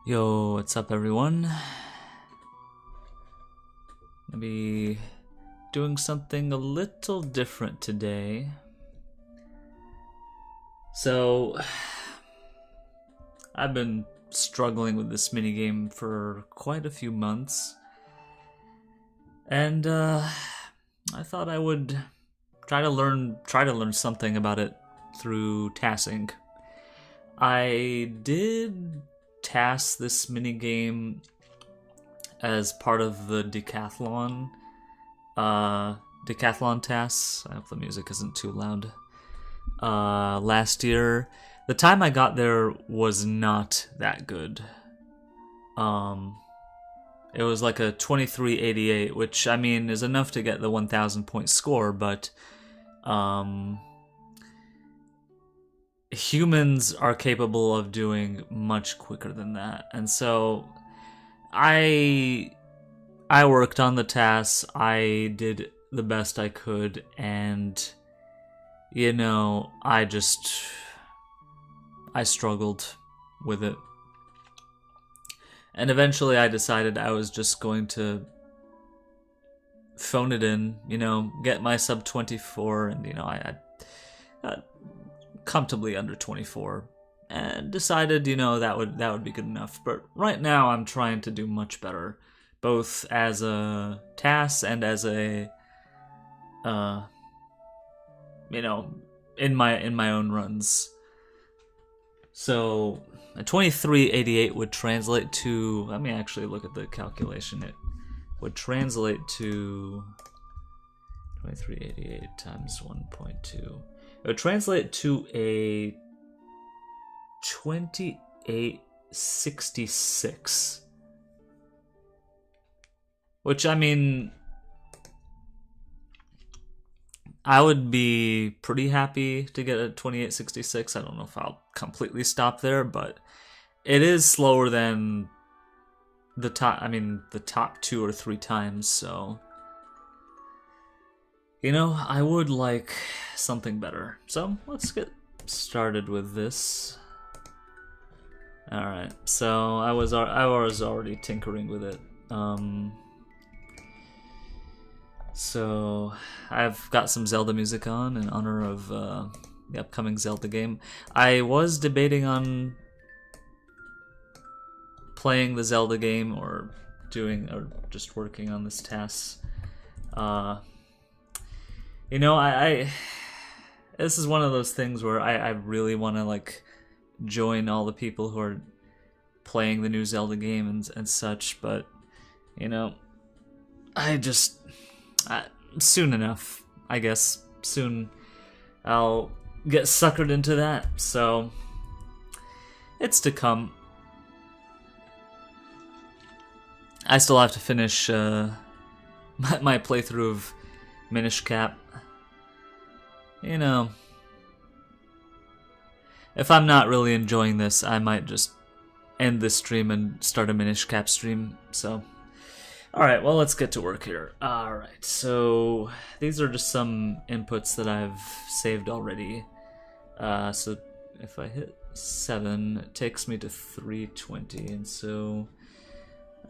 Yo, what's up everyone? I'll be doing something a little different today. So, I've been struggling with this minigame for quite a few months. And I thought I would try to learn something about it through TASing. I did TAS this minigame as part of the decathlon TAS. I hope the music isn't too loud. Last year, the time I got there was not that good. It was like a 2388, which I mean is enough to get the 1,000 point score, but humans are capable of doing much quicker than that. And so I worked on the tasks, I did the best I could, and you know, I struggled with it. And eventually I decided I was just going to phone it in, you know, get my sub 24, and you know, I got comfortably under 24, and decided, you know, that would be good enough. But right now I'm trying to do much better, both as a TAS and as a you know, in my own runs. So a 2388 would translate to, let me actually look at the calculation. It would translate to 2388 times 1.2. It would translate to a 2866. Which, I mean, I would be pretty happy to get a 2866. I don't know if I'll completely stop there, but it is slower than the top 2 or 3 times, so you know, I would like something better. So let's get started with this. Alright, so I was already tinkering with it. So I've got some Zelda music on in honor of the upcoming Zelda game. I was debating on playing the Zelda game or just working on this task. You know, I this is one of those things where I really want to like join all the people who are playing the new Zelda game and such, but you know, soon enough, I guess. Soon I'll get suckered into that, so it's to come. I still have to finish my playthrough of Minish Cap. You know, if I'm not really enjoying this, I might just end this stream and start a Minish Cap stream, so alright, well, let's get to work here. Alright, so these are just some inputs that I've saved already. So if I hit 7, it takes me to 320, and so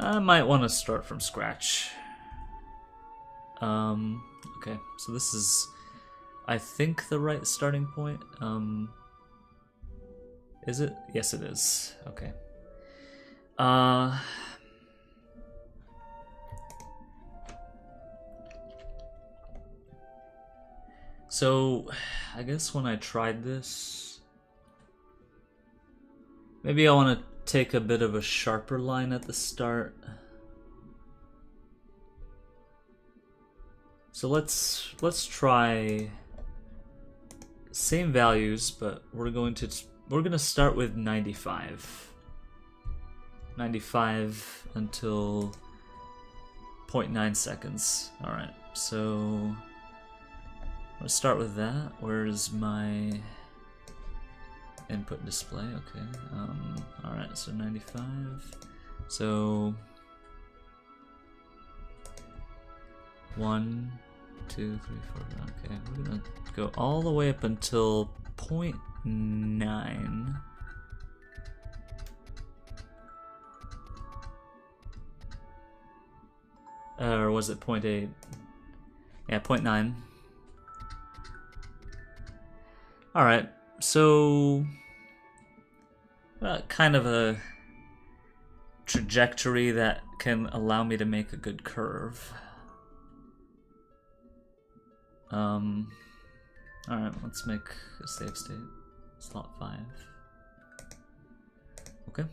I might want to start from scratch. Okay, so this is, I think, the right starting point. Is it? Yes, it is. Okay. So, I guess when I tried this, maybe I want to take a bit of a sharper line at the start. So let's try same values, but we're gonna start with 95. 95 until 0.9 seconds. All right, so let's start with that. Where's my input display? Okay. All right, so 95. So 1, 2, 3, 4. Okay, we're gonna go all the way up until 0.9. Or was it 0.8? Yeah, 0.9. Alright, so kind of a trajectory that can allow me to make a good curve. Alright, let's make a save state. Slot 5. Okay.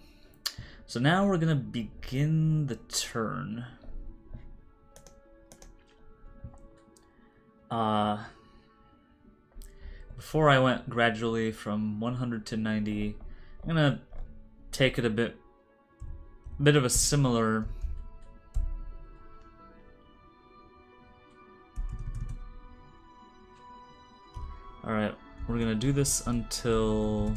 So now we're gonna begin the turn. Before I went gradually from 100 to 90, I'm gonna take it a bit of a similar Alright, we're gonna do this until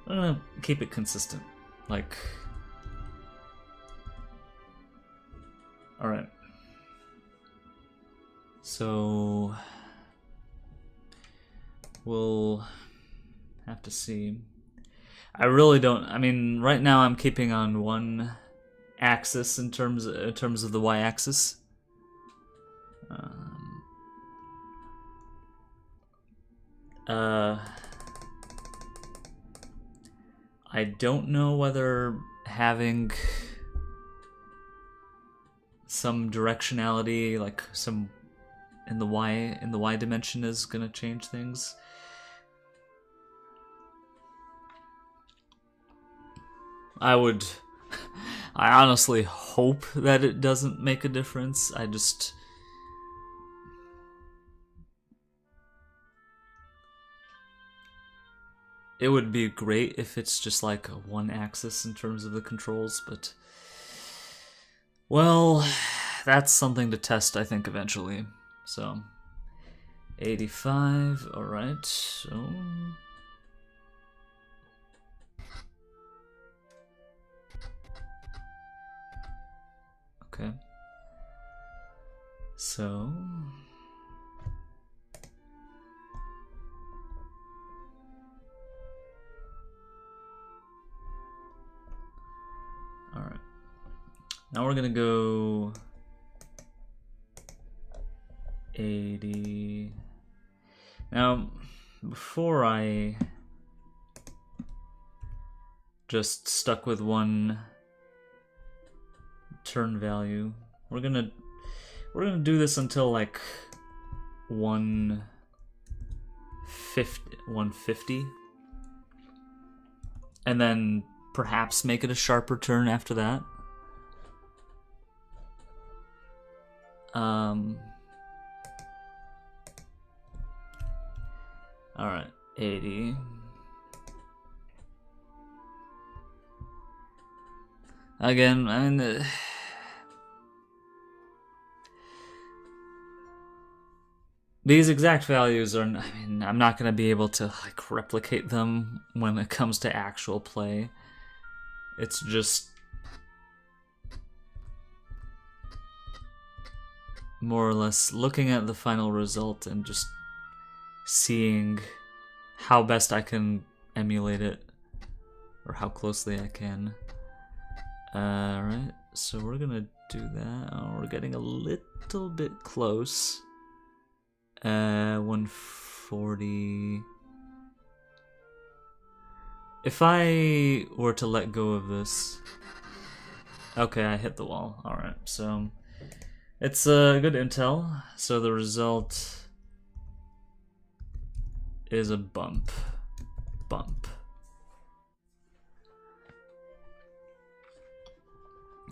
I'm gonna keep it consistent. Like alright. So we'll have to see. I really don't. I mean, right now I'm keeping on one axis in terms of the y-axis. I don't know whether having some directionality, like some in the y dimension, is gonna change things. I honestly hope that it doesn't make a difference. It would be great if it's just like one axis in terms of the controls, but well, that's something to test, I think, eventually. So 85, alright, so okay. So alright. Now we're gonna go 80. Now, before I just stuck with one turn value, we're gonna do this until like 150, and then perhaps make it a sharper turn after that. Alright, 80. Again, I mean, these exact values are, I mean, I'm not going to be able to like replicate them when it comes to actual play. It's just more or less looking at the final result and just seeing how best I can emulate it, or how closely I can. Alright, so we're gonna do that. Oh, we're getting a little bit close. 140. If I were to let go of this... Okay, I hit the wall. Alright, so it's a good intel. So the result is a bump.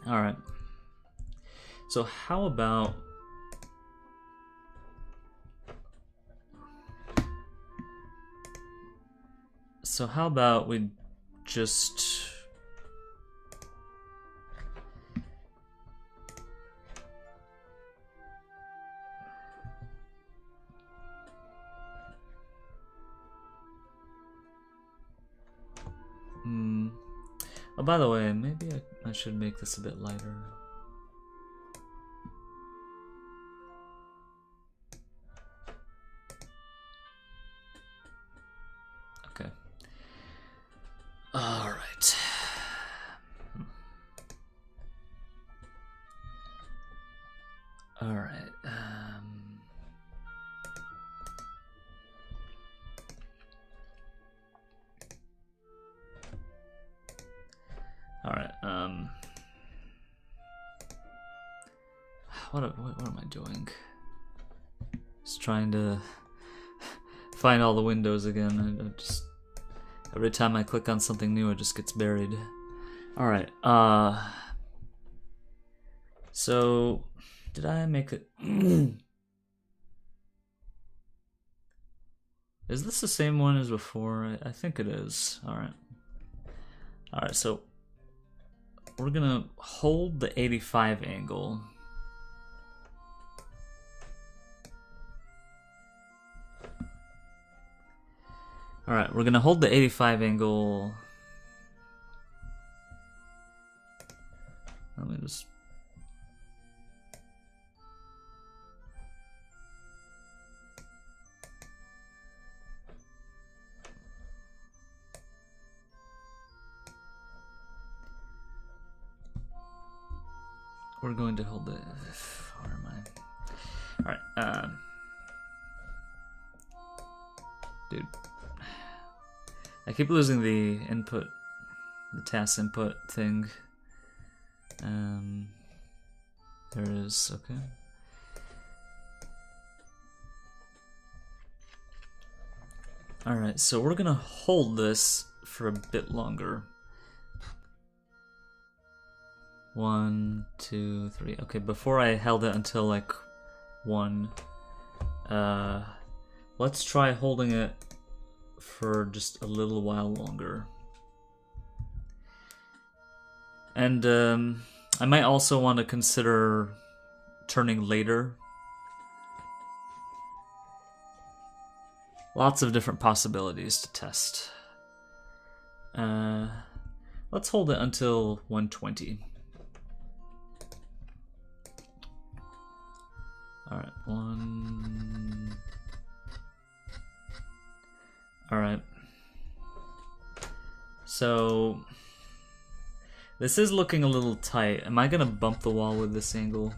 Alright. So how about... we just... Oh, by the way, maybe I should make this a bit lighter. Okay. Alright. what am I doing? Just trying to find all the windows again. I just every time I click on something new, it just gets buried. All right. So did I make it? Is this the same one as before? I think it is. All right. All right. So we're gonna hold the 85 angle. All right, we're gonna hold the 85 angle. Let me just. We're going to hold the. Where am I? All right, dude. I keep losing the input, the task input thing. There it is, okay. Alright, so we're gonna hold this for a bit longer. 1, 2, 3. Okay, before I held it until like 1, let's try holding it for just a little while longer. And I might also want to consider turning later. Lots of different possibilities to test. Let's hold it until 120. Alright, 1... Alright. So this is looking a little tight. Am I gonna bump the wall with this angle?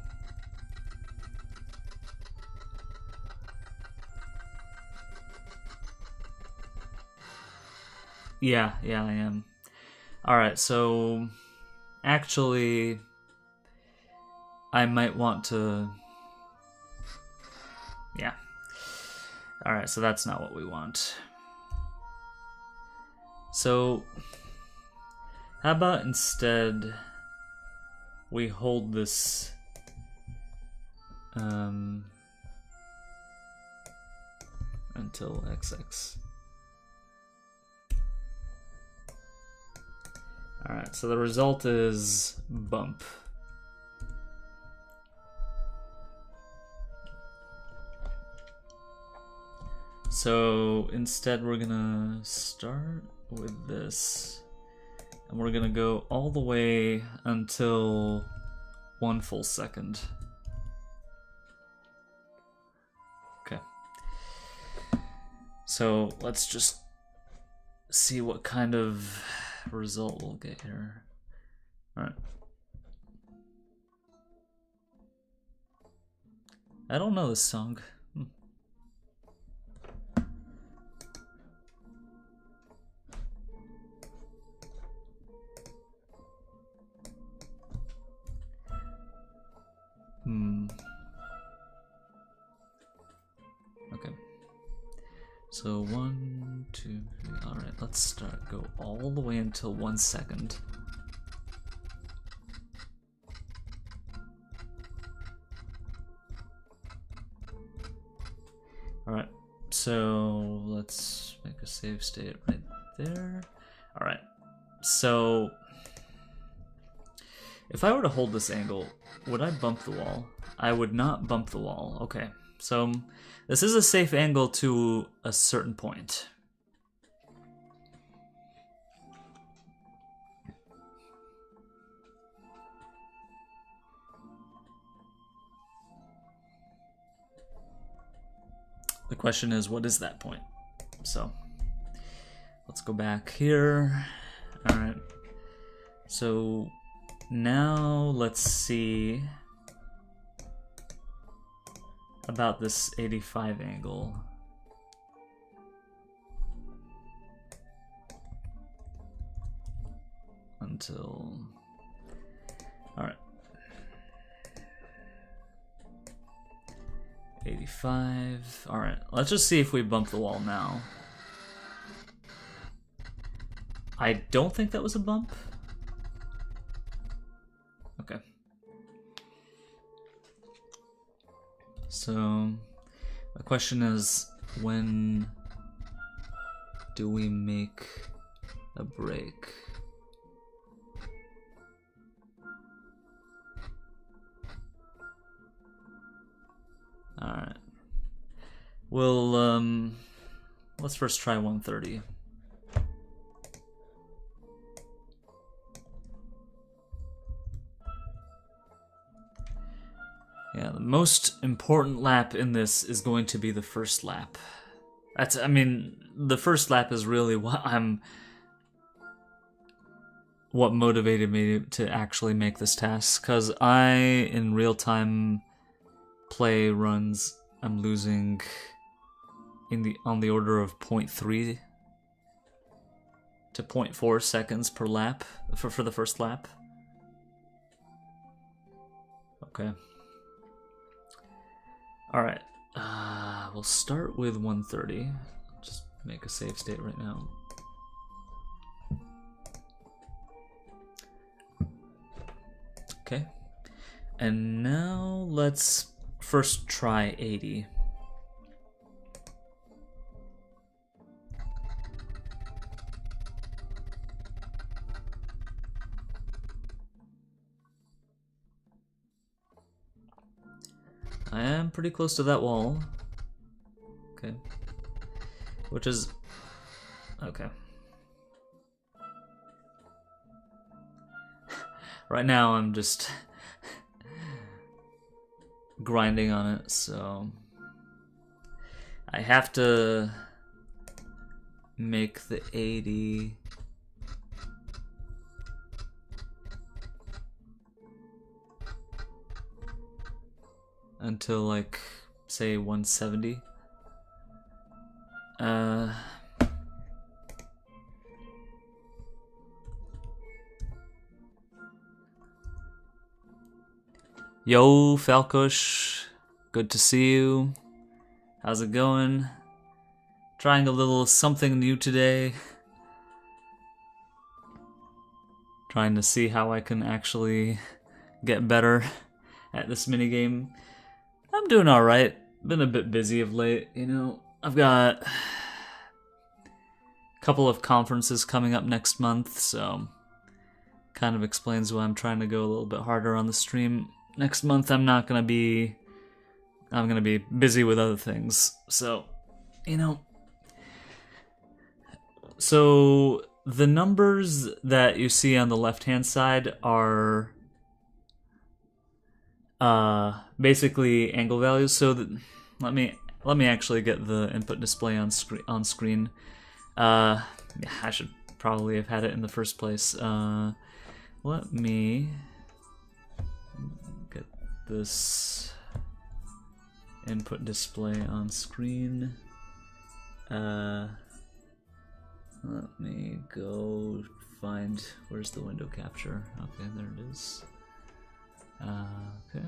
Yeah, I am. Alright, so actually I might want to... Yeah. Alright, so that's not what we want. So, how about instead we hold this until XX. Alright, so the result is bump. So instead we're gonna start with this, and we're gonna go all the way until 1 full second. Okay. So let's just see what kind of result we'll get here. Alright. I don't know this song. Okay. So 1, 2, 3. All right, let's start. Go all the way until 1 second. All right. So let's make a save state right there. All right. So if I were to hold this angle, would I bump the wall? I would not bump the wall. Okay, so this is a safe angle to a certain point. The question is, what is that point? So let's go back here. All right, so now let's see about this 85 angle. Until... Alright. 85. Alright, let's just see if we bump the wall now. I don't think that was a bump. Okay. So, the question is, when do we make a break? Alright. We'll, let's first try 130. Yeah, the most important lap in this is going to be the first lap. That's, I mean, the first lap is really what motivated me to actually make this task, because in real-time play runs, I'm losing on the order of 0.3 to 0.4 seconds per lap for the first lap. Okay. Alright, we'll start with 130. Just make a save state right now. Okay. And now let's first try 80. I am pretty close to that wall. Okay. Which is... okay. Right now I'm just grinding on it, so I have to make the 80 until, like, say 170. Yo, Falcosh, good to see you. How's it going? Trying a little something new today. Trying to see how I can actually get better at this minigame. I'm doing alright. Been a bit busy of late, you know. I've got a couple of conferences coming up next month, so kind of explains why I'm trying to go a little bit harder on the stream. Next month I'm gonna be busy with other things, so, you know. So, the numbers that you see on the left-hand side are basically angle values. So let me actually get the input display on screen. Yeah, I should probably have had it in the first place. Let me get this input display on screen. Let me go find, where's the window capture? Okay, there it is. Okay.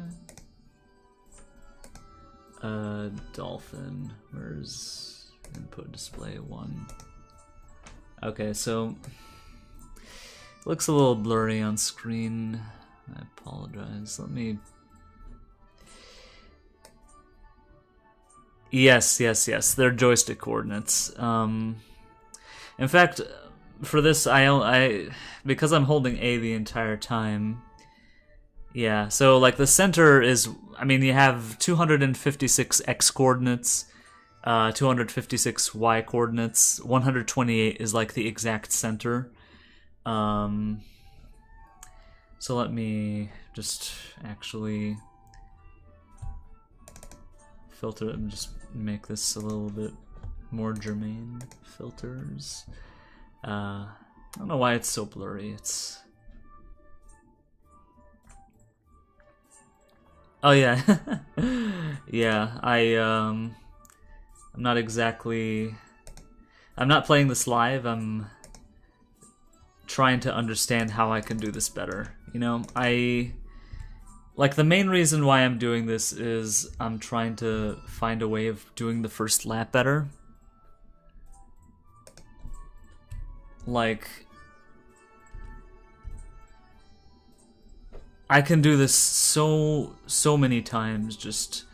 Dolphin, where's input display 1? Okay, so looks a little blurry on screen. I apologize. Let me... Yes, they're joystick coordinates. In fact, for this, because I'm holding A the entire time. Yeah, so like the center is, I mean, you have 256 x coordinates, 256 y coordinates, 128 is like the exact center. So let me just actually filter it and just make this a little bit more germane. Filters. I don't know why it's so blurry. It's... Oh yeah, yeah. I'm not exactly. I'm not playing this live. I'm trying to understand how I can do this better. You know, like the main reason why I'm doing this is I'm trying to find a way of doing the first lap better. Like, I can do this so many times, just...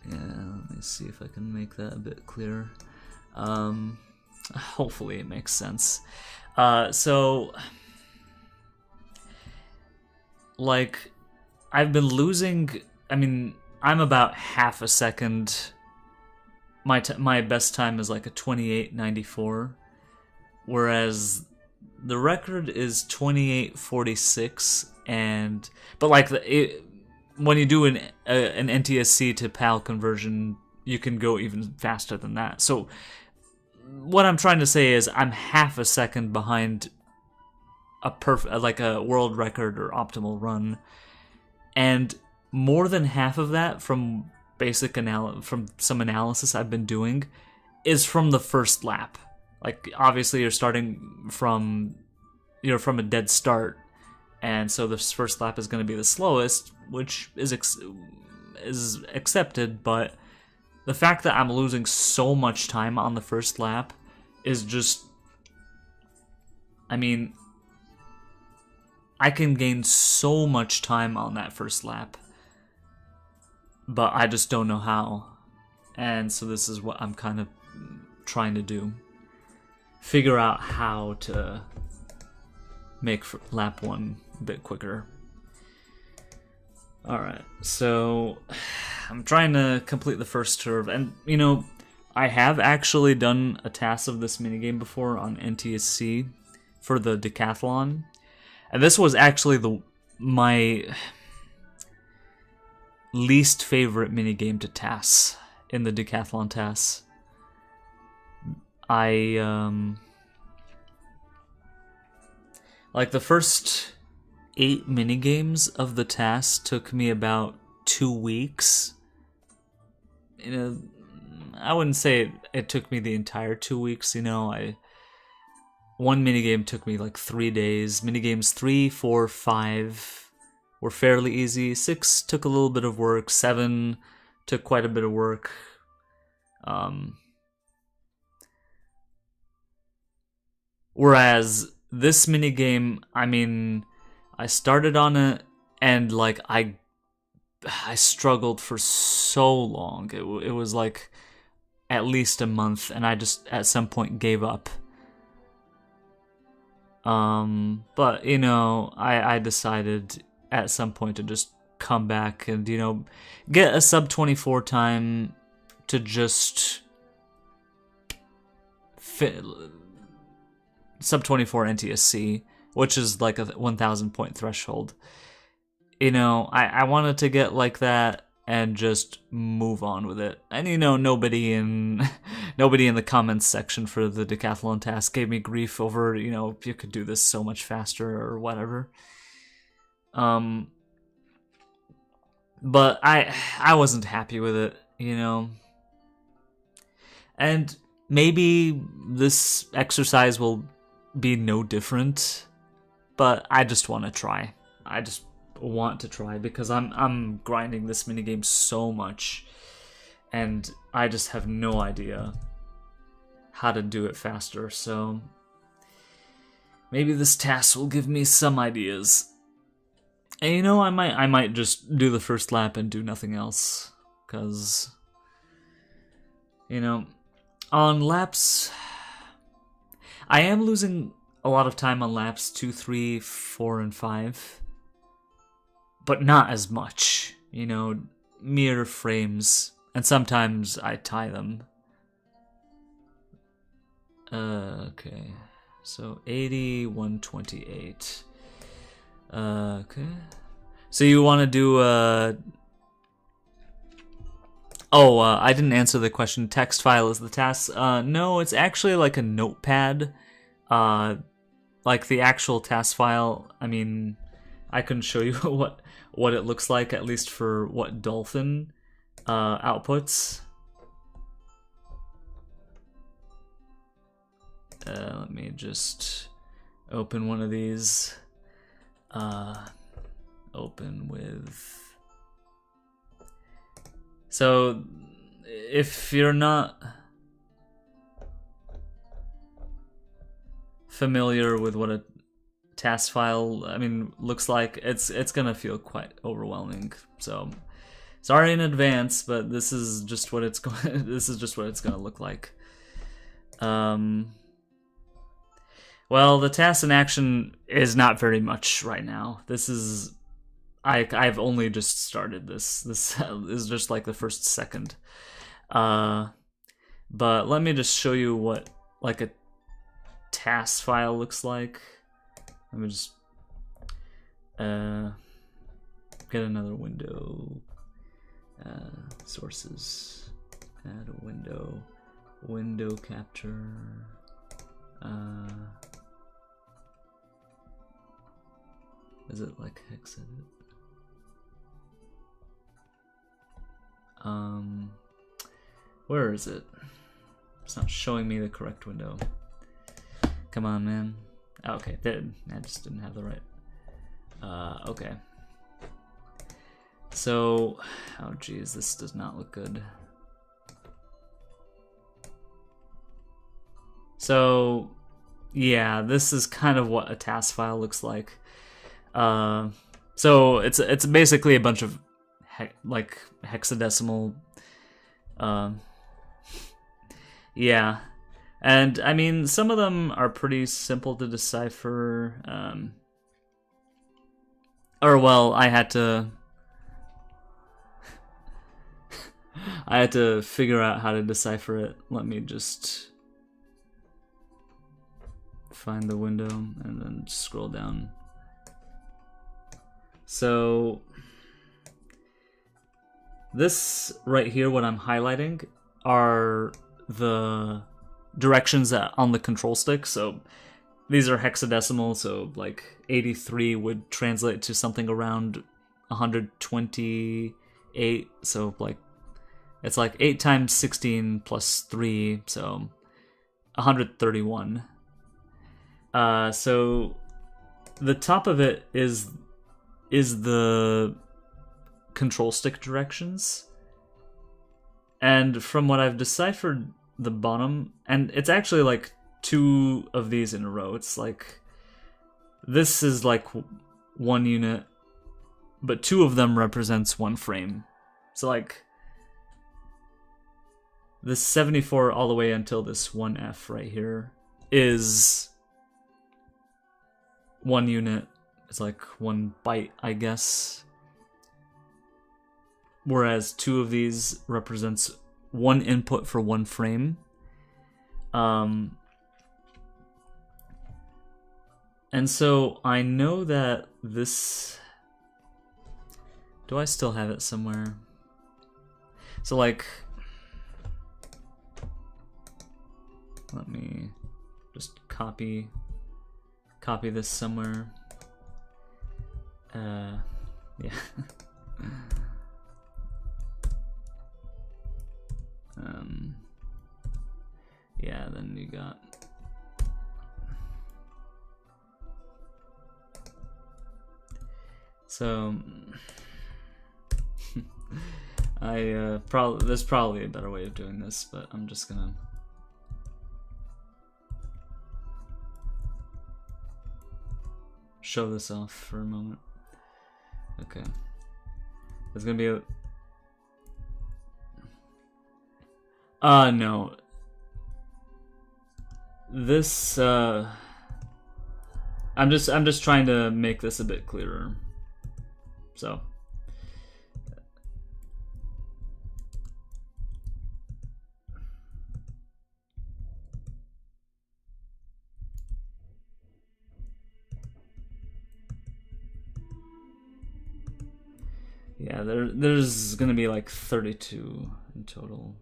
Yeah, let me see if I can make that a bit clearer. Hopefully it makes sense. So... Like, I've been losing... I mean, I'm about half a second... My best time is like a 28.94, whereas the record is 28.46, and but like when you do an NTSC to PAL conversion, you can go even faster than that. So what I'm trying to say is I'm half a second behind like a world record or optimal run, and more than half of that from from some analysis I've been doing is from the first lap. Like, obviously you're from a dead start, and so this first lap is going to be the slowest, which is accepted, but the fact that I'm losing so much time on the first lap is just... I mean, I can gain so much time on that first lap, but I just don't know how. And so this is what I'm kind of trying to do. Figure out how to make lap 1 a bit quicker. Alright, so I'm trying to complete the first curve, and you know, I have actually done a task of this minigame before on NTSC for the decathlon, and this was actually my least favorite minigame to TAS in the decathlon TAS. Like the first 8 minigames of the TAS took me about 2 weeks. You know, I wouldn't say it took me the entire 2 weeks, you know. One minigame took me like 3 days. Minigames 3, 4, 5 were fairly easy. 6 took a little bit of work. 7 took quite a bit of work. Whereas this minigame, I mean, I started on it and like I struggled for so long. It was like at least a month, and I just at some point gave up. But you know, I decided at some point to just come back and, you know, get a sub 24 time to just fit sub 24 NTSC, which is like a 1,000 point threshold. You know, I wanted to get like that and just move on with it. And you know, nobody in the comments section for the decathlon task gave me grief over, you know, you could do this so much faster or whatever. But I wasn't happy with it, you know. And maybe this exercise will be no different, but I just want to try. I just want to try because I'm grinding this minigame so much, and I just have no idea how to do it faster. So maybe this task will give me some ideas. And you know, I might just do the first lap and do nothing else, because you know, on laps, I am losing a lot of time on laps 2, 3, 4, and 5, but not as much. You know, mere frames, and sometimes I tie them. Okay, so 80, 128. Okay, so you want to do I didn't answer the question. Text file is the task. No, it's actually like a notepad. Like the actual task file. I mean, I can show you what it looks like, at least for what Dolphin outputs. Let me just open one of these. open with. So if you're not familiar with what a task file, I mean, looks like, it's gonna feel quite overwhelming. So sorry in advance, but this is just what it's going. This is just what it's gonna look like. Well, the task in action is not very much right now. This is, I've only just started this. This is just like the first second. But let me just show you what like a task file looks like. Let me just get another window. Sources. Add a window. Window capture. Is it like hex edit? Where is it? It's not showing me the correct window. Come on, man. Oh, okay, I just didn't have the right. Okay. So, oh geez, this does not look good. So, yeah, this is kind of what a task file looks like. So it's basically a bunch of like hexadecimal. Yeah, and I mean some of them are pretty simple to decipher. Or well, I had to figure out how to decipher it. Let me just find the window and then scroll down. So this right here, what I'm highlighting, are the directions on the control stick. So these are hexadecimal, so like 83 would translate to something around 128. So like it's like 8 times 16 plus 3, so 131. So the top of it is the control stick directions, and from what I've deciphered, the bottom, and it's actually like 2 of these in a row. It's like this is like 1 unit, but 2 of them represents 1 frame. So like this 74 all the way until this 1F right here is 1 unit. It's like 1 byte, I guess. Whereas 2 of these represents 1 input for 1 frame. And so I know that this... Do I still have it somewhere? So like... Let me just copy this somewhere. Yeah. Yeah, then you got so there's probably a better way of doing this, but I'm just gonna show this off for a moment. Okay. There's gonna be a... no. This, I'm just trying to make this a bit clearer. So. Yeah, there's gonna be like 32 in total.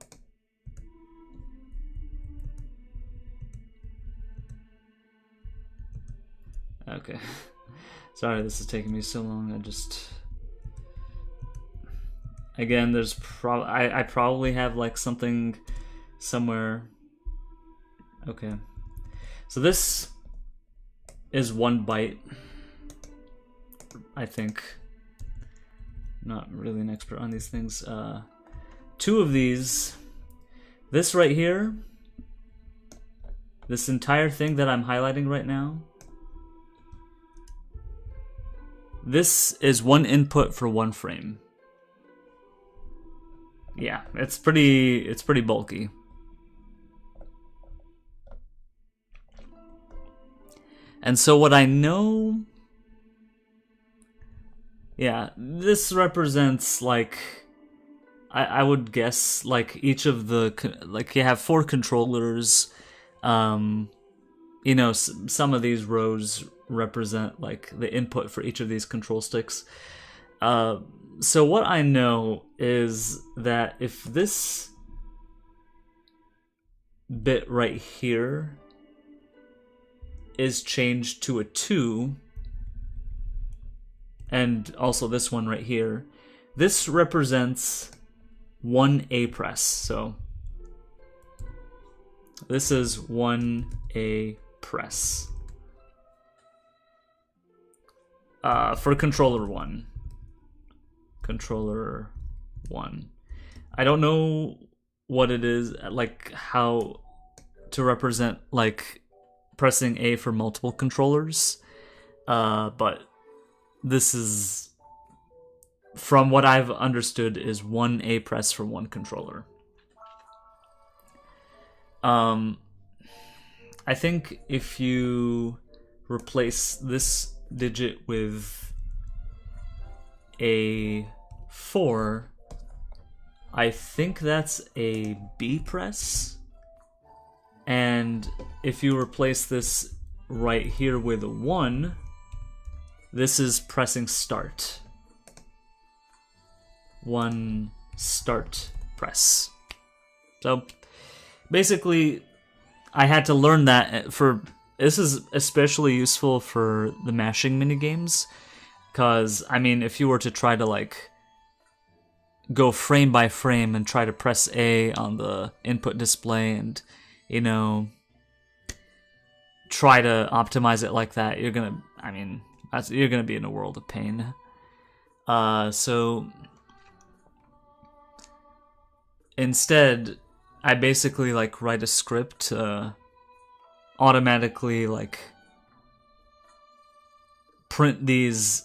Okay. Sorry this is taking me so long. I just... Again, there's I probably have like something somewhere. Okay. So this is 1 byte, I think. not really an expert on these things. Two of these, this right here, this entire thing that I'm highlighting right now, this is one input for one frame. Yeah, it's pretty bulky. And so what I know, yeah, this represents like, I would guess like each of the, like you have 4 controllers. You know, some of these rows represent like the input for each of these control sticks. So what I know is that if this bit right here is changed to a 2, and also this one right here, this represents one A press. So this is one A press for controller 1. Controller 1. I don't know what it is, like how to represent like pressing A for multiple controllers, but this is, from what I've understood, is one A press for one controller. I think if you replace this digit with a 4, I think that's a B press. And if you replace this right here with a 1, this is pressing start. 1 start press. So basically, I had to learn that for, this is especially useful for the mashing minigames, because, I mean, if you were to try to, like, go frame by frame and try to press A on the input display and, you know, try to optimize it like that, you're gonna, I mean, you're gonna be in a world of pain. So instead, I basically like write a script automatically like print these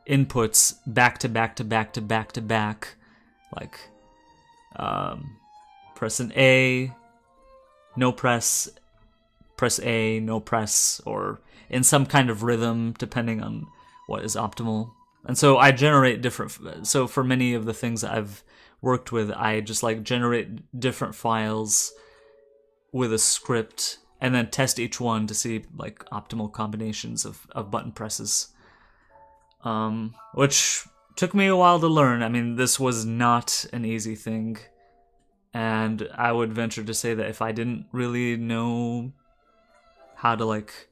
inputs back to back to back to back to back, like press an A, no press, press A, no press, or in some kind of rhythm depending on what is optimal. And so I generate different, so for many of the things that I've worked with, I just like generate different files with a script and then test each one to see like optimal combinations of button presses, which took me a while to learn. I mean, this was not an easy thing, and I would venture to say that if I didn't really know how to like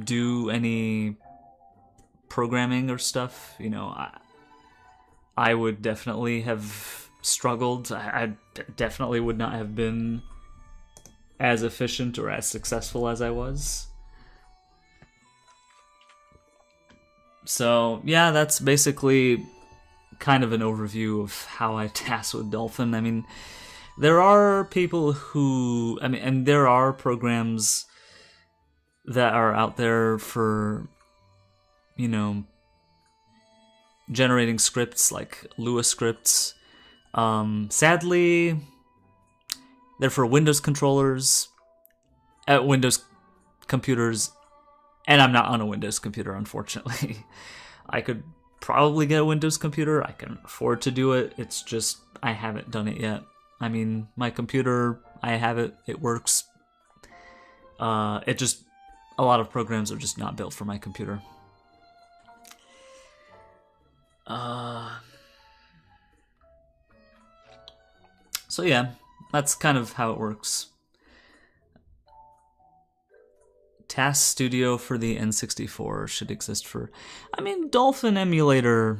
do any programming or stuff, you know, I would definitely have struggled. I definitely would not have been as efficient or as successful as I was. So yeah, that's basically kind of an overview of how I TAS with Dolphin. I mean, there are people who, I mean, and there are programs that are out there for, you know, generating scripts like Lua scripts. Sadly, they're for Windows controllers, Windows computers, and I'm not on a Windows computer, unfortunately. I could probably get a Windows computer. I can afford to do it. It's just I haven't done it yet. I mean, my computer, I have it. It works. It just, a lot of programs are just not built for my computer. So yeah, that's kind of how it works. TAS Studio for the N64 should exist for, I mean, Dolphin emulator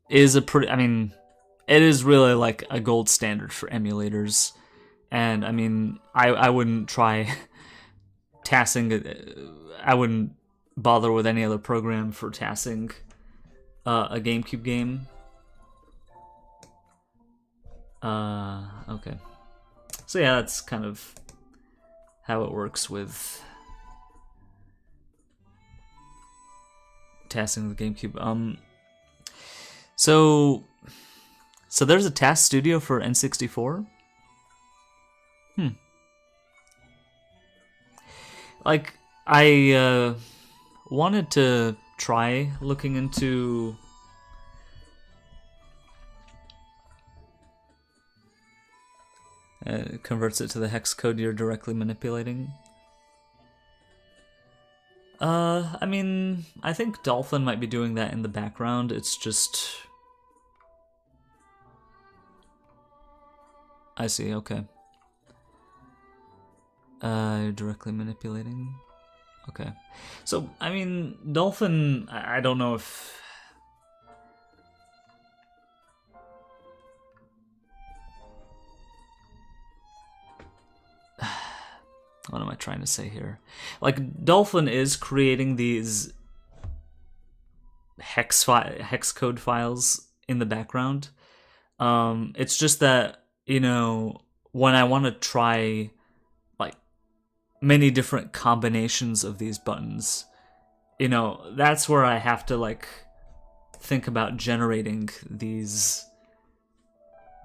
is a pretty, I mean, it is really like a gold standard for emulators. And I mean, I wouldn't try TASing, I wouldn't bother with any other program for TASing a GameCube game. Okay. So yeah, that's kind of how it works with TASing the GameCube. So there's a TAS studio for N64? Like, I wanted to try looking into it converts it to the hex code you're directly manipulating. I mean, I think Dolphin might be doing that in the background. It's just... I see, okay. Directly manipulating. Okay. So, I mean, Dolphin, I don't know if... What am I trying to say here? Like, Dolphin is creating these hex code files in the background. It's just that, you know, when I want to try like many different combinations of these buttons, you know, that's where I have to like think about generating these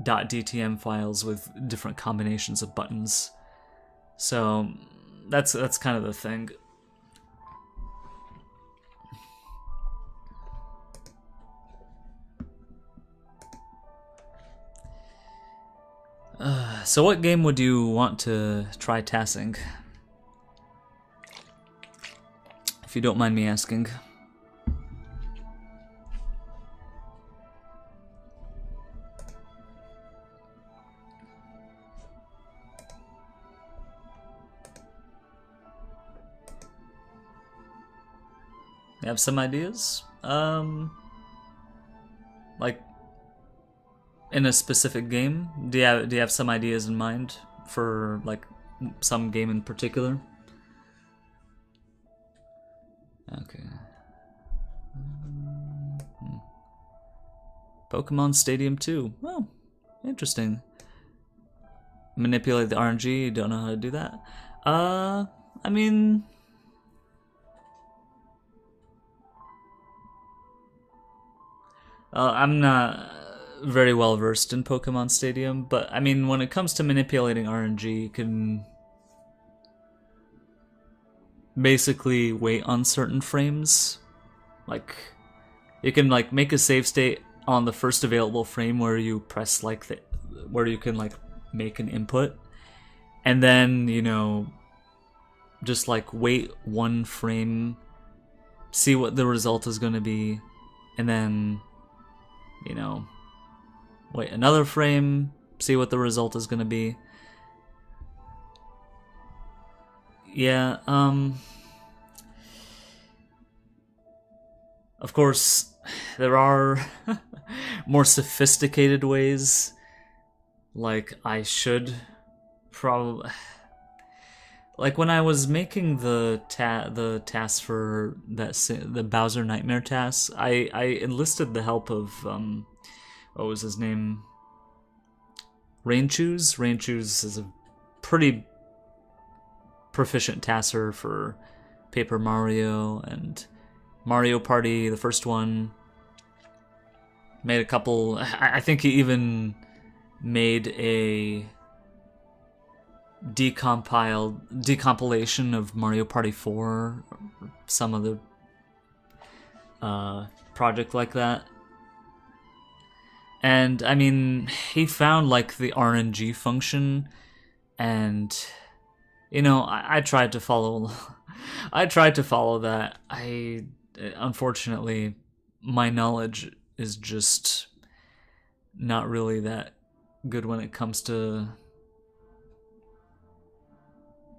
.dtm files with different combinations of buttons. So that's kind of the thing. So what game would you want to try TASing? If you don't mind me asking. You have some ideas? Like in a specific game? Do you have some ideas in mind for like some game in particular? Okay. Pokemon Stadium 2. Well, interesting. Manipulate the RNG, you don't know how to do that? I mean... I'm not very well versed in Pokemon Stadium, but I mean, when it comes to manipulating RNG, you can basically wait on certain frames. Like, you can like make a save state on the first available frame where you press like where you can like make an input, and then, you know, just like wait one frame, see what the result is going to be, and then, you know, wait another frame, see what the result is going to be. Yeah, of course, there are more sophisticated ways. Like, I should probably... Like, when I was making the task for the Bowser Nightmare task, I enlisted the help of, what was his name? Rainchoos? Rainchoos is a pretty proficient tasser for Paper Mario and Mario Party, the first one. Made a couple... I think he even made a decompilation of Mario Party 4, some other project like that. And I mean, he found like the RNG function, and you know, I tried to follow that. Unfortunately, my knowledge is just not really that good when it comes to,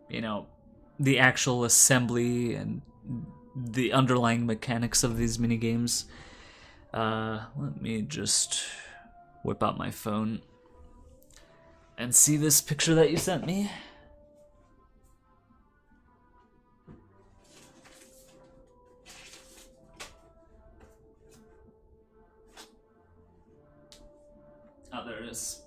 you know, the actual assembly and the underlying mechanics of these minigames. Let me just whip out my phone and see this picture that you sent me. there it is.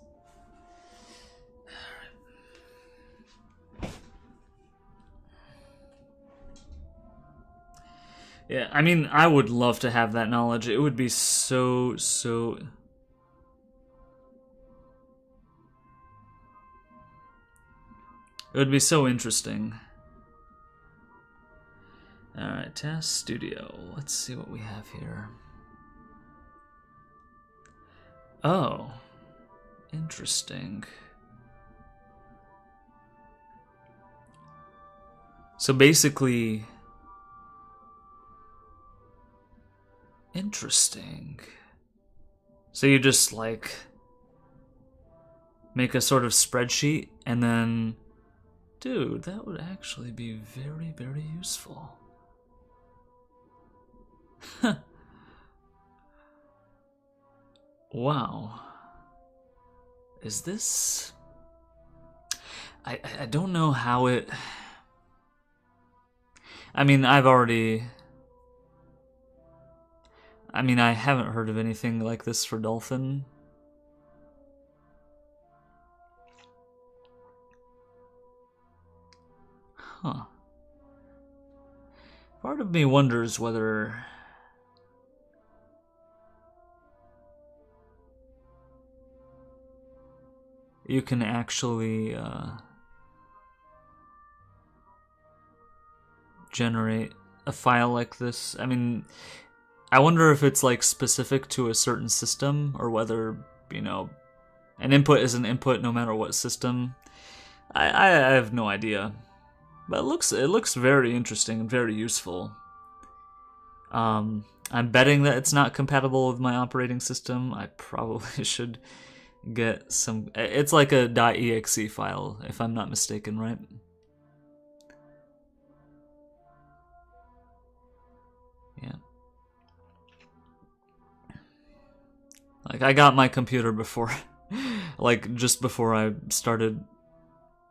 Yeah, I mean, I would love to have that knowledge. It would be so. It would be so interesting. Alright, Task Studio. Let's see what we have here. Oh. Interesting. So basically... Interesting. So you just, like... make a sort of spreadsheet, and then... Dude, that would actually be very, very useful. Wow. Is this... I don't know how it... I mean, I haven't heard of anything like this for Dolphin. Huh. Part of me wonders whether... you can actually generate a file like this. I mean, I wonder if it's like specific to a certain system, or whether, you know, an input is an input no matter what system. I have no idea, but it looks very interesting and very useful. I'm betting that it's not compatible with my operating system. I probably should get some... It's like a .exe file, if I'm not mistaken, right? Yeah. Like, I got my computer before... like, just before I started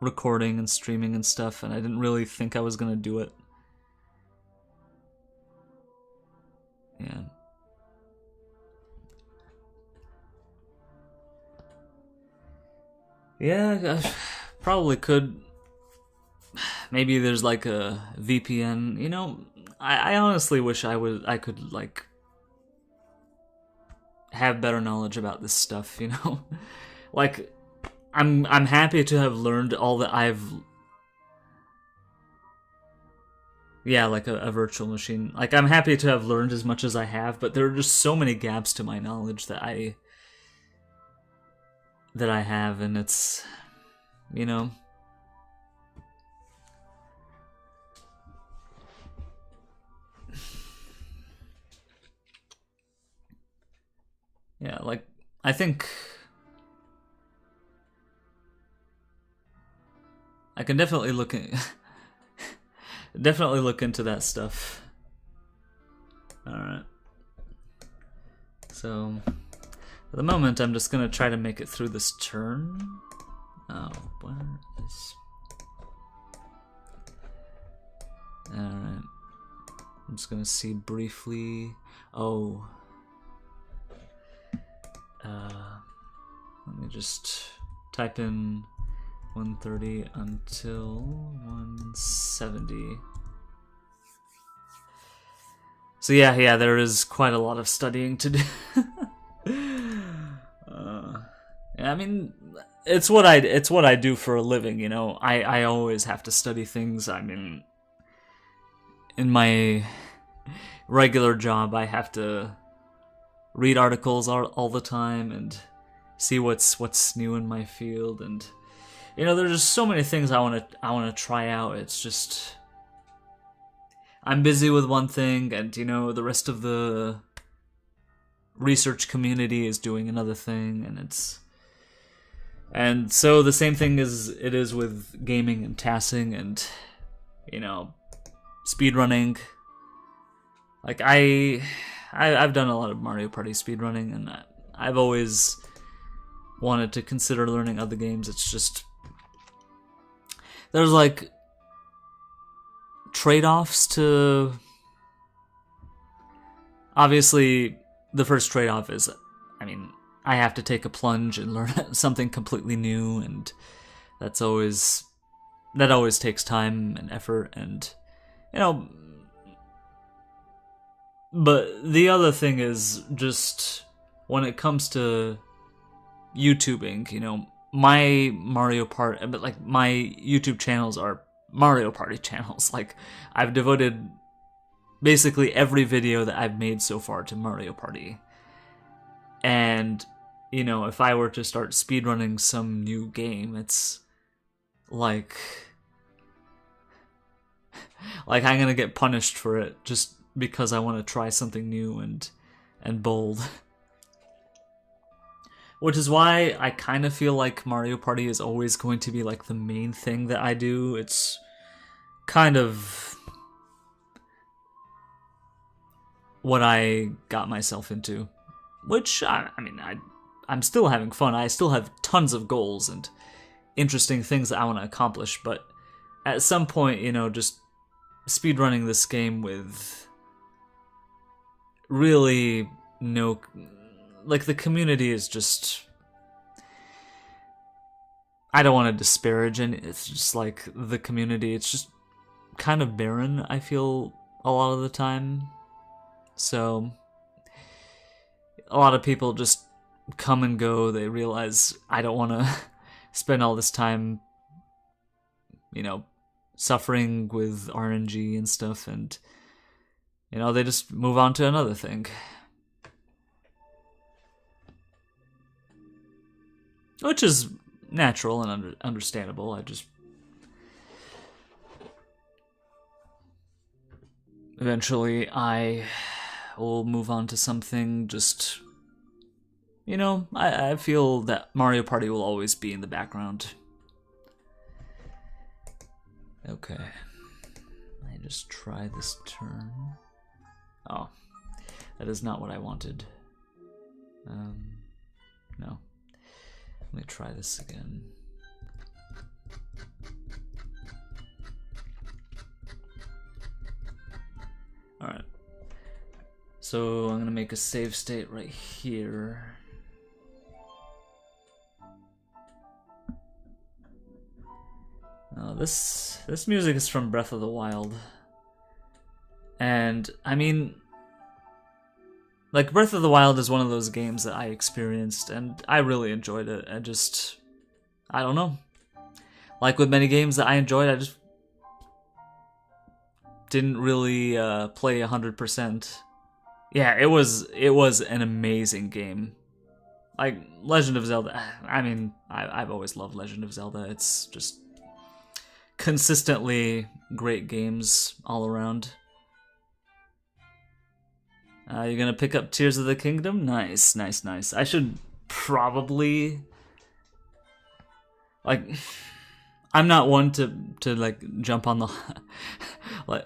recording and streaming and stuff, and I didn't really think I was gonna do it. Yeah. Yeah, I probably could. Maybe there's like a VPN. You know, I honestly wish I could like have better knowledge about this stuff. You know, like I'm happy to have learned all that I've. Yeah, like a virtual machine. Like, I'm happy to have learned as much as I have, but there are just so many gaps to my knowledge that I have, and it's, you know. Yeah, like, I think I can definitely look into that stuff. Alright. So, at the moment, I'm just gonna try to make it through this turn. Oh, where is... Alright. I'm just gonna see briefly... Oh. Let me just type in 130 until 170. So yeah, there is quite a lot of studying to do. I mean, it's what I do for a living, you know. I always have to study things. I mean, in my regular job, I have to read articles all the time and see what's new in my field, and you know, there's just so many things I want to try out. It's just I'm busy with one thing, and you know, the rest of the research community is doing another thing, and so the same thing is with gaming and TASing and, you know, speedrunning. Like I've done a lot of Mario Party speedrunning, and I've always wanted to consider learning other games. It's just there's like trade-offs to... Obviously, the first trade-off is, I mean, I have to take a plunge and learn something completely new, and that always takes time and effort, and you know. But the other thing is just when it comes to YouTubing, you know, my Mario Party, but like my YouTube channels are Mario Party channels. Like I've devoted basically every video that I've made so far to Mario Party. And, you know, if I were to start speedrunning some new game, it's like I'm gonna get punished for it just because I want to try something new and bold. Which is why I kind of feel like Mario Party is always going to be like the main thing that I do. It's kind of what I got myself into. Which, I'm still having fun. I still have tons of goals and interesting things that I want to accomplish. But at some point, you know, just speedrunning this game with really no... Like, the community is just... I don't want to disparage, and it's just like the community, it's just kind of barren, I feel, a lot of the time. So, a lot of people just come and go. They realize I don't want to spend all this time, you know, suffering with RNG and stuff, and, you know, they just move on to another thing. Which is natural and understandable. I just... Eventually, I will move on to something just... You know, I feel that Mario Party will always be in the background. Okay. I just try this turn. Oh. That is not what I wanted. No. Let me try this again. Alright. So I'm gonna make a save state right here. This music is from Breath of the Wild. And, I mean... Like, Breath of the Wild is one of those games that I experienced, and I really enjoyed it. I don't know. Like with many games that I enjoyed, I just didn't really play 100%. Yeah, it was an amazing game. Like, Legend of Zelda, I mean, I've always loved Legend of Zelda. It's just consistently great games all around. You're gonna pick up Tears of the Kingdom? Nice, nice, nice. I should probably... Like, I'm not one to like, jump on the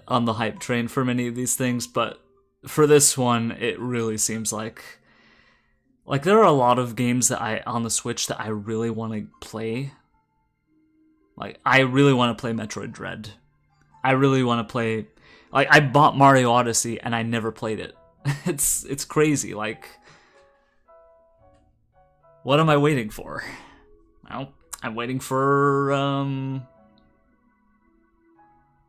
on the hype train for many of these things, but for this one, it really seems like... Like, there are a lot of games that on the Switch that I really want to play. Like, I really want to play Metroid Dread. I really want to play... Like, I bought Mario Odyssey and I never played it. It's crazy, like... What am I waiting for? Well, I'm waiting for,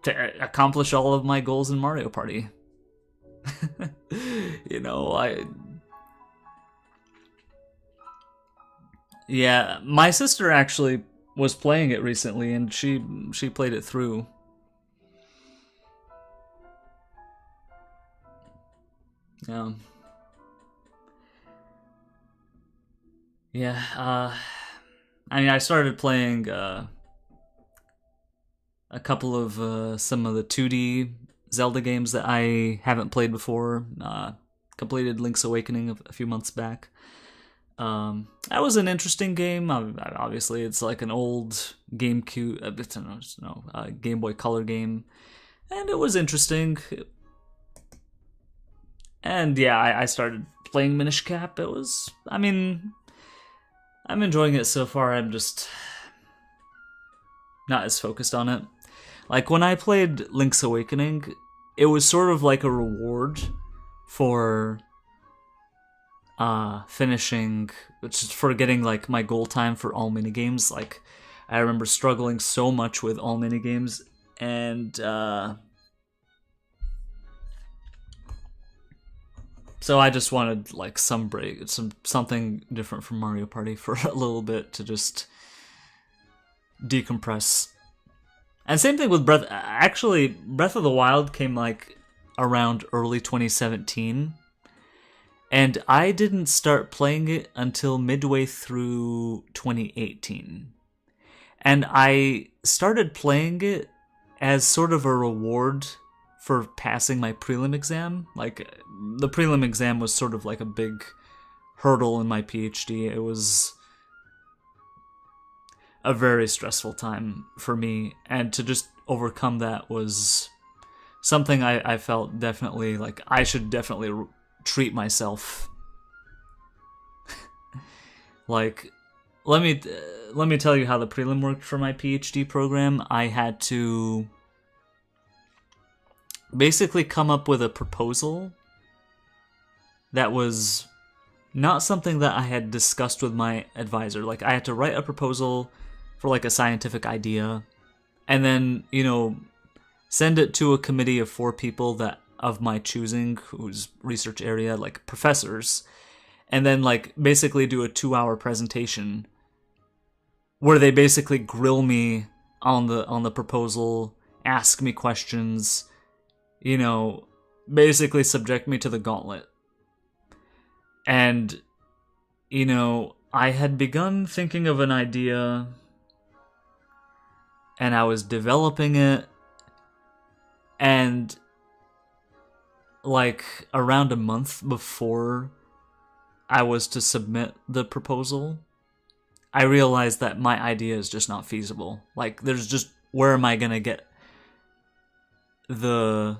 to accomplish all of my goals in Mario Party. You know, Yeah, my sister actually was playing it recently, and she played it through. Yeah, I mean, I started playing a couple of some of the 2D Zelda games that I haven't played before. Completed Link's Awakening a few months back. That was an interesting game. Obviously, it's like an old GameCube, Game Boy Color game, and it was interesting. And yeah, I started playing Minish Cap. It was, I mean, I'm enjoying it so far. I'm just not as focused on it. Like, when I played Link's Awakening, it was sort of like a reward for finishing, which is for getting like my goal time for all minigames. Like, I remember struggling so much with all minigames, and so I just wanted like some break, something different from Mario Party for a little bit to just decompress. And same thing with Breath. Actually, Breath of the Wild came like around early 2017, and I didn't start playing it until midway through 2018. And I started playing it as sort of a reward for passing my prelim exam. Like, the prelim exam was sort of like a big hurdle in my PhD. It was a very stressful time for me, and to just overcome that was something I felt definitely like I should definitely treat myself. Like, let me tell you how the prelim worked for my PhD program. I had to basically come up with a proposal that was not something that I had discussed with my advisor. Like, I had to write a proposal for like a scientific idea, and then, you know, send it to a committee of 4 people that of my choosing, whose research area, like professors, and then like basically do a 2-hour presentation where they basically grill me on the proposal, ask me questions, you know, basically subject me to the gauntlet. And, you know, I had begun thinking of an idea, and I was developing it, and like around a month before I was to submit the proposal, I realized that my idea is just not feasible. Like, there's just, where am I gonna get the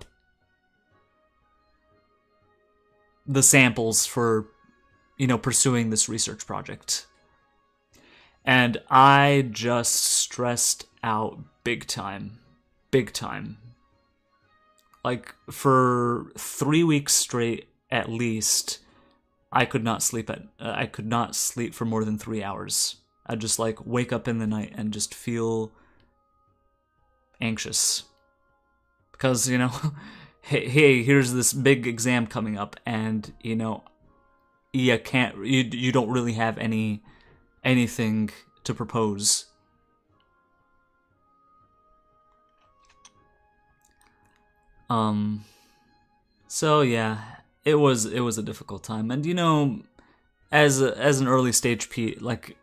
samples for, you know, pursuing this research project? And I just stressed out big time. Like, for 3 weeks straight, at least, I could not sleep for more than 3 hours. I'd just like wake up in the night and just feel anxious because, you know, hey, here's this big exam coming up, and, you know, you don't really have anything to propose. So yeah, it was a difficult time, and, you know, as an early stage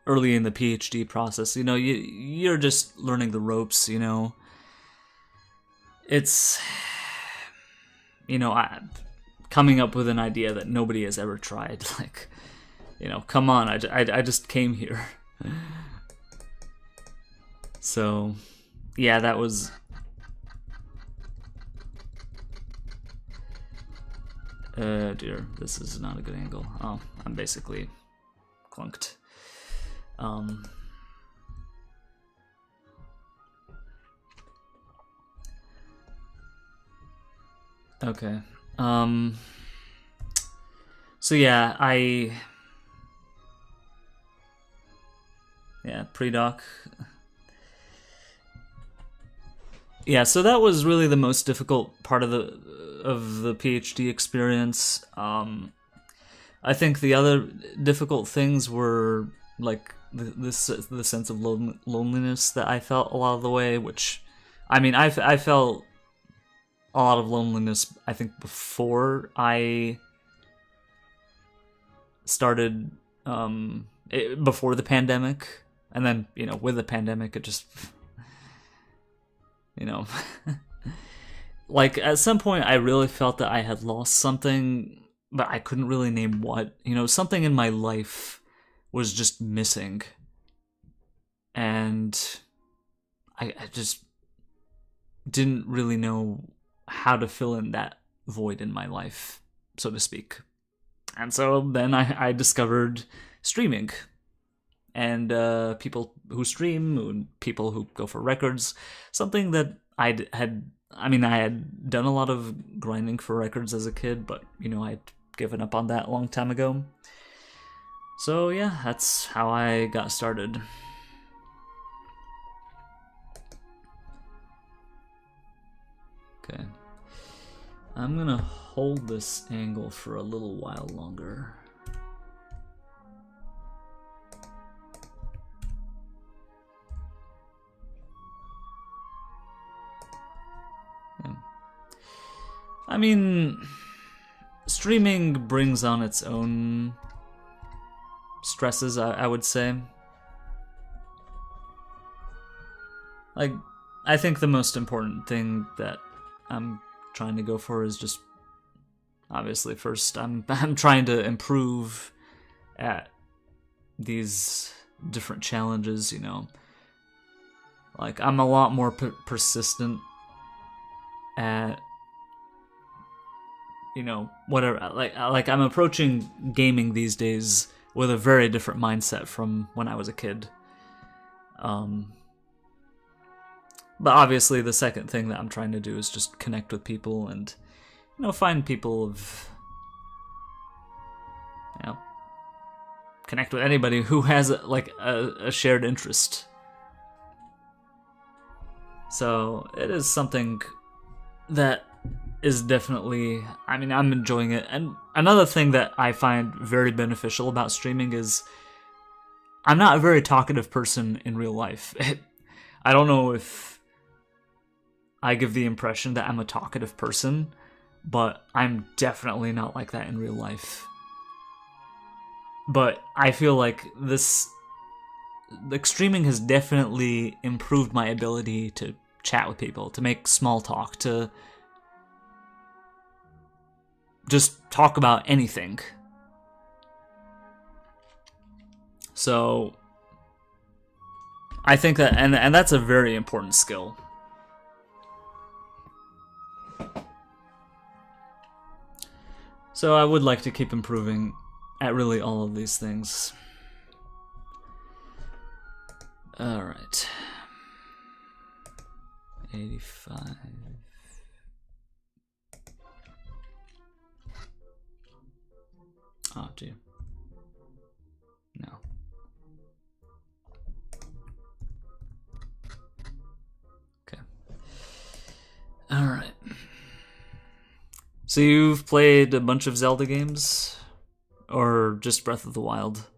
early in the PhD process, you know, you're just learning the ropes, you know. It's, you know, coming up with an idea that nobody has ever tried. Like, you know, come on, I just came here. So, yeah, that was... dear, this is not a good angle. Oh, I'm basically clunked. Okay. So yeah, pre-doc. Yeah, so that was really the most difficult part of the PhD experience. I think the other difficult things were like the sense of loneliness that I felt a lot of the way. Which, I mean, I felt a lot of loneliness, I think, before I started, before the pandemic, and then, you know, with the pandemic, it just, you know, like, at some point I really felt that I had lost something, but I couldn't really name what. You know, something in my life was just missing, and I just didn't really know how to fill in that void in my life, so to speak. And so then I discovered streaming, and people who stream, and people who go for records, something that I had done a lot of grinding for records as a kid, but, you know, I'd given up on that a long time ago. So yeah, that's how I got started. Okay. I'm gonna hold this angle for a little while longer. Yeah. I mean, streaming brings on its own stresses, I would say. Like, I think the most important thing that I'm trying to go for is just, obviously, first, I'm trying to improve at these different challenges, you know. Like, I'm a lot more persistent at, you know, whatever. Like I'm approaching gaming these days with a very different mindset from when I was a kid. But obviously, the second thing that I'm trying to do is just connect with people and, you know, find people of, you know, connect with anybody who has like a shared interest. So it is something that is definitely, I mean, I'm enjoying it. And another thing that I find very beneficial about streaming is I'm not a very talkative person in real life. I don't know if I give the impression that I'm a talkative person, but I'm definitely not like that in real life. But I feel like streaming has definitely improved my ability to chat with people, to make small talk, to just talk about anything. So I think that, and that's a very important skill. So I would like to keep improving at really all of these things. Alright. 85. Oh, dear. No. Okay. Alright. So you've played a bunch of Zelda games? Or just Breath of the Wild?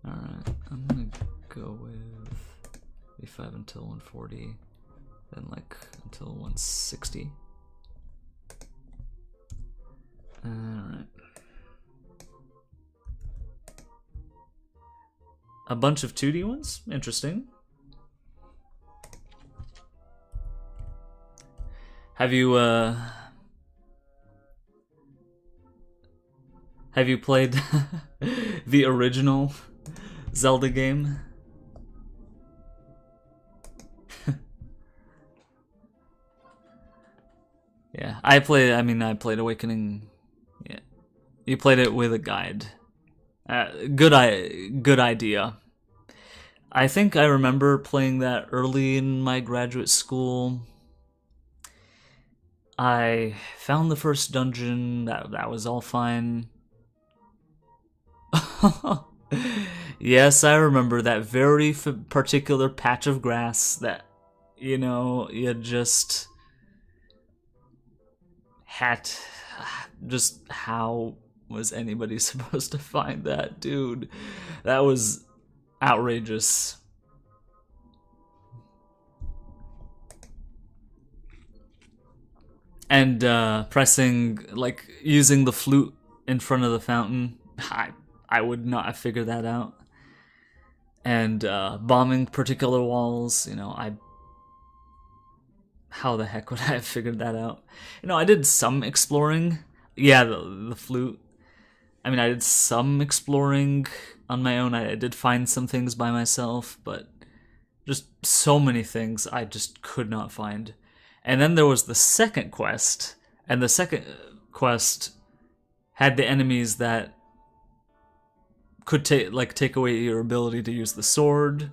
Alright, I'm gonna go with 85 until 140, then like until 160. Alright. A bunch of 2D ones? Interesting. Have you played the original Zelda game? Yeah, I played Awakening. Yeah. You played it with a guide. Good idea. I think I remember playing that early in my graduate school. I found the first dungeon. That was all fine. Yes, I remember that very particular patch of grass that, you know, you just had. Just how was anybody supposed to find that, dude? That was outrageous. And pressing, like, using the flute in front of the fountain, I would not have figured that out. And bombing particular walls, you know, how the heck would I have figured that out? You know, I did some exploring. Yeah, the flute. I mean, I did some exploring on my own. I did find some things by myself, but just so many things I just could not find. And then there was the second quest, and the second quest had the enemies that could take away your ability to use the sword.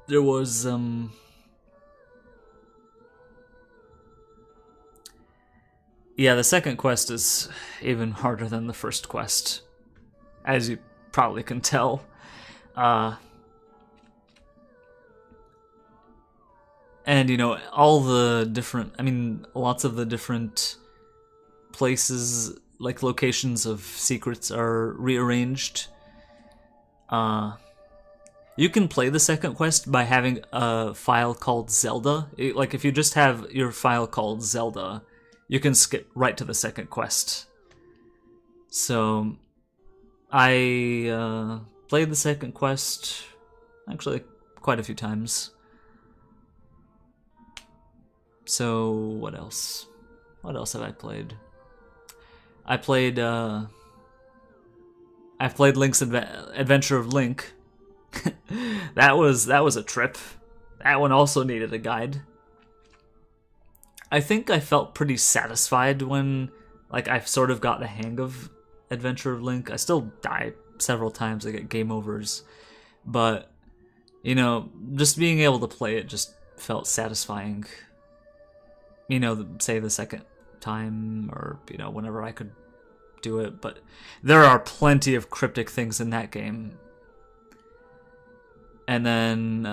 There was yeah, the second quest is even harder than the first quest, as you probably can tell. And, you know, all the different, lots of the different places, like locations of secrets, are rearranged. You can play the second quest by having a file called Zelda. Like, if you just have your file called Zelda, you can skip right to the second quest. So, I played the second quest, actually, quite a few times. So, what else? What else have I played? I played Link's Adventure of Link. that was a trip. That one also needed a guide. I think I felt pretty satisfied when, like, I sort of got the hang of Adventure of Link. I still die several times, I get game overs, but, you know, just being able to play it just felt satisfying. You know, say the second time, or, you know, whenever I could do it. But there are plenty of cryptic things in that game. And then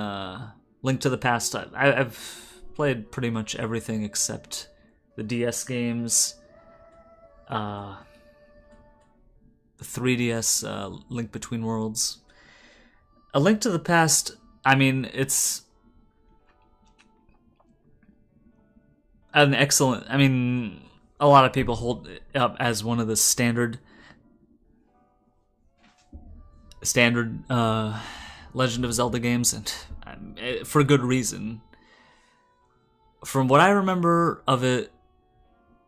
Link to the Past, I've played pretty much everything except the DS games, the 3DS Link Between Worlds. A Link to the Past, I mean, it's an excellent, a lot of people hold it up as one of the standard Legend of Zelda games, and for good reason. From what I remember of it,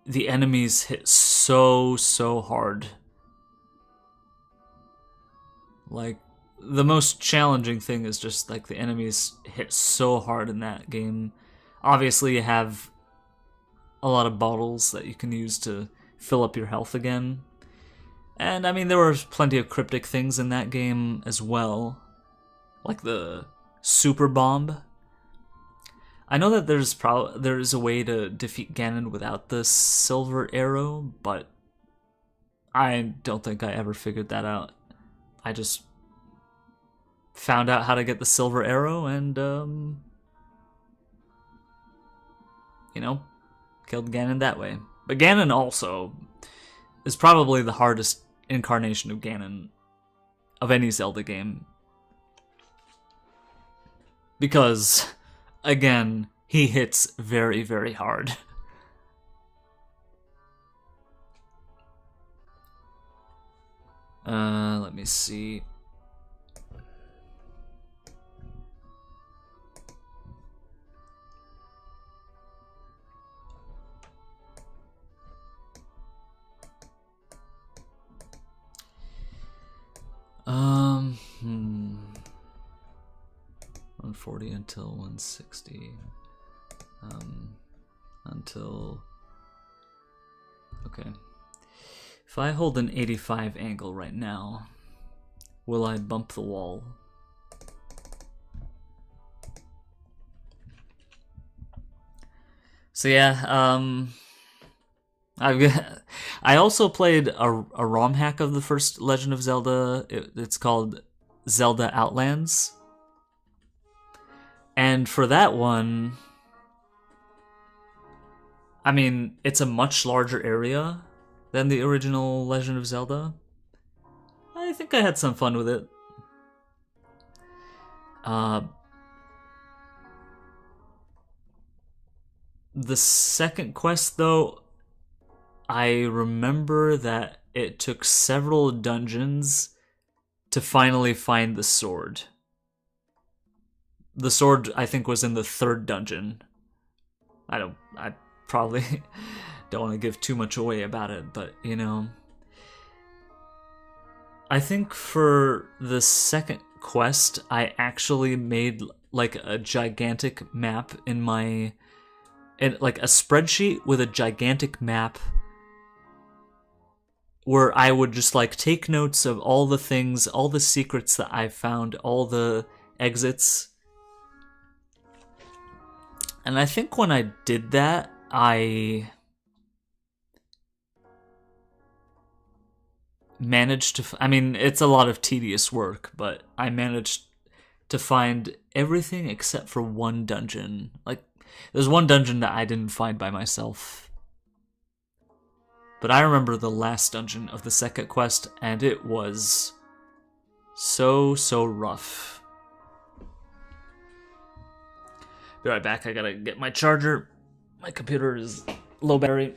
the enemies hit so hard. Like, the most challenging thing is just, like, the enemies hit so hard in that game. Obviously, you have a lot of bottles that you can use to fill up your health again. And, there were plenty of cryptic things in that game as well. Like the Super Bomb. I know that there's a way to defeat Ganon without the Silver Arrow, but I don't think I ever figured that out. I just found out how to get the Silver Arrow and, killed Ganon that way. But Ganon also is probably the hardest incarnation of Ganon of any Zelda game. Because, again, he hits very, very hard. Let me see. Hmm. 140 until 160. Until... Okay. If I hold an 85 angle right now, will I bump the wall? So yeah, I also played a ROM hack of the first Legend of Zelda. It's called Zelda Outlands. And for that one, it's a much larger area than the original Legend of Zelda. I think I had some fun with it. The second quest, though, I remember that it took several dungeons to finally find the sword. The sword, I think, was in the third dungeon. I probably don't want to give too much away about it, but, I think for the second quest, I actually made, like, a gigantic map like a spreadsheet with a gigantic map where I would just like take notes of all the things, all the secrets that I found, all the exits. And I think when I did that, I managed to, I mean, it's a lot of tedious work, but I managed to find everything except for one dungeon. Like, there's one dungeon that I didn't find by myself. But I remember the last dungeon of the second quest, and it was so rough. Be right back, I gotta get my charger. My computer is low battery.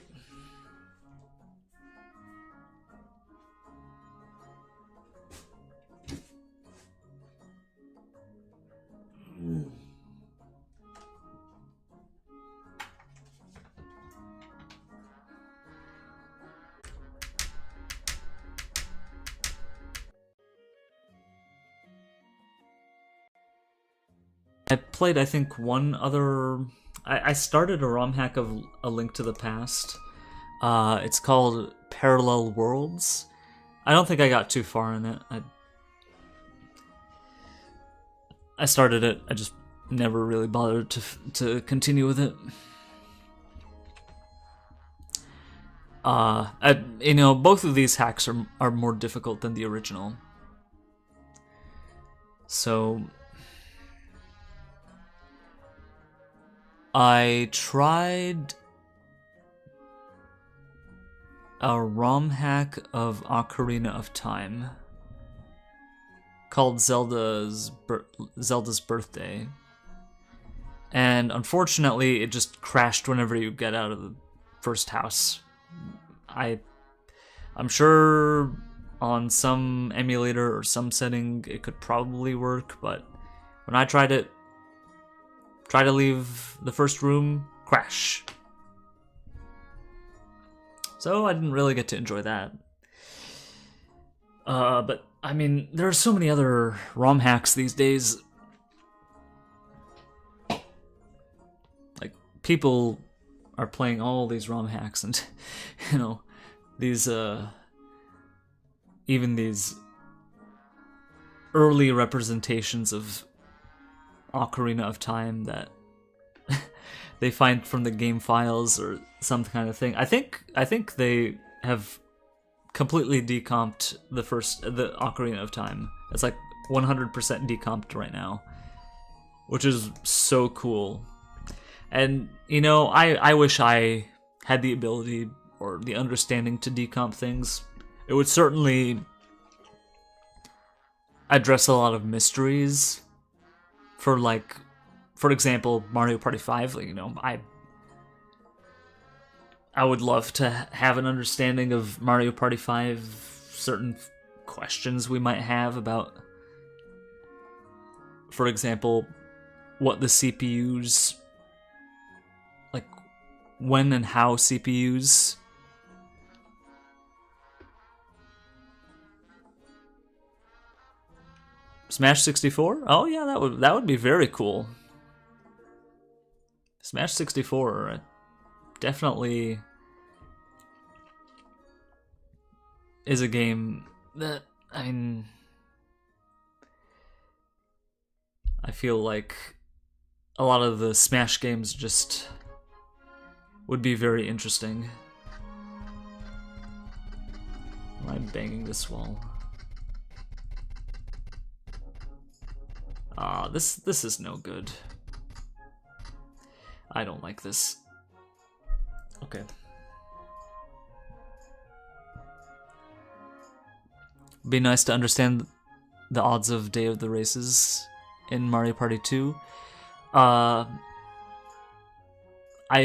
I played, I think, one other... I started a ROM hack of A Link to the Past. It's called Parallel Worlds. I don't think I got too far in it. I started it, I just never really bothered to continue with it. You know, both of these hacks are more difficult than the original. So I tried a ROM hack of Ocarina of Time called Zelda's Birthday. And unfortunately, it just crashed whenever you get out of the first house. I'm sure on some emulator or some setting it could probably work, but when I tried it, try to leave the first room, crash. So I didn't really get to enjoy that. But I mean, there are so many other ROM hacks these days. Like, people are playing all these ROM hacks, and you know, these even these early representations of Ocarina of Time that they find from the game files or some kind of thing. I think they have completely decomped the Ocarina of Time. It's like 100% decomped right now, which is so cool. And you know, I wish I had the ability or the understanding to decomp things. It would certainly address a lot of mysteries. For like, for example, Mario Party 5, you know, I would love to have an understanding of Mario Party 5, certain questions we might have about, for example, what the CPUs, like when and how CPUs Smash 64? Oh yeah, that would be very cool. Smash 64 definitely is a game that, I mean, I feel like a lot of the Smash games just would be very interesting. Why am I banging this wall? This is no good. I don't like this. Okay. Be nice to understand the odds of Day of the Races in Mario Party 2. I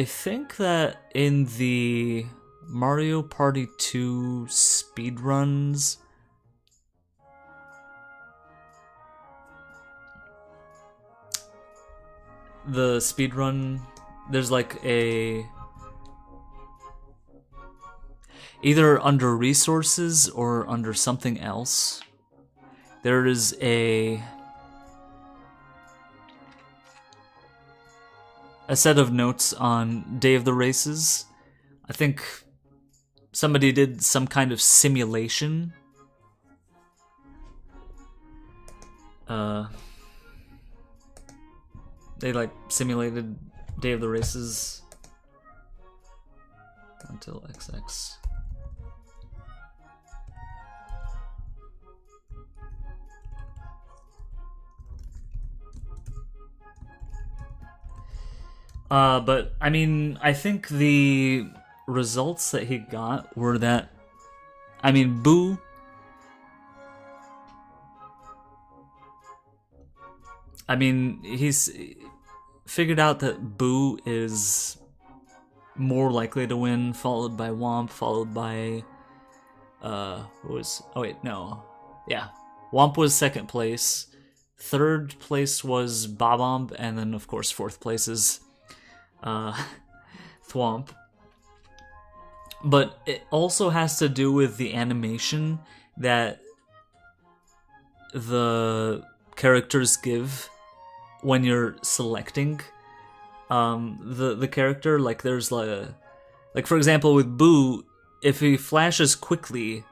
think that in the Mario Party 2 speedruns, the speedrun, there's like a, either under resources or under something else, there is a set of notes on Day of the Races. I think somebody did some kind of simulation. They like simulated Day of the Races until XX. But I mean, I think the results that he got were that, I mean, Boo he's figured out that Boo is more likely to win, followed by Womp, followed by Womp was second place. Third place was Bob-omb, and then of course fourth place is Thwomp. But it also has to do with the animation that the characters give when you're selecting the character. Like there's like for example with Boo, if he flashes quickly,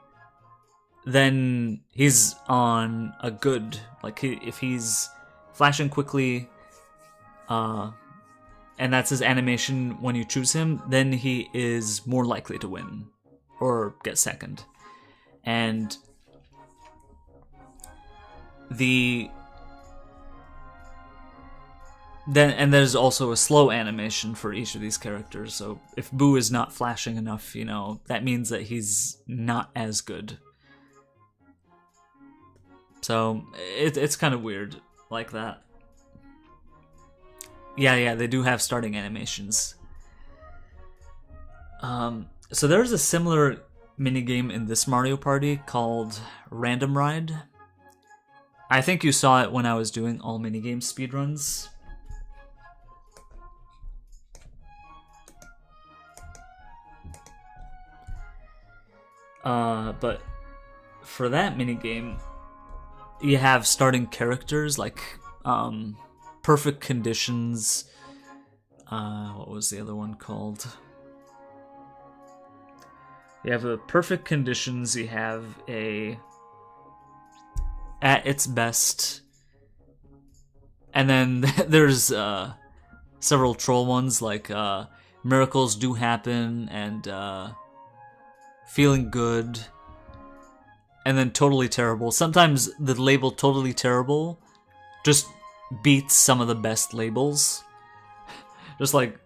then he's on a good, like if he's flashing quickly, and that's his animation when you choose him, then he is more likely to win or get second. And there's also a slow animation for each of these characters. So if Boo is not flashing enough, you know, that means that he's not as good. So it's kind of weird like that. Yeah, they do have starting animations. So there's a similar minigame in this Mario Party called Random Ride. I think you saw it when I was doing all minigame speedruns. But for that minigame, you have starting characters like Perfect Conditions. What was the other one called? You have a Perfect Conditions, you have a At Its Best, and then there's several troll ones like Miracles Do Happen and Feeling Good, and then Totally Terrible. Sometimes the label Totally Terrible just beats some of the best labels. Just like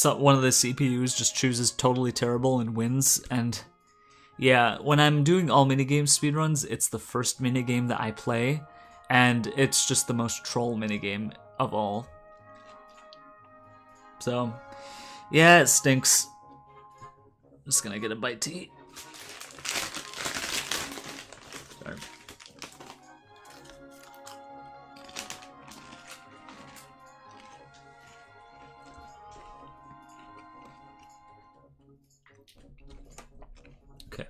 one of the CPUs just chooses Totally Terrible and wins. And yeah, when I'm doing all minigame speedruns, it's the first minigame that I play, and it's just the most troll minigame of all. So yeah, it stinks. Just gonna get a bite to eat. Sorry. Okay.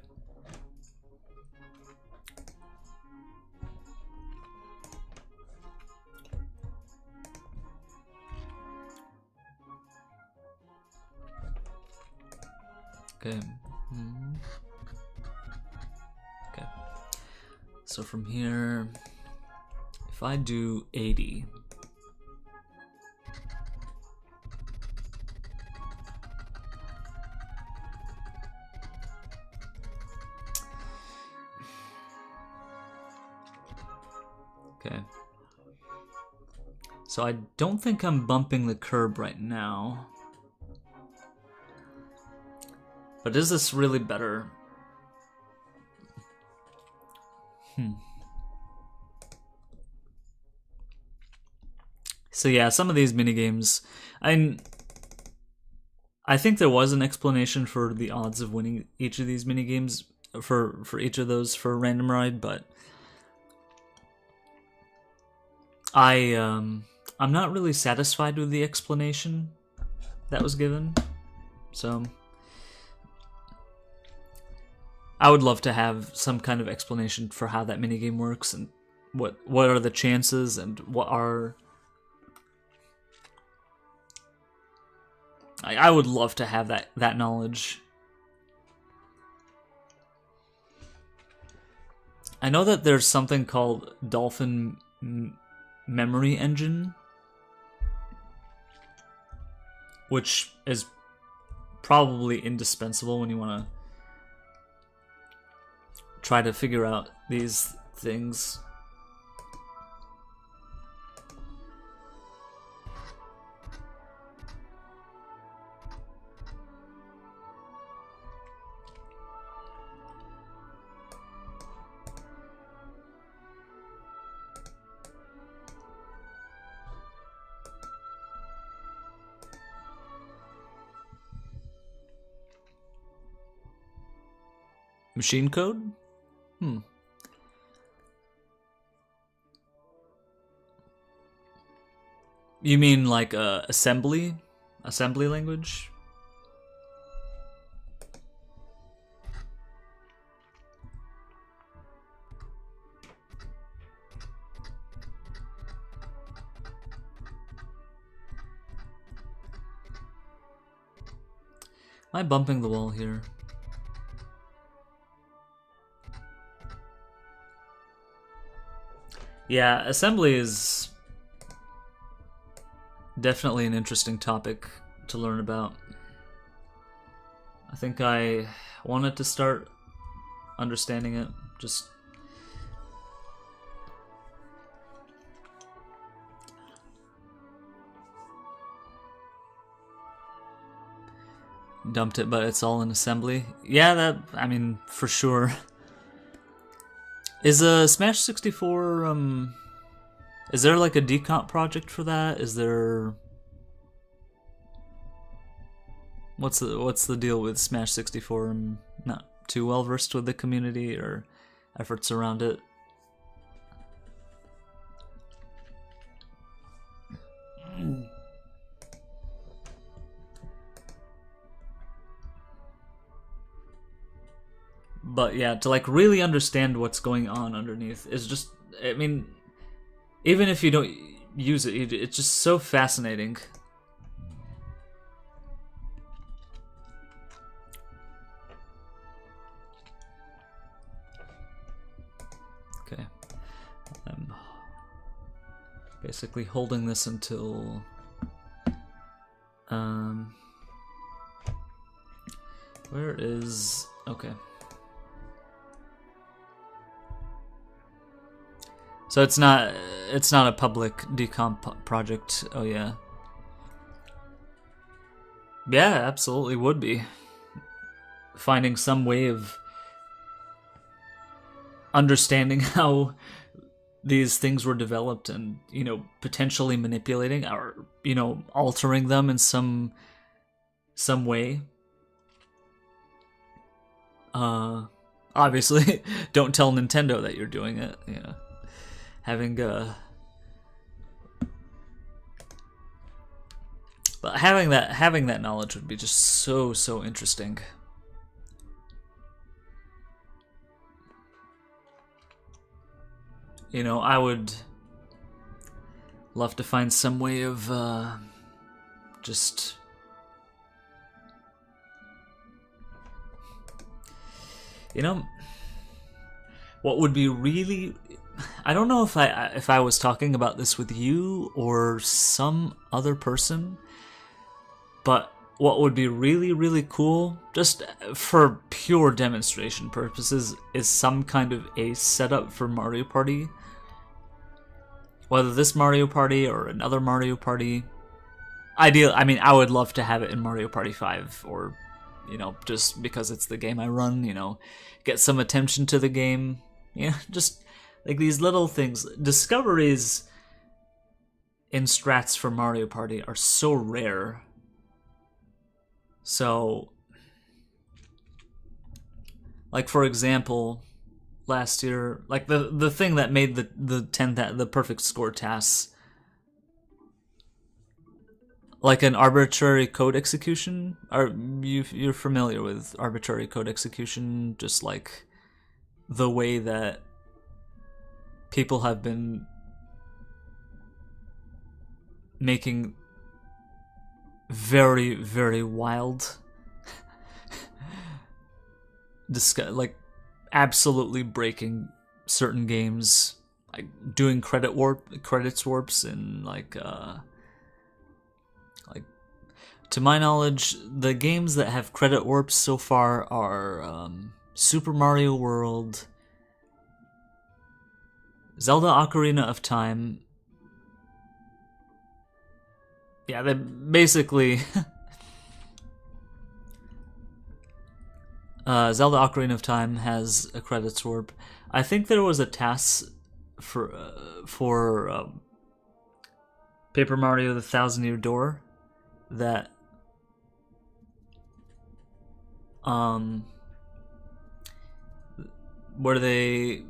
Okay. Okay. So from here, if I do 80, okay. So I don't think I'm bumping the curb right now. But is this really better? So yeah, some of these minigames, I think there was an explanation for the odds of winning each of these minigames for each of those for Random Ride, but I'm not really satisfied with the explanation that was given. So I would love to have some kind of explanation for how that minigame works and what are the chances and what are... I would love to have that knowledge. I know that there's something called Dolphin Memory Engine, which is probably indispensable when you want to try to figure out these things. Machine code? You mean like assembly language? Am I bumping the wall here? Yeah, assembly is definitely an interesting topic to learn about. I think I wanted to start understanding it, just dumped it, but it's all in assembly. Yeah, that, I mean, for sure. Is Smash 64, is there like a decomp project for that? Is there... What's the deal with Smash 64? I'm not too well versed with the community or efforts around it. But yeah, to like really understand what's going on underneath is just, I mean, even if you don't use it, it's just so fascinating. Okay. I'm basically holding this until... Where is... Okay. So it's not a public decomp project. Oh yeah. Yeah, absolutely would be. Finding some way of understanding how these things were developed and, you know, potentially manipulating or, you know, altering them in some way. Obviously, don't tell Nintendo that you're doing it, you know. But having that knowledge would be just so interesting. You know, I would love to find some way of just... You know, what would be really... I don't know if I was talking about this with you or some other person, but what would be really cool, just for pure demonstration purposes, is some kind of a setup for Mario Party. Whether this Mario Party or another Mario Party. I mean, I would love to have it in Mario Party 5, or, you know, just because it's the game I run, you know, get some attention to the game. You know, just like these little things. Discoveries in strats for Mario Party are so rare. So, like for example, last year, like the thing that made the perfect score tasks, like an arbitrary code execution. Are you're familiar with arbitrary code execution? Just like the way that people have been making very wild, like absolutely breaking certain games, like doing credits warps, and like to my knowledge, the games that have credit warps so far are Super Mario World, Zelda Ocarina of Time. Yeah, they basically Zelda Ocarina of Time has a credits warp. I think there was a task for Paper Mario: The Thousand Year Door that where they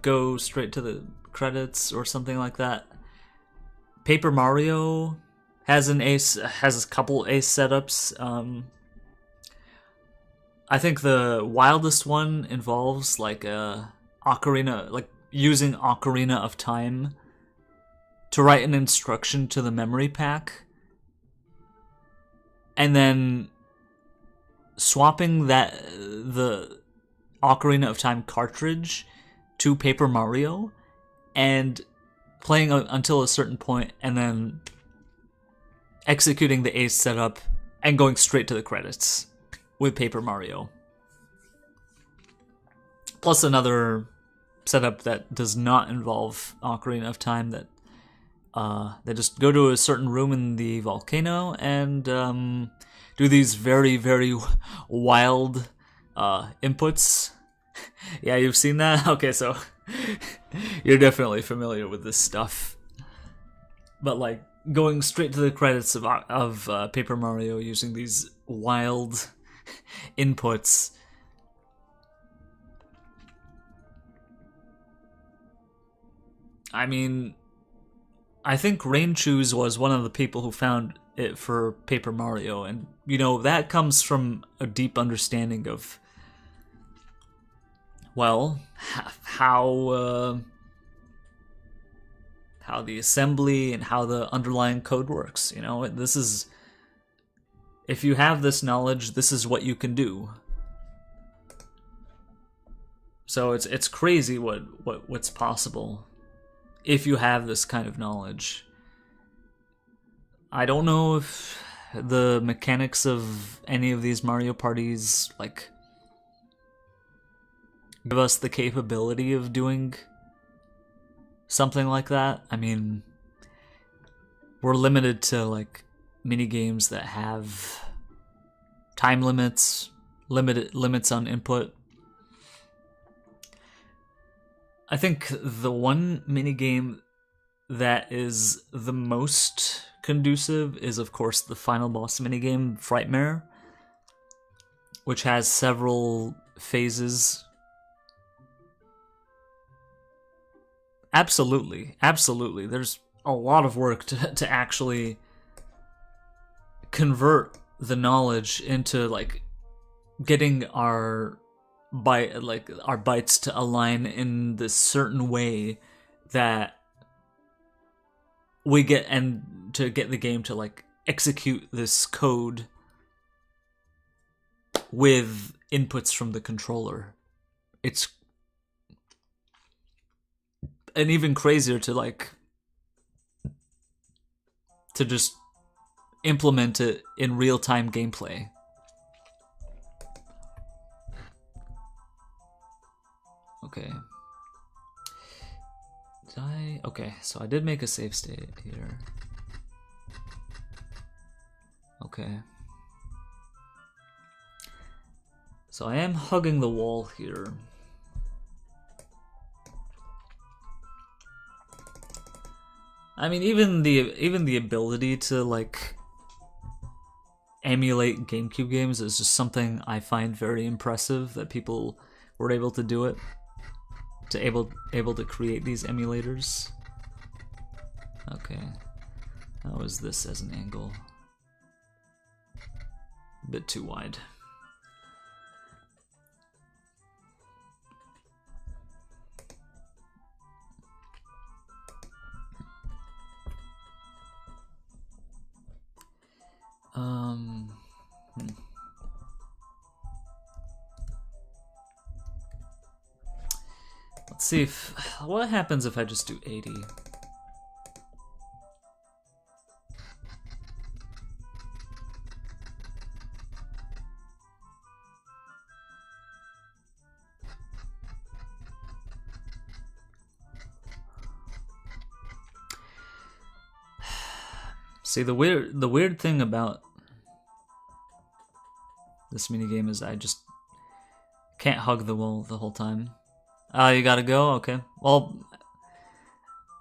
go straight to the credits or something like that. Paper Mario has a couple ace setups. I think the wildest one involves like a ocarina, like using Ocarina of Time to write an instruction to the memory pack, and then swapping the Ocarina of Time cartridge to Paper Mario and playing until a certain point, and then executing the ace setup and going straight to the credits with Paper Mario. Plus another setup that does not involve Ocarina of Time, that they just go to a certain room in the volcano and do these very, very wild inputs. Yeah, you've seen that? Okay, so you're definitely familiar with this stuff. But like going straight to the credits of Paper Mario using these wild inputs. I mean, I think Rain Shoes was one of the people who found it for Paper Mario, and you know, that comes from a deep understanding of, well, how the assembly and how the underlying code works. You know, this is, if you have this knowledge, this is what you can do. So it's crazy what's possible if you have this kind of knowledge. I don't know if the mechanics of any of these Mario parties like give us the capability of doing something like that. I mean, we're limited to like mini games that have time limits, limits on input. I think the one minigame that is the most conducive is, of course, the final boss minigame, Frightmare, which has several phases. Absolutely, absolutely. There's a lot of work to actually convert the knowledge into like getting our bytes to align in this certain way that we get, and to get the game to like execute this code with inputs from the controller. It's and even crazier to just implement it in real-time gameplay. Okay. Okay, so I did make a save state here. Okay. So I am hugging the wall here. I mean, even the ability to like emulate GameCube games is just something I find very impressive, that people were able to do it, to able to create these emulators. Okay, how is this as an angle? A bit too wide. Let's Let's see if what happens if I just do 80. See, the weird thing about this minigame is I just can't hug the wall the whole time. You gotta go? Okay. Well,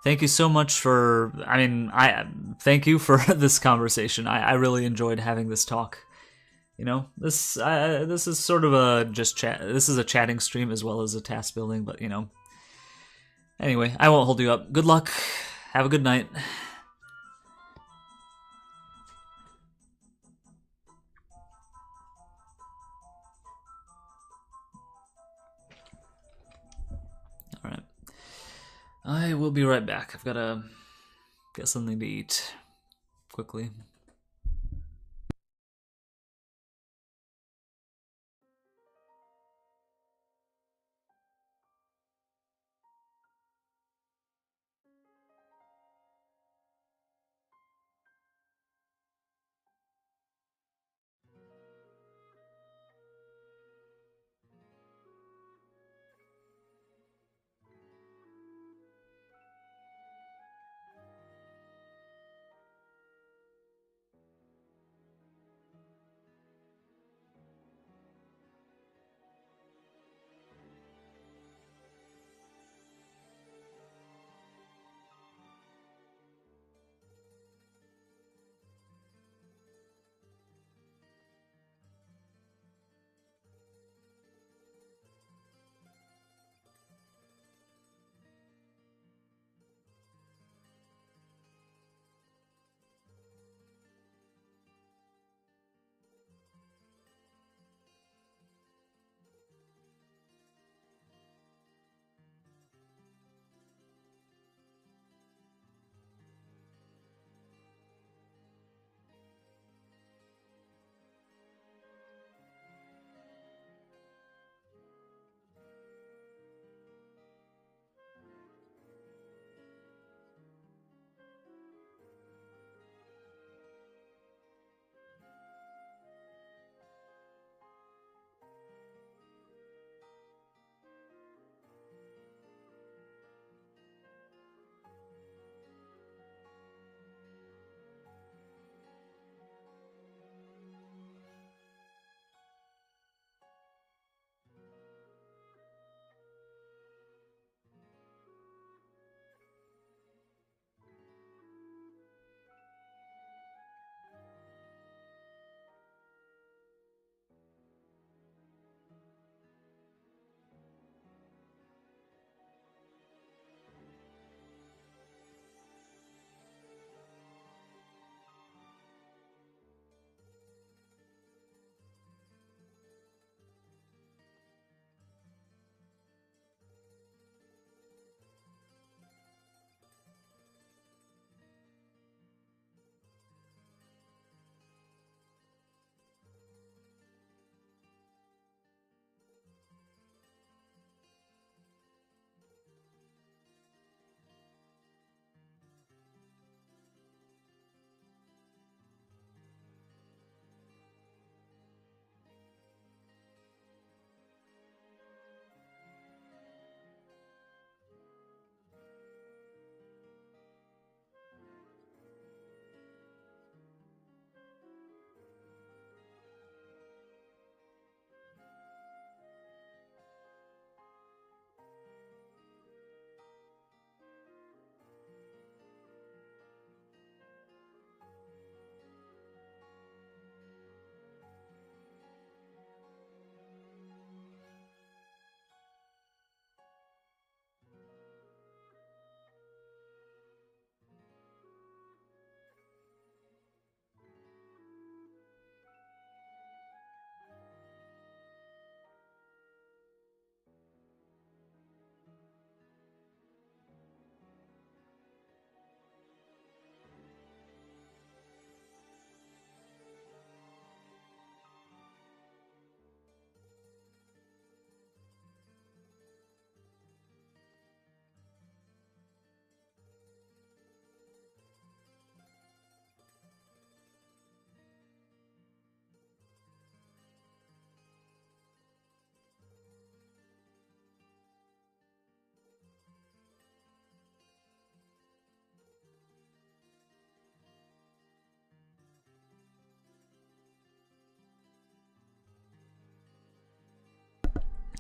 thank you so much for, thank you for this conversation. I really enjoyed having this talk. You know, this is sort of a just chat. This is a chatting stream as well as a task building, but you know. Anyway, I won't hold you up. Good luck. Have a good night. Alright. I will be right back. I've gotta get something to eat quickly.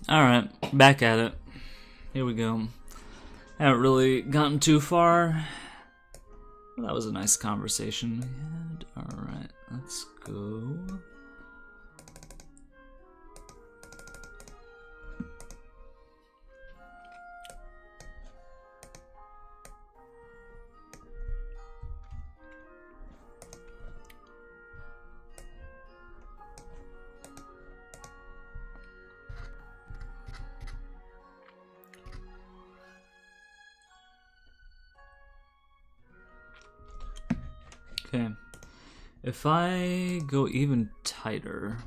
Alright, back at it. Here we go. Haven't really gotten too far. Well, that was a nice conversation we had. Alright, let's go. Okay, if I go even tighter,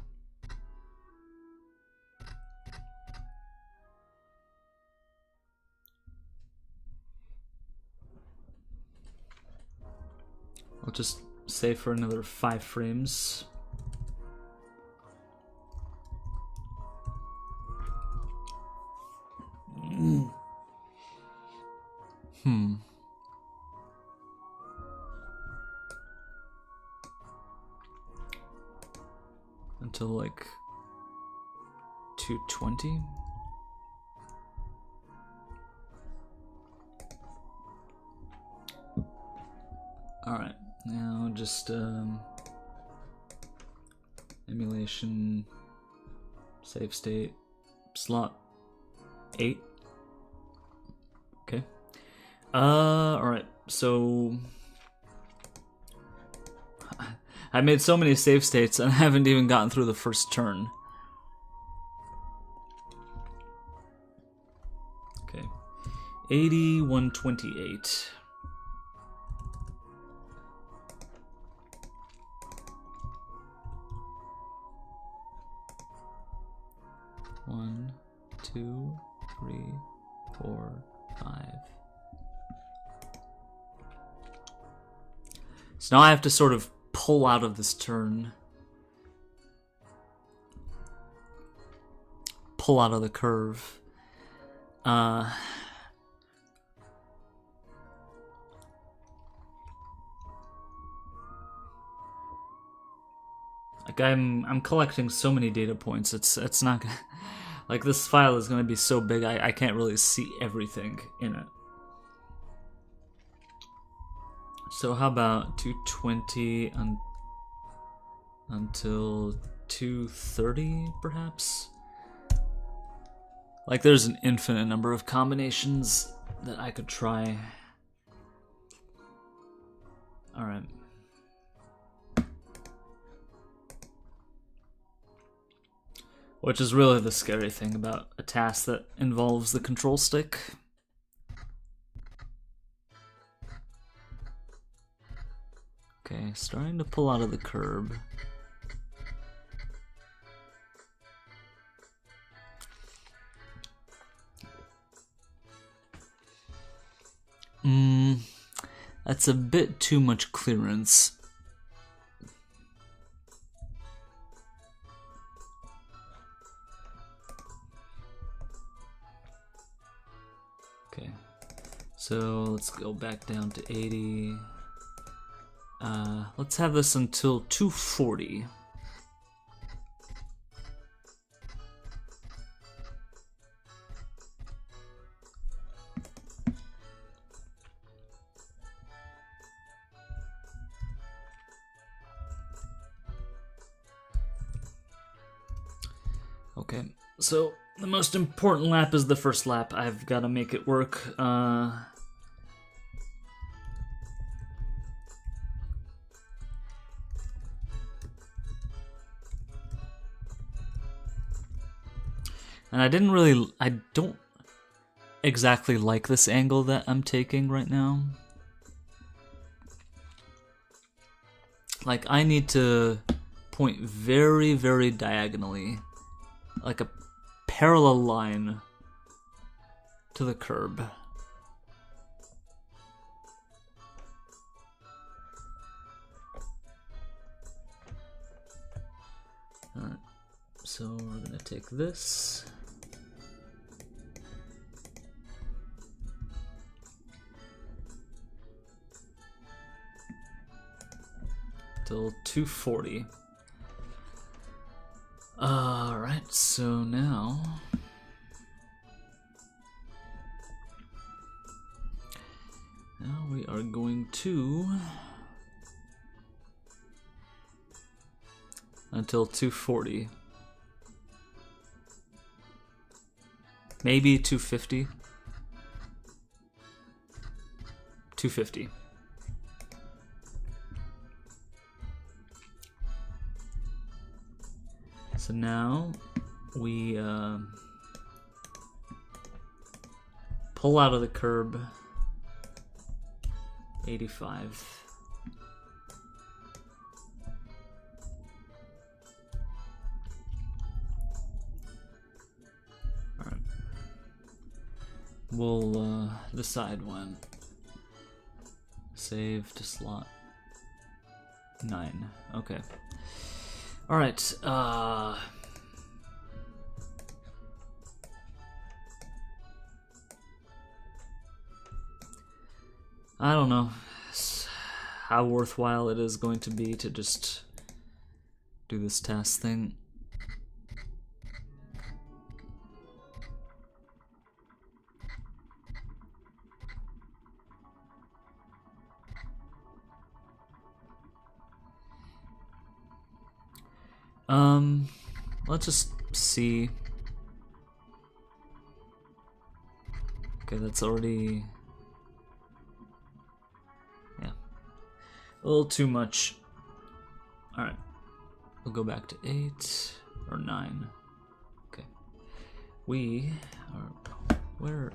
I'll just save for another 5 frames. Until like 220. Alright, now just emulation, save state, slot 8. Okay. Alright, so I made so many save states and I haven't even gotten through the first turn. Okay. 80, 128. One, two, 3, 4, 5. So now I have to sort of pull out of this turn. Pull out of the curve. Like I'm collecting so many data points. It's not gonna, like this file is gonna be so big I can't really see everything in it. So how about 220 until 230 perhaps? Like there's an infinite number of combinations that I could try. Alright. Which is really the scary thing about a task that involves the control stick. Okay, starting to pull out of the curb. That's a bit too much clearance. Okay, so let's go back down to 80. Let's have this until 240. Okay, so the most important lap is the first lap. I've got to make it work. And I don't exactly like this angle that I'm taking right now. Like I need to point very, very diagonally, like a parallel line to the curb. Alright, so we're gonna take this. Till 240. Alright, so now 2 until 240. Maybe 250. 250. So now we pull out of the curb 85. All right. We'll decide when. Save to slot 9. Okay. All right. I don't know how worthwhile it is going to be to just do this task thing. Let's just see. Okay, that's already... yeah. A little too much. Alright. We'll go back to 8 or 9. Okay. We are... where...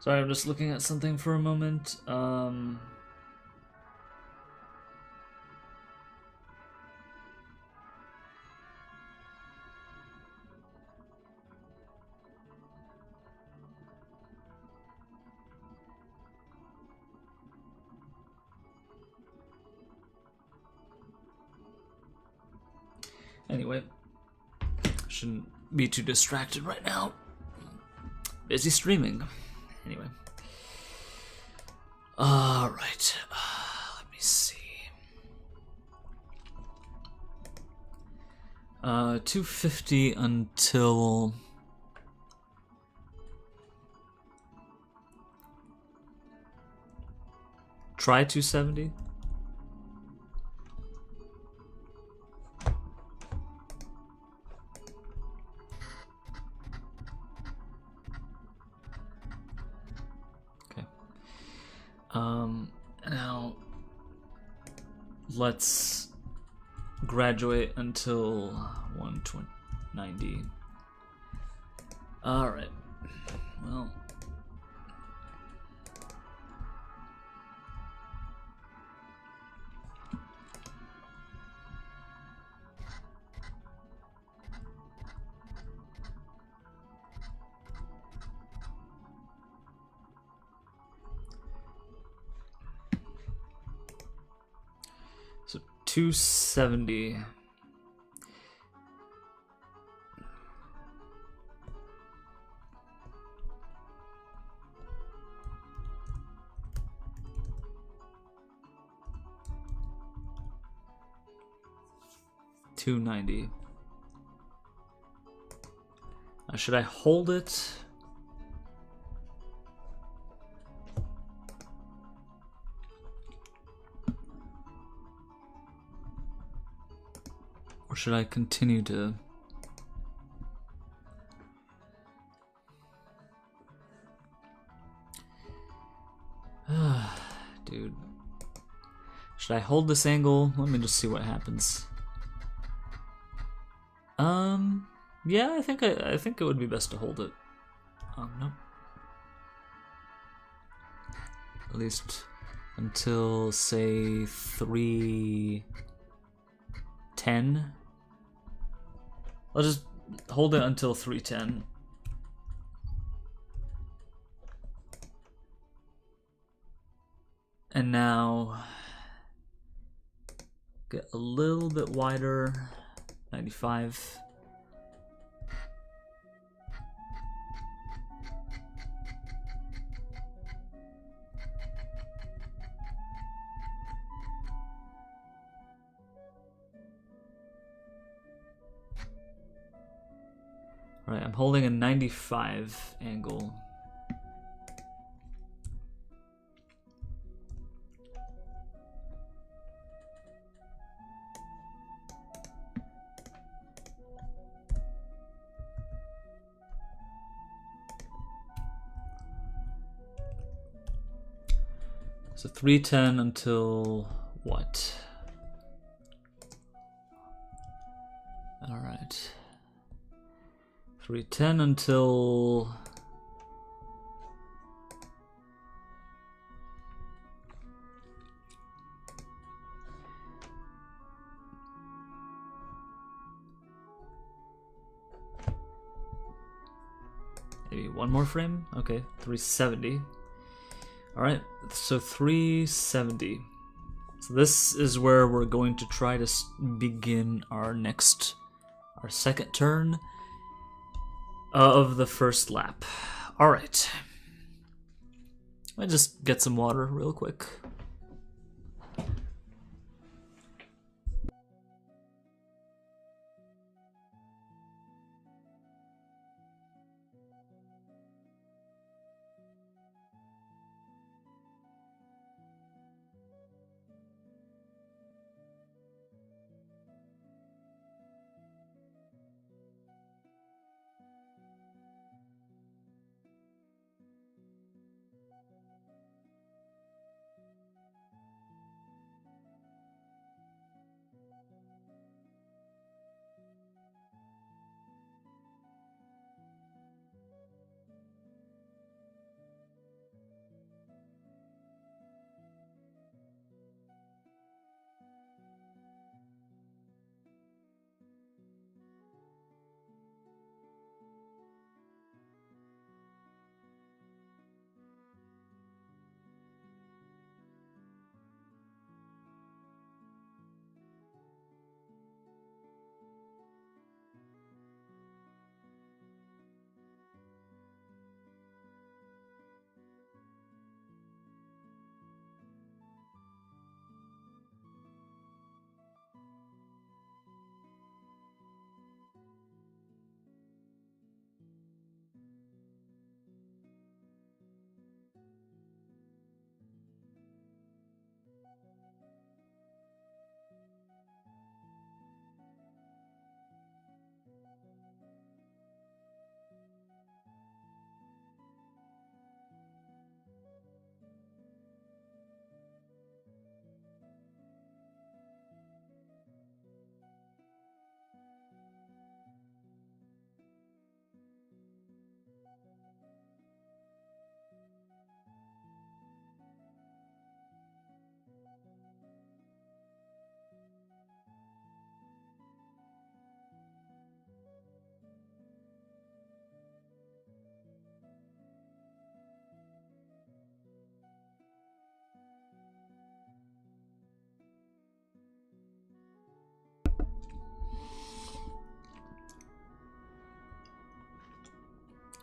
Sorry, I'm just looking at something for a moment. Anyway, shouldn't be too distracted right now. Busy streaming. Anyway. Alright. Let me see. 250 until... try 270? Now let's graduate until 190. All right. Well, so 270. $290. Should I hold it? Or should I continue to... Dude. Should I hold this angle? Let me just see what happens. Yeah, I think it would be best to hold it. Nope. At least until, say, 310. I'll just hold it until 310. And now get a little bit wider, 95. All right, I'm holding a 95 angle. So 310 until what? All right. 310 until maybe one more frame. Okay, 370. All right, so 370. So this is where we're going to try to begin our second turn of the first lap. All right. I just get some water real quick.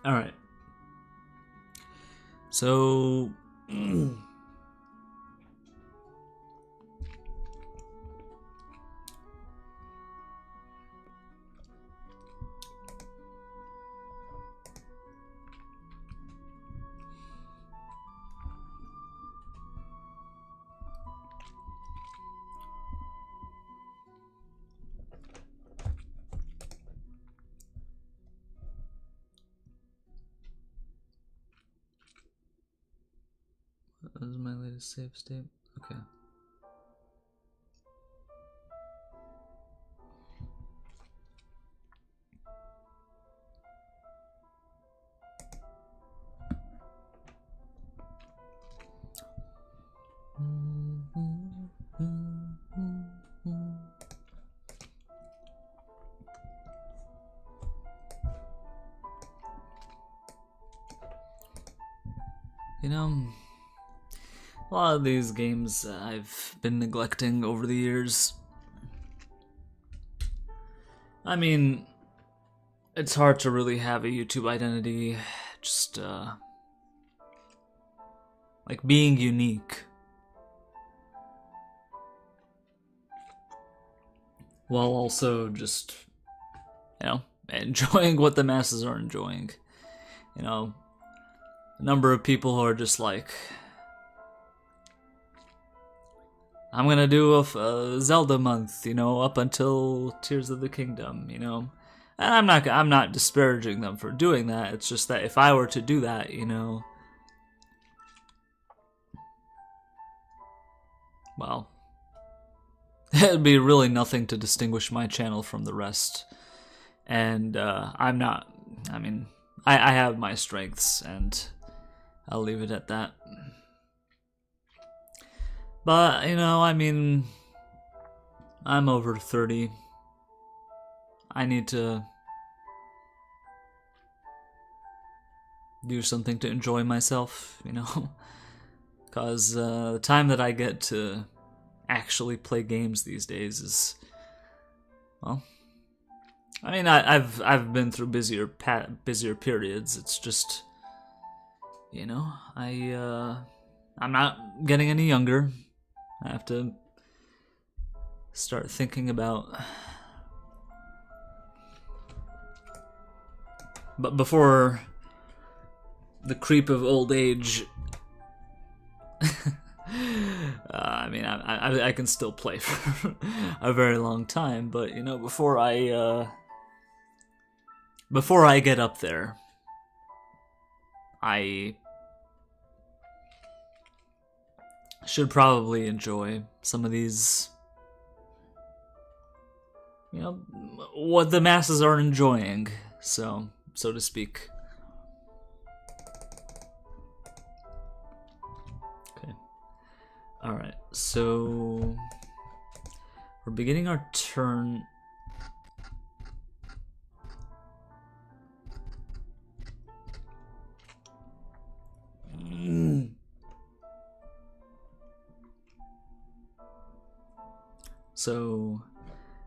All right. So this is my latest save state. Okay. You know, a lot of these games I've been neglecting over the years. I mean, it's hard to really have a YouTube identity, just like being unique while also just, you know, enjoying what the masses are enjoying. You know, a number of people who are just like, I'm gonna do a Zelda month, you know, up until Tears of the Kingdom, you know. And I'm not disparaging them for doing that. It's just that if I were to do that, you know, well, it'd be really nothing to distinguish my channel from the rest. And I'm not. I mean, I have my strengths, and I'll leave it at that. But, you know, I mean, I'm over 30. I need to do something to enjoy myself, you know? Because the time that I get to actually play games these days is, well, I mean, I've been through busier periods. It's just, you know, I'm not getting any younger. I have to start thinking about. But before the creep of old age, I mean, I can still play for a very long time. But you know, before I get up there, I should probably enjoy some of these, you know, what the masses are enjoying, so to speak. Okay. Alright, so we're beginning our turn. So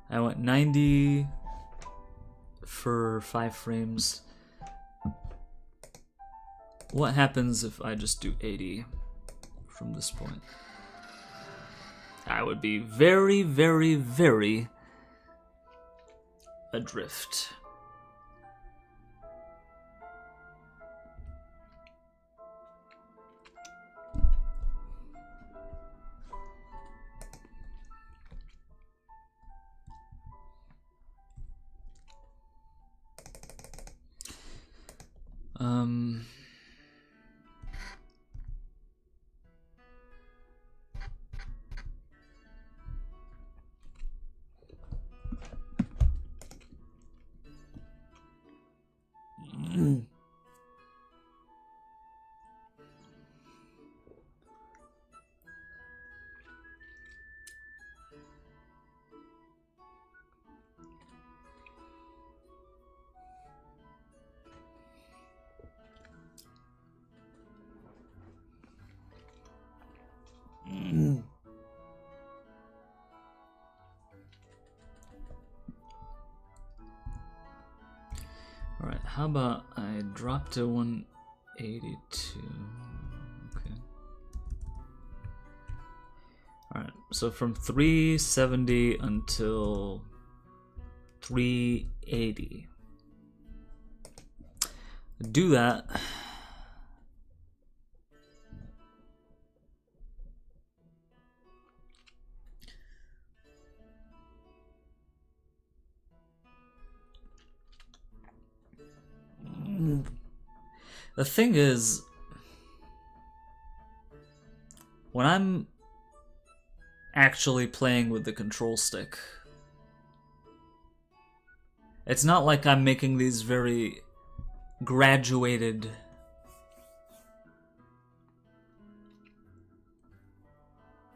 I went 90 for 5 frames. What happens if I just do 80 from this point? I would be very, very, very adrift. Alright, how about I drop to 182? Okay. Alright, so from 370 until 380. Do that. The thing is, when I'm actually playing with the control stick, it's not like I'm making these very graduated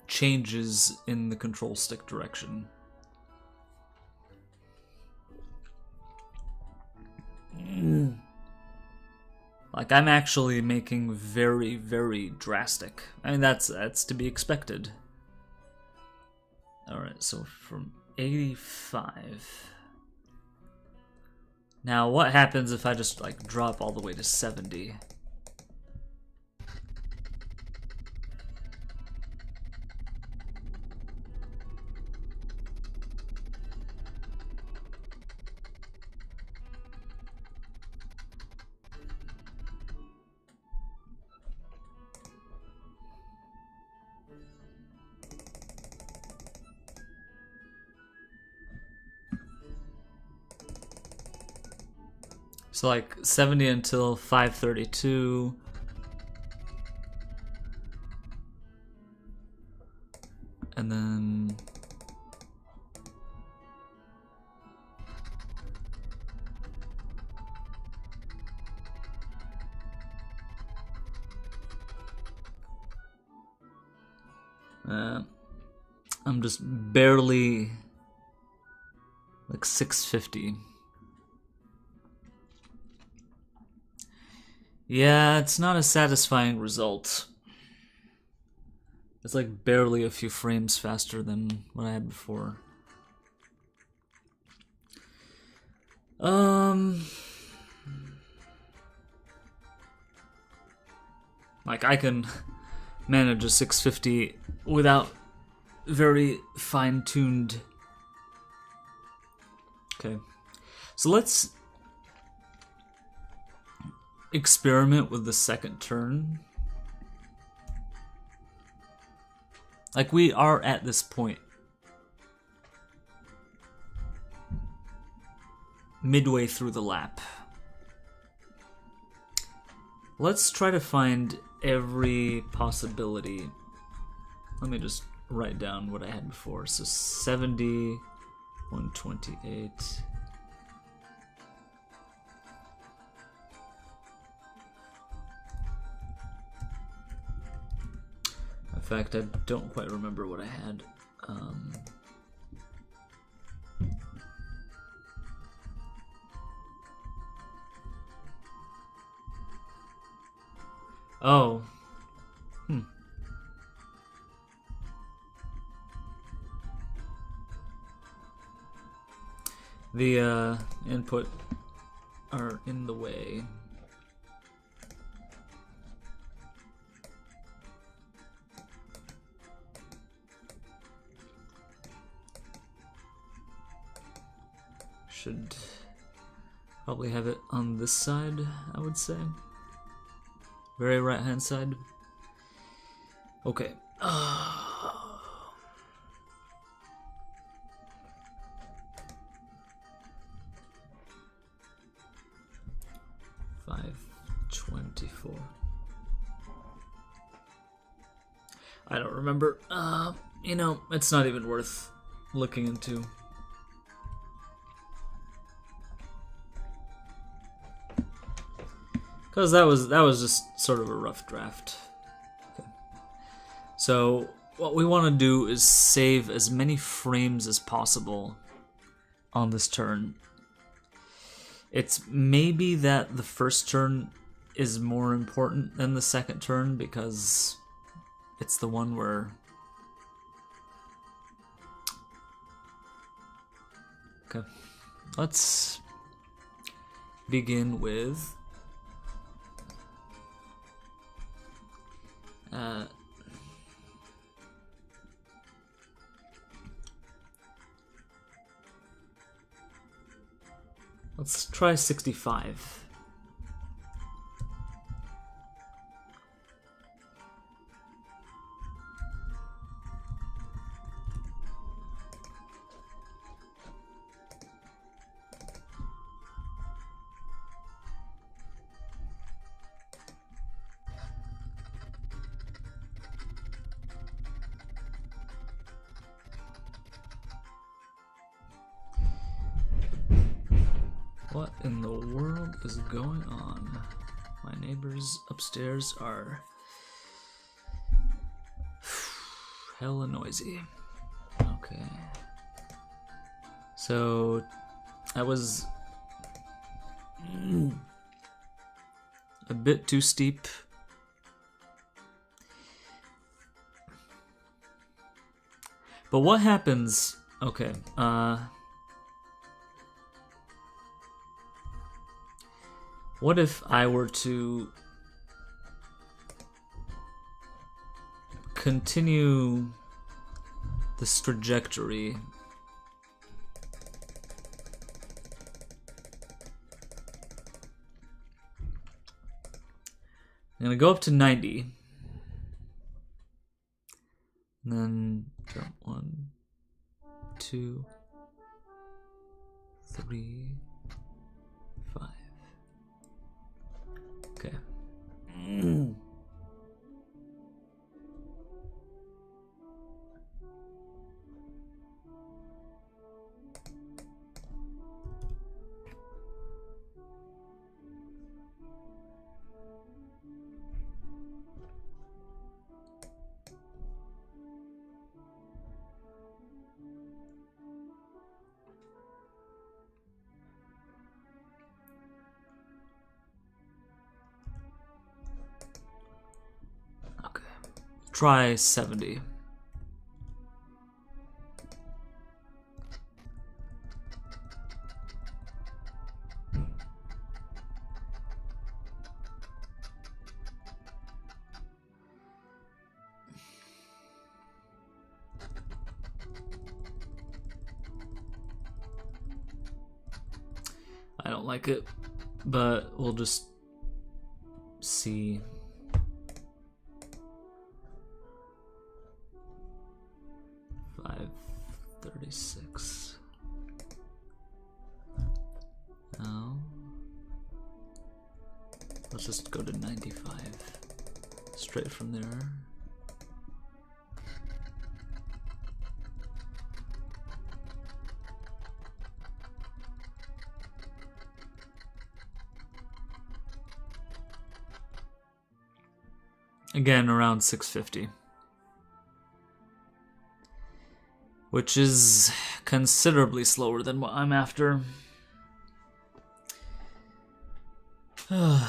changes in the control stick direction. Like, I'm actually making very, very drastic. I mean, that's to be expected. Alright, so from 85. Now, what happens if I just, like, drop all the way to 70? So like 70 until 532. And then I'm just barely like 650. Yeah, it's not a satisfying result. It's like barely a few frames faster than what I had before. Like I can manage a 650 without very fine-tuned. Okay. So let's experiment with the second turn. Like, we are at this point. Midway through the lap. Let's try to find every possibility. Let me just write down what I had before. So 70, 128. In fact, I don't quite remember what I had. Oh. The input are in the way. Should probably have it on this side, I would say. Very right hand side. Okay. 524. I don't remember. You know, it's not even worth looking into. Because that was just sort of a rough draft. Okay. So what we want to do is save as many frames as possible on this turn. It's maybe that the first turn is more important than the second turn because it's the one where... Okay. Let's begin with... let's try 65. What in the world is going on? My neighbors upstairs are hella noisy. Okay. So I was a bit too steep. But what happens... Okay, what if I were to continue this trajectory? I'm gonna go up to 90. And then jump 1, 2, 3, 5. Okay. Try 70. I don't like it, but we'll just see. 536. Now, let's just go to 95. Straight from there. Again, around 650. Which is considerably slower than what I'm after. Okay.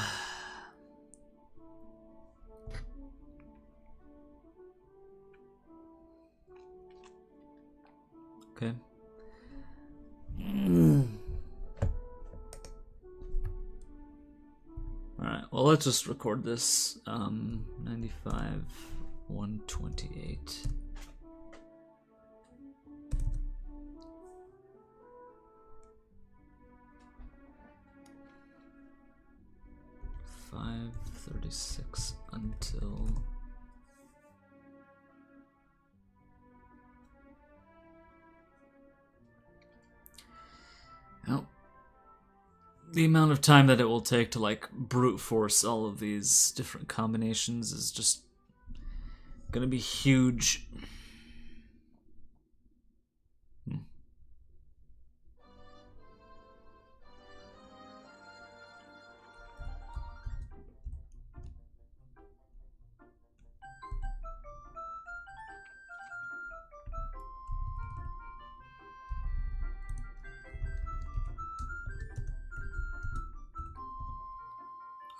Alright, well, let's just record this. 95, 128. 536 until... Well, the amount of time that it will take to like brute force all of these different combinations is just gonna be huge.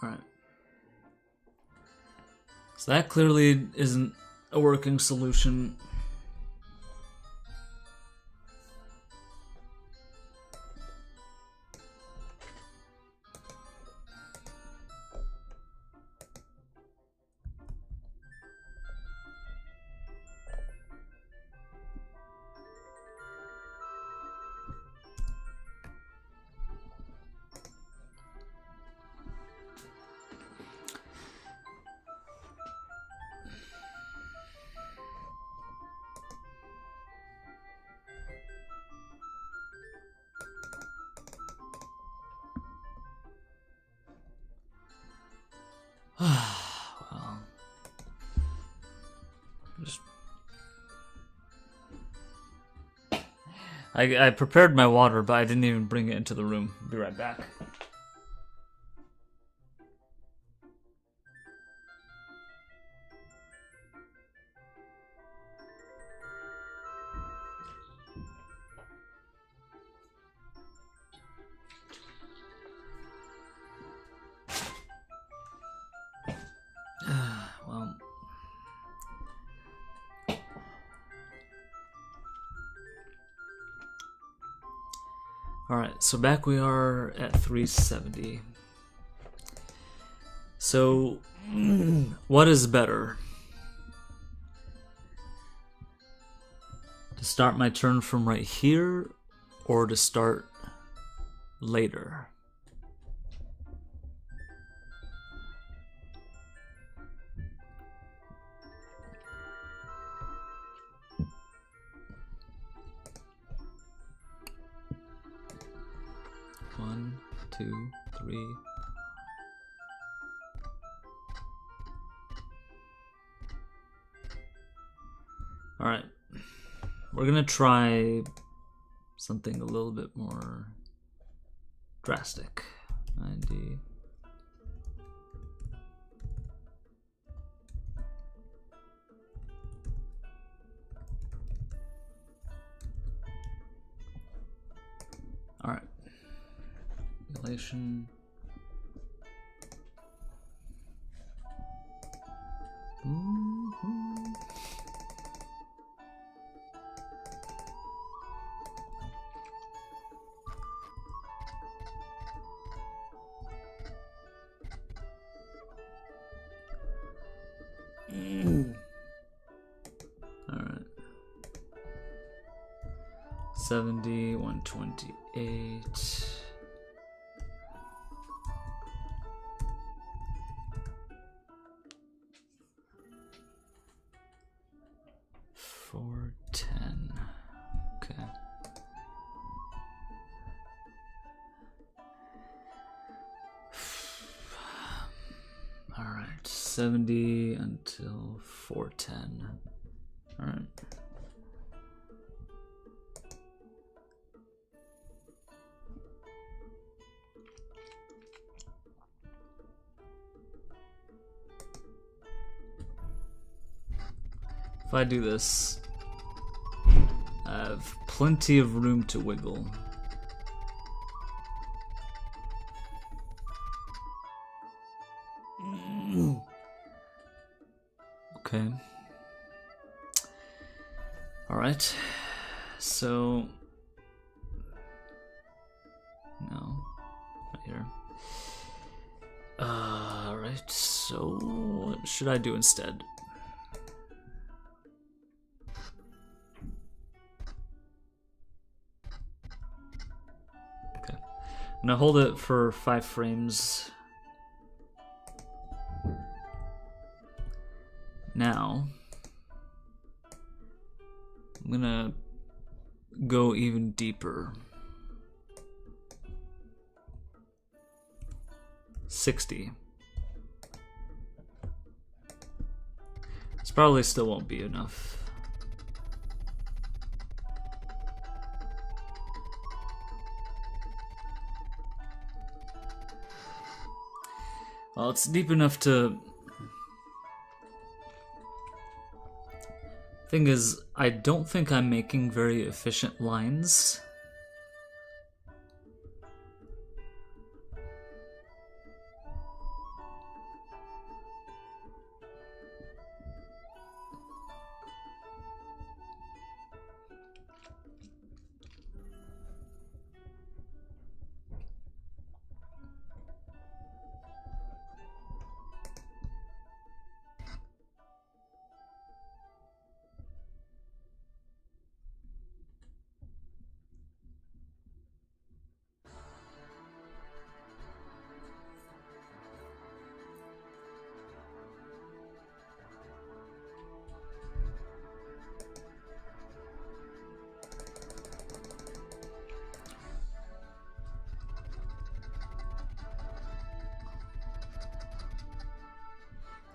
Alright. So that clearly isn't a working solution. Well, just... I prepared my water, but I didn't even bring it into the room. Be right back. Alright, so back we are at 370. So, what is better? To start my turn from right here, or to start later? One, two, three. Alright. We're gonna try something a little bit more drastic. 90. Alright. Relation. Alright. 70, 128. $410. Okay. All right, 70 until 410. All right. If I do this, I have plenty of room to wiggle. Okay. All right. So no, right here. All right. So what should I do instead? Okay. I'm gonna hold it for 5 frames. Now, I'm gonna go even deeper. 60. This probably still won't be enough. Well, it's deep enough to... Thing is, I don't think I'm making very efficient lines.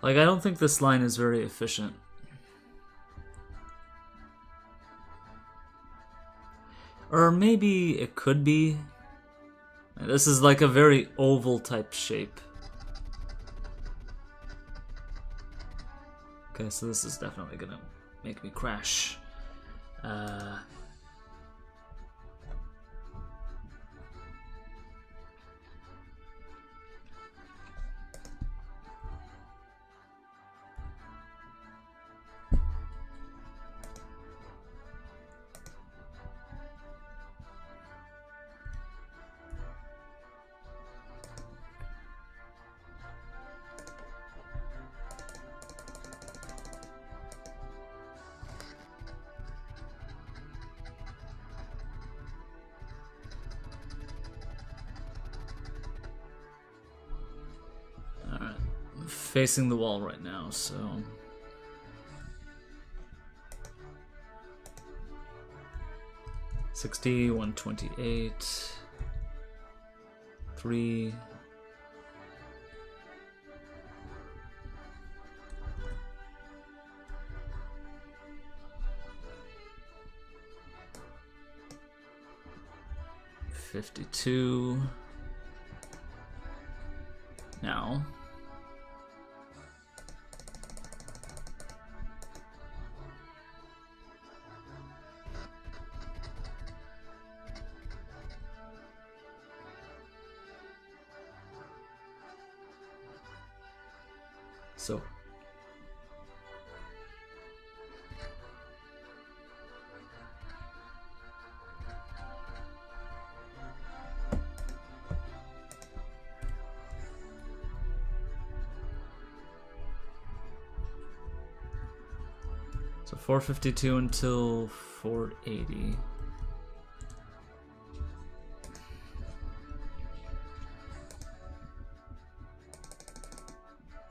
Like, I don't think this line is very efficient. Or maybe it could be. This is like a very oval type shape. Okay, so this is definitely gonna make me crash. facing the wall right now, so 60, 128, 3. $52. Now. So. So 452 until 480.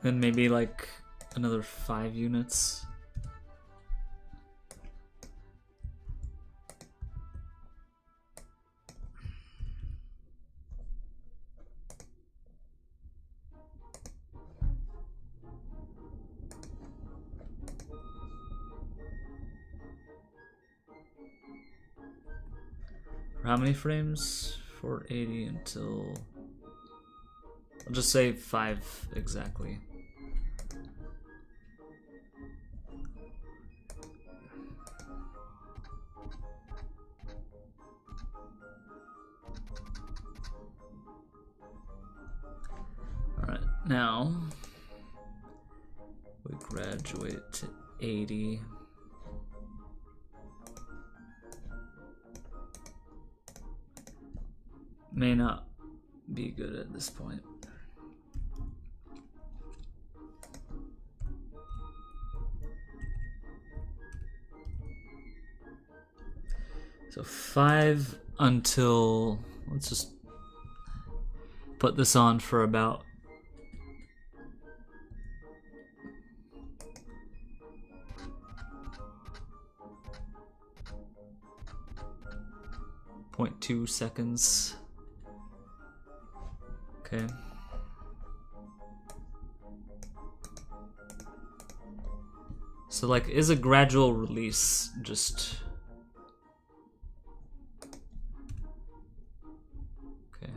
Then maybe like another 5 units. For how many frames? 480 until... I'll just say 5 exactly. Alright, now we graduate to 80. May not be good at this point. So 5 until, let's just put this on for about 0.2 seconds. Okay. So like, is a gradual release just... Okay.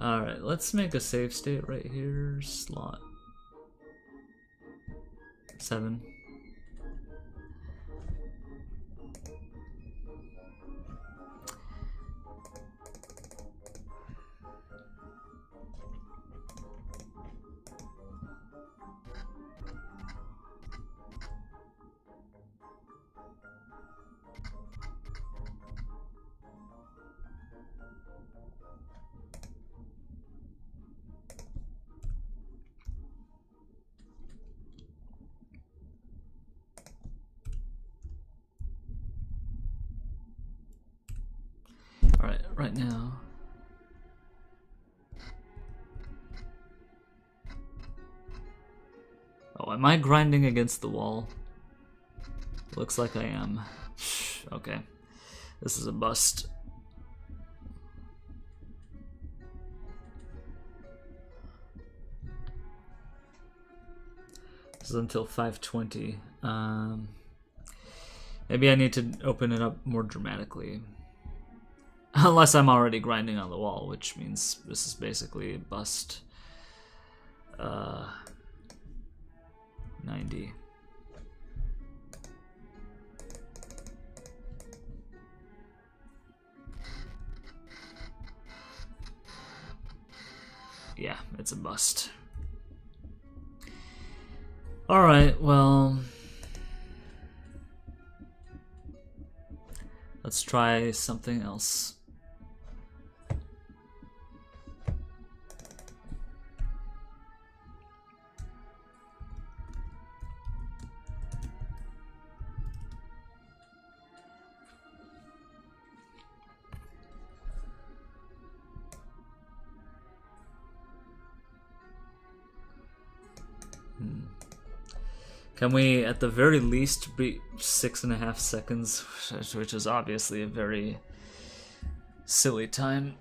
Alright, let's make a save state right here. Slot 7. Alright, right now. Oh, am I grinding against the wall? Looks like I am. Okay. This is a bust. This is until 5:20. Maybe I need to open it up more dramatically. Unless I'm already grinding on the wall, which means this is basically a bust. 90. Yeah, it's a bust. Alright, well... let's try something else. Can we, at the very least, beat 6.5 seconds, which is obviously a very silly time.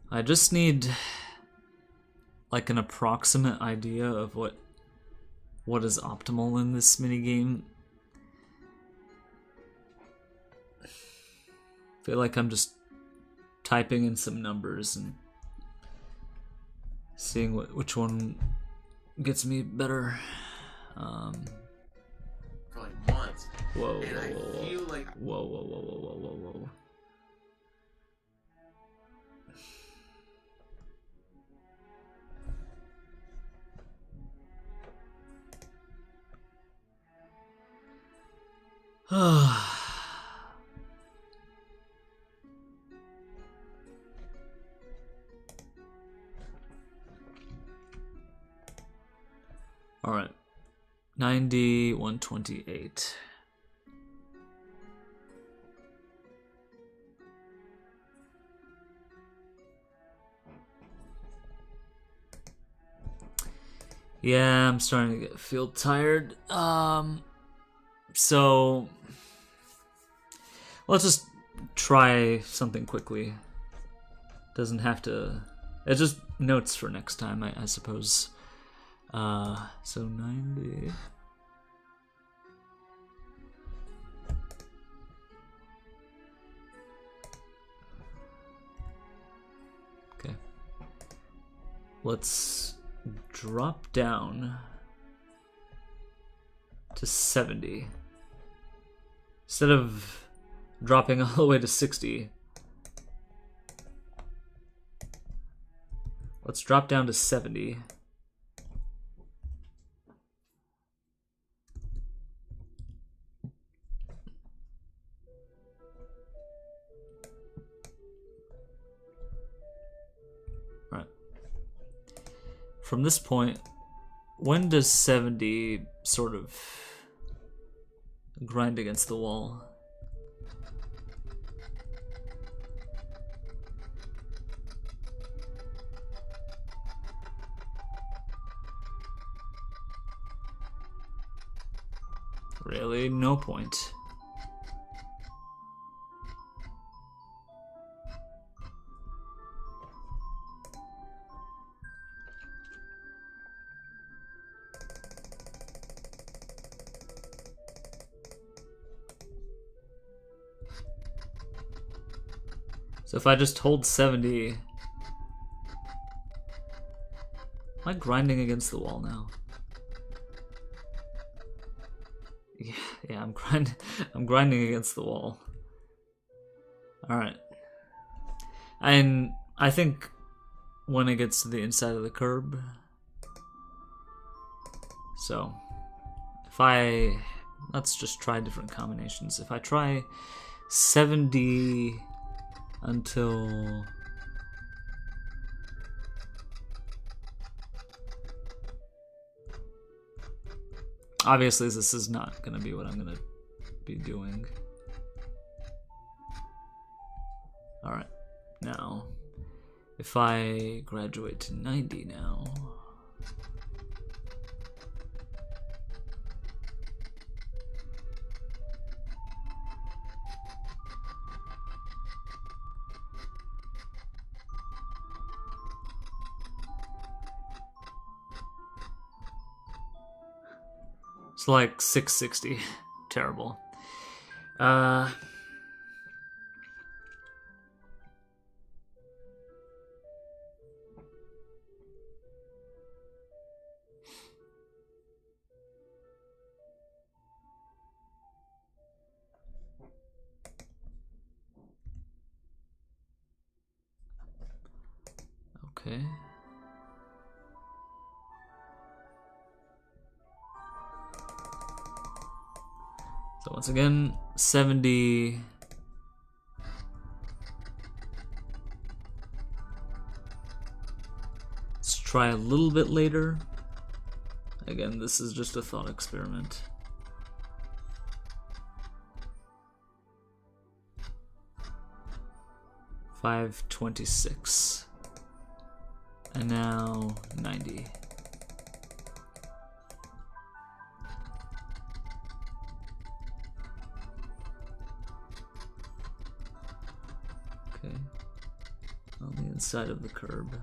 I just need like an approximate idea of what is optimal in this minigame. I feel like I'm just typing in some numbers and seeing which one gets me better. For like months. Whoa, And I feel like whoa. All right, 90, 128. Yeah, I'm starting to feel tired. So let's just try something quickly. Doesn't have to. It's just notes for next time, I suppose. So 90. Okay. Let's drop down to 70. Instead of dropping all the way to 60, let's drop down to 70. Right. From this point, when does 70 sort of grind against the wall? Really, no point. So if I just hold 70, am I grinding against the wall now? Yeah, I'm grinding against the wall. Alright. And I think when it gets to the inside of the curb. So let's just try different combinations. If I try 70 until obviously this is not going to be what I'm going to be doing. Alright, now if I graduate to 90 now, it's like 660. Terrible. Okay. So once again, 70. Let's try a little bit later. Again, this is just a thought experiment. 526. And now 90. Okay. On the inside of the curb.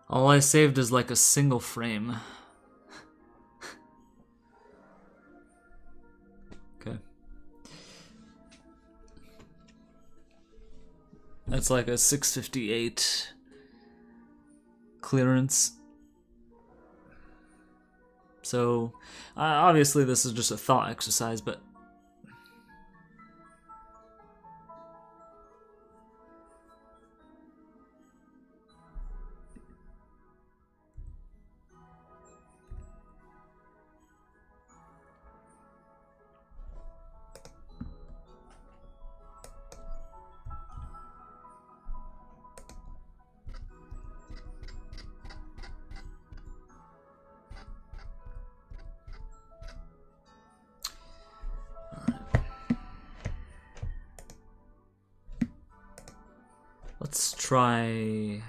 All I saved is like a single frame. Okay. That's like a 658 clearance. So, obviously this is just a thought exercise, but let's try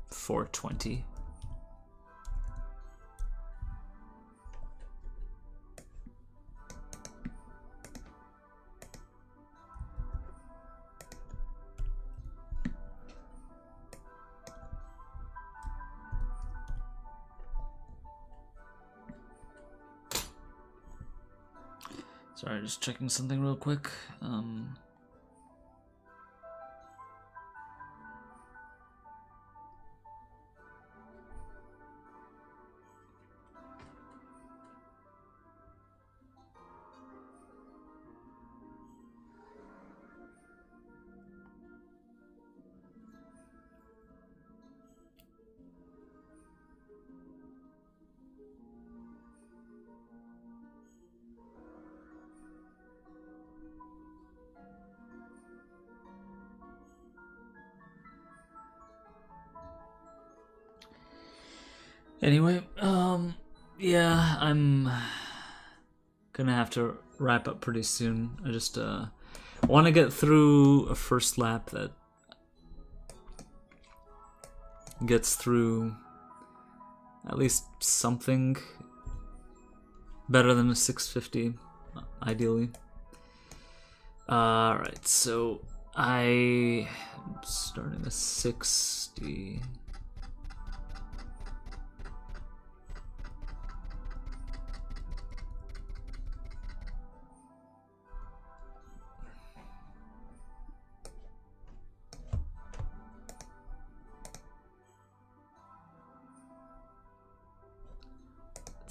420. Sorry, just checking something real quick. Anyway, yeah, I'm gonna have to wrap up pretty soon. I just want to get through a first lap that gets through at least something better than a 650, ideally. Alright, so I'm starting a 60.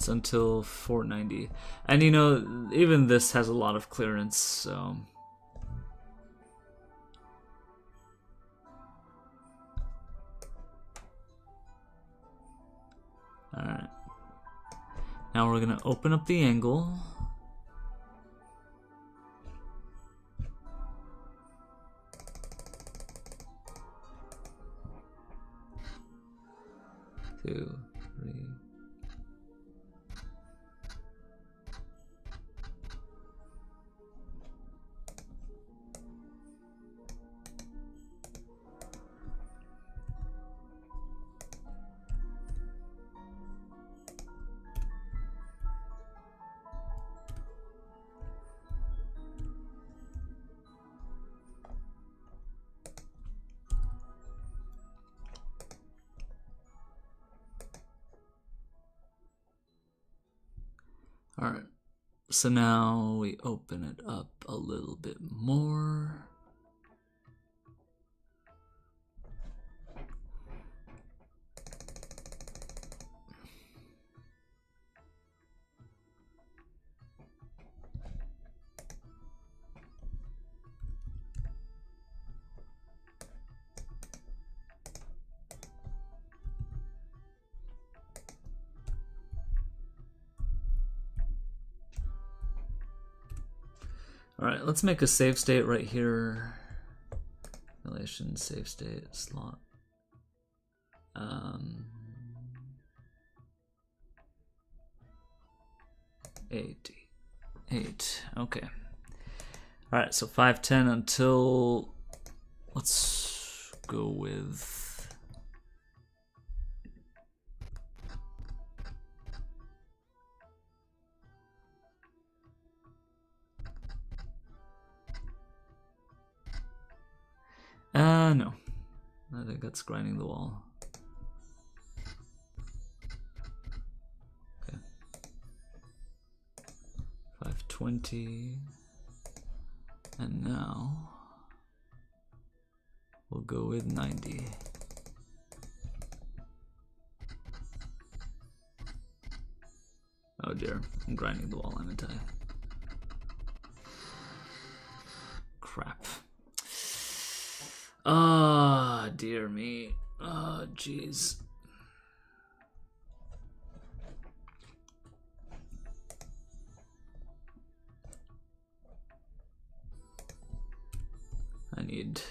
Until 490, and you know, even this has a lot of clearance, so alright, now we're gonna open up the angle. Two, three. Alright, so now we open it up a little bit more. Alright, let's make a save state right here. Relation, save state, slot. 88. Okay. Alright, so 510 until... Let's go with... no. I think that's grinding the wall. Okay. 520. And now we'll go with 90. Oh dear, I'm grinding the wall, haven't I? Crap. Ah, dear me. Oh, jeez. I need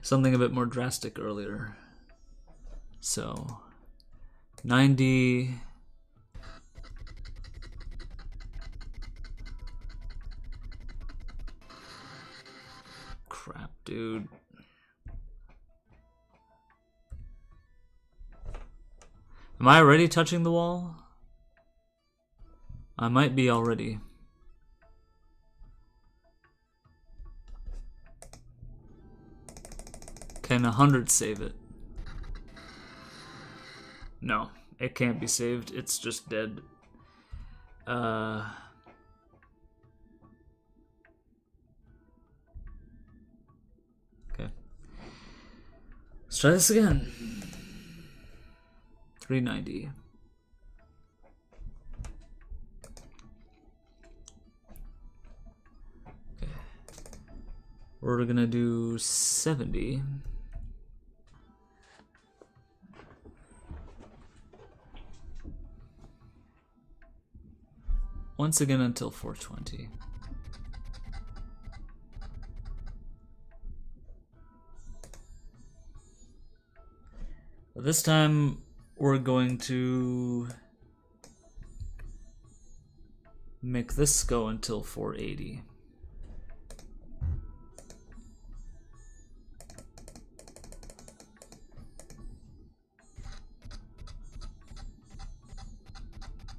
something a bit more drastic earlier. So, 90. Crap, dude. Am I already touching the wall? I might be already. Can 100 save it? No, it can't be saved. It's just dead. Okay. Let's try this again. 390. Okay. We're gonna do 70. Once again until 420. This time we're going to make this go until 480.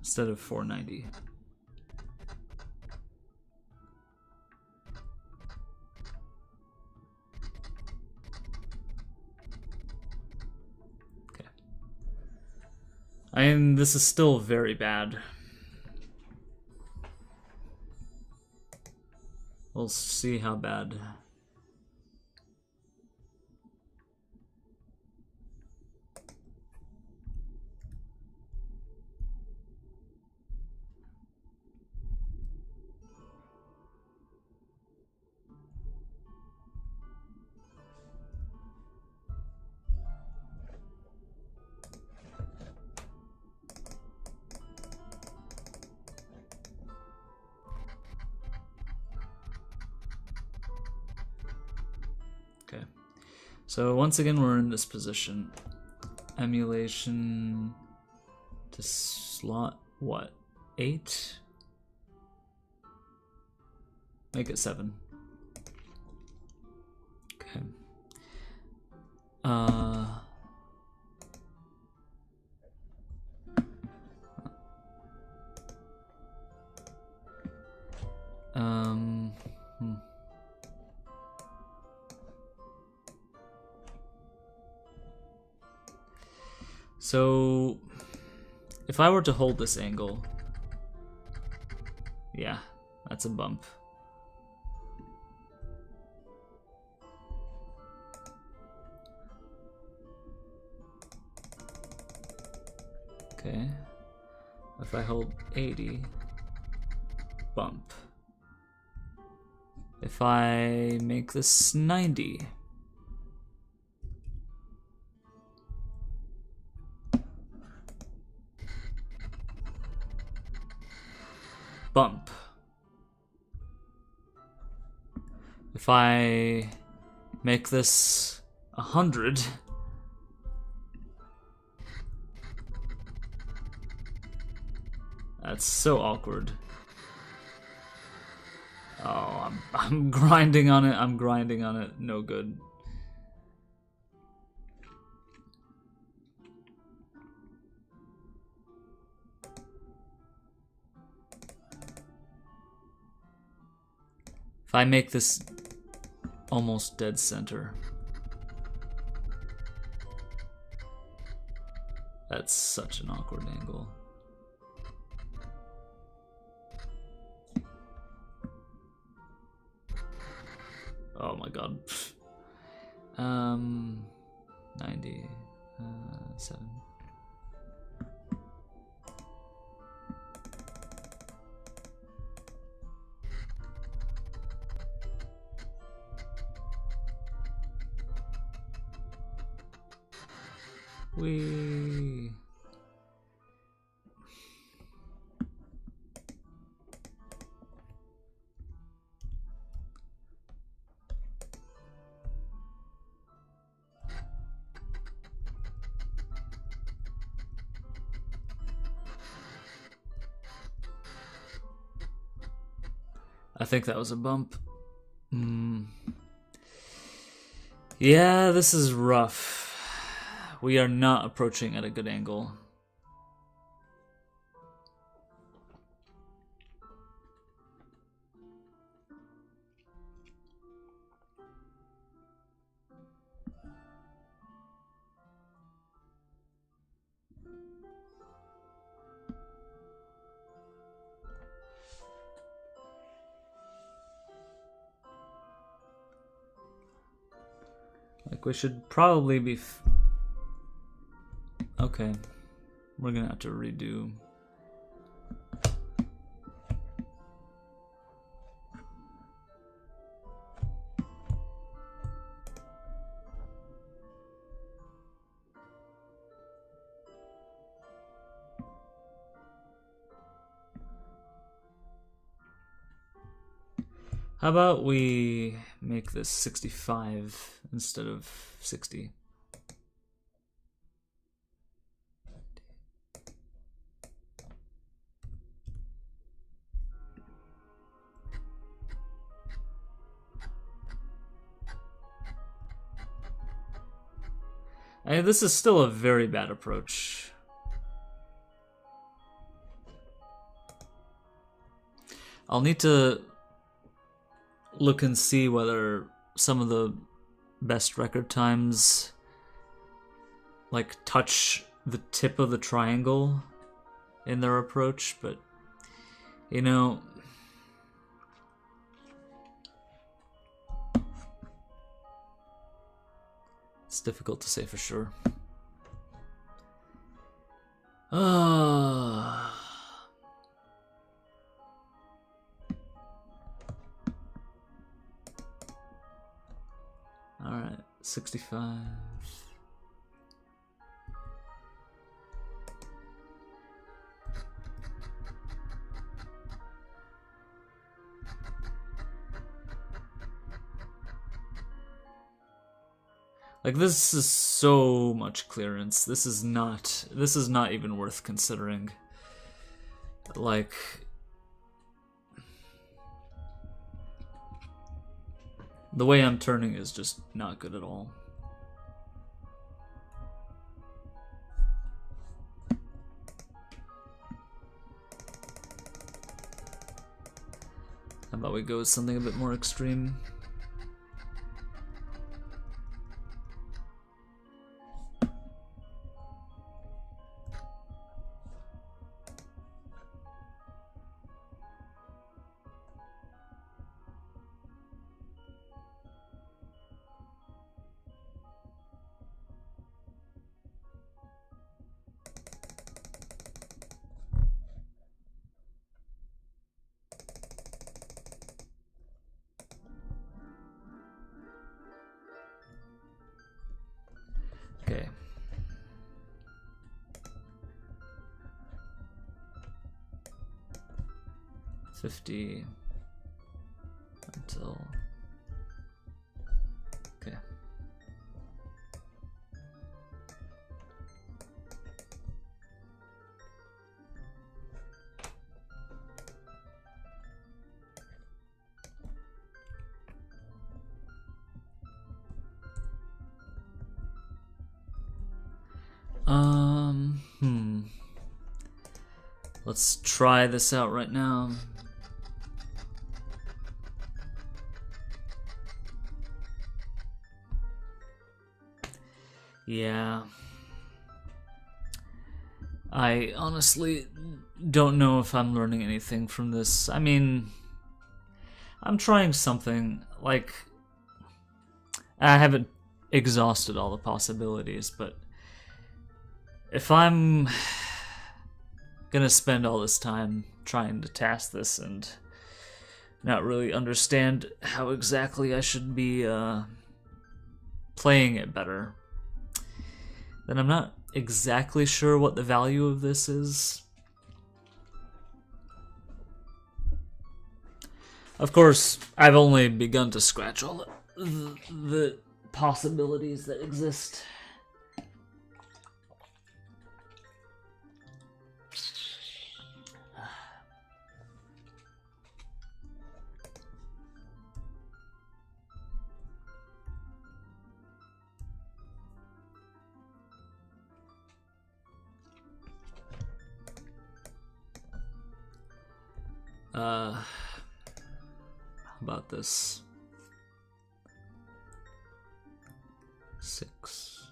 Instead of 490. And this is still very bad. We'll see how bad. Okay, so once again we're in this position. Emulation to slot what? 8? Make it 7. Okay. So, if I were to hold this angle, yeah, that's a bump. Okay, if I hold 80, bump. If I make this 90, bump. If I make this 100, That's so awkward. Oh, I'm grinding on it. I'm grinding on it. No good. If I make this almost dead center, that's such an awkward angle. Oh my god. 97. Whee. I think that was a bump. Yeah, this is rough. We are not approaching at a good angle. Like, we should probably be... Okay. We're gonna have to redo. How about we make this 65 instead of 60? This is still a very bad approach. I'll need to look and see whether some of the best record times like touch the tip of the triangle in their approach, but you know, it's difficult to say for sure. Alright, 65. Like, this is so much clearance. This is not even worth considering. Like, the way I'm turning is just not good at all. How about we go with something a bit more extreme? Okay. $50 until... Okay. Let's try this out right now. Yeah. I honestly don't know if I'm learning anything from this. I mean, I'm trying something. Like, I haven't exhausted all the possibilities, but if I'm gonna spend all this time trying to task this and not really understand how exactly I should be playing it better, then I'm not exactly sure what the value of this is. Of course, I've only begun to scratch all the possibilities that exist. How about this? 6.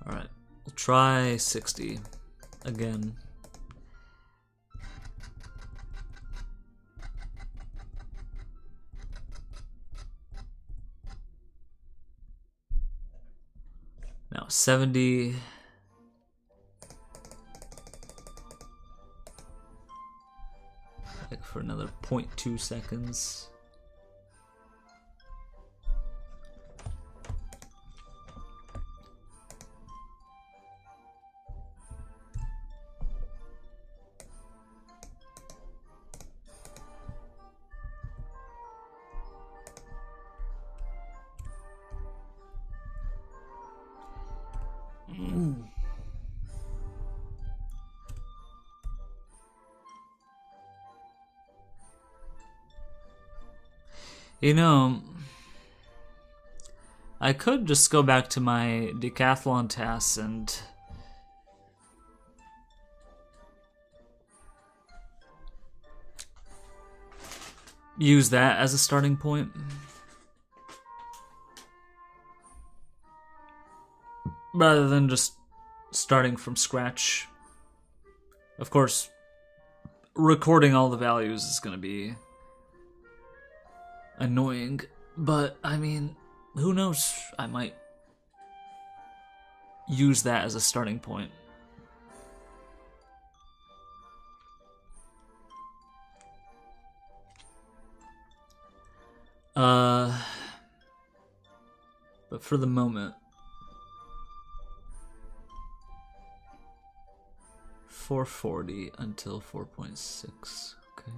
Alright, we'll try 60 again. Now 70. Like for another 0.2 seconds. You know, I could just go back to my decathlon tasks and use that as a starting point. Rather than just starting from scratch. Of course, recording all the values is going to be annoying, but I mean, who knows? I might use that as a starting point. But for the moment, 440 until 4.6, okay.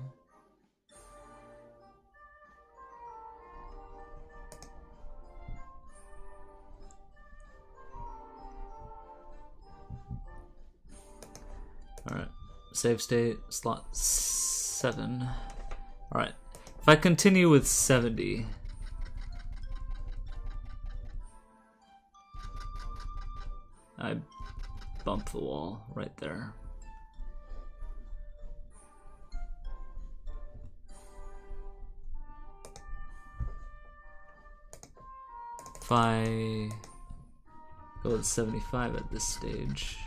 Alright, save state, slot 7. Alright, if I continue with 70, I bump the wall right there. If I go with 75 at this stage,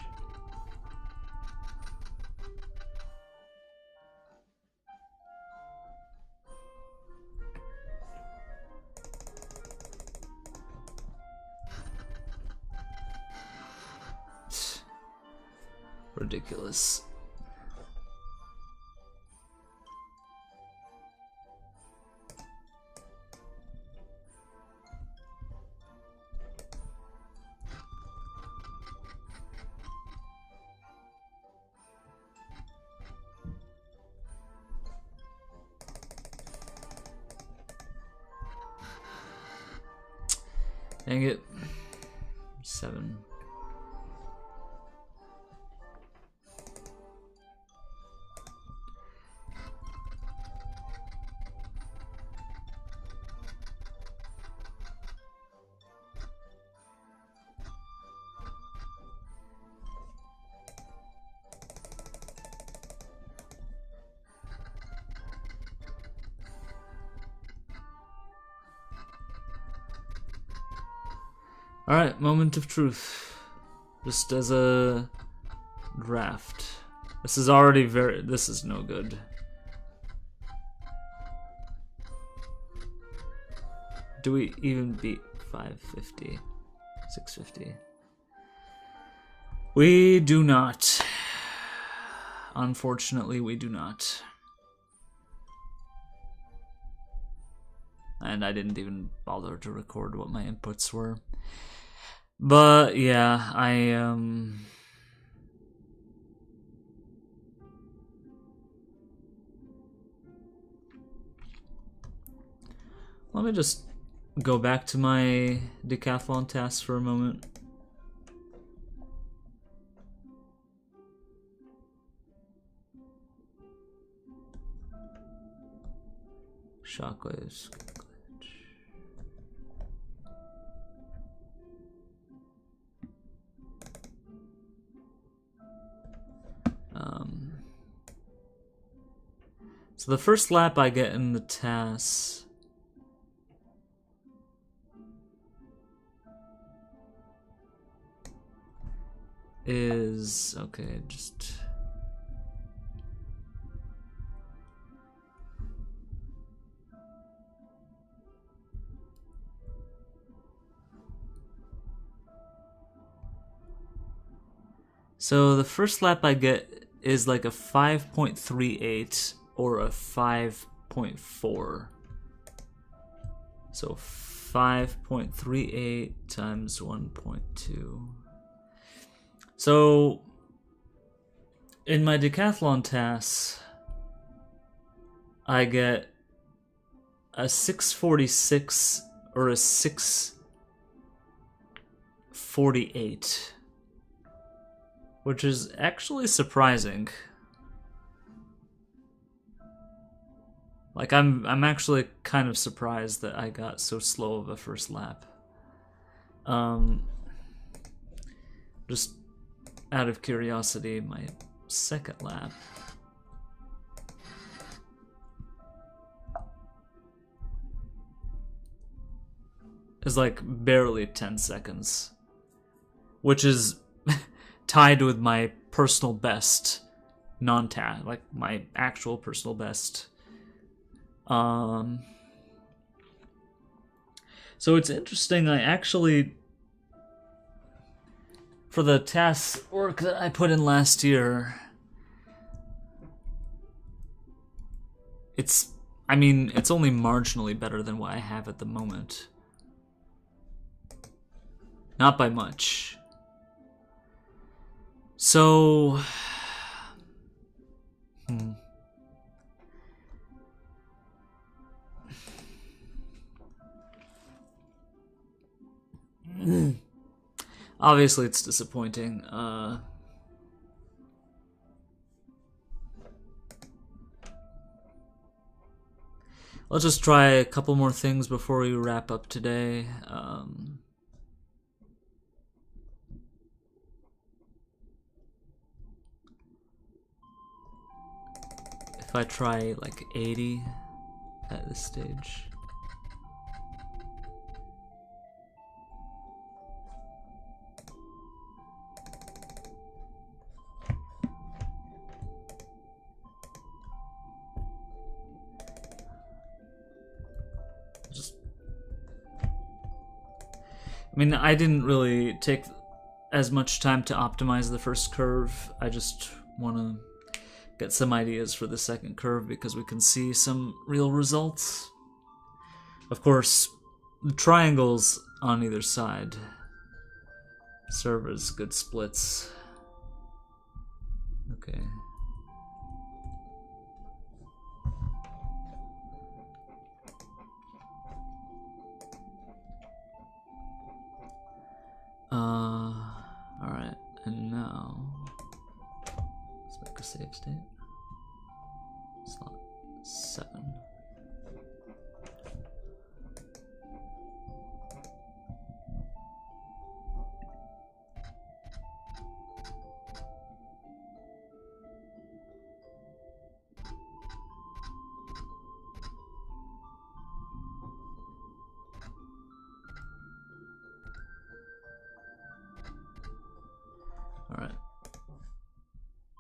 ridiculous. Dang it. 7. Alright, moment of truth. Just as a draft. This is already this is no good. Do we even beat 550? 650? We do not. Unfortunately, we do not. And I didn't even bother to record what my inputs were. But yeah, let me just go back to my decathlon task for a moment. Shockwaves. So the first lap I get in the TAS is okay. Just so the first lap I get is like a 5.38 or a 5.4. So 5.38 times 1.2. So in my decathlon tasks, I get a 646 or a 648, which is actually surprising. Like I'm actually kind of surprised that I got so slow of a first lap. Just out of curiosity, my second lap is like barely 10 seconds, which is tied with my personal best non-TAS, like my actual personal best. So it's interesting, I actually, for the TAS work that I put in last year, it's only marginally better than what I have at the moment. Not by much. So, obviously it's disappointing. Let's just try a couple more things before we wrap up today. If I try like 80 at this stage. I mean, I didn't really take as much time to optimize the first curve. I just want to get some ideas for the second curve because we can see some real results. Of course, the triangles on either side serve as good splits. Okay. Alright, and now let's make a save state. Slot 7. Alright.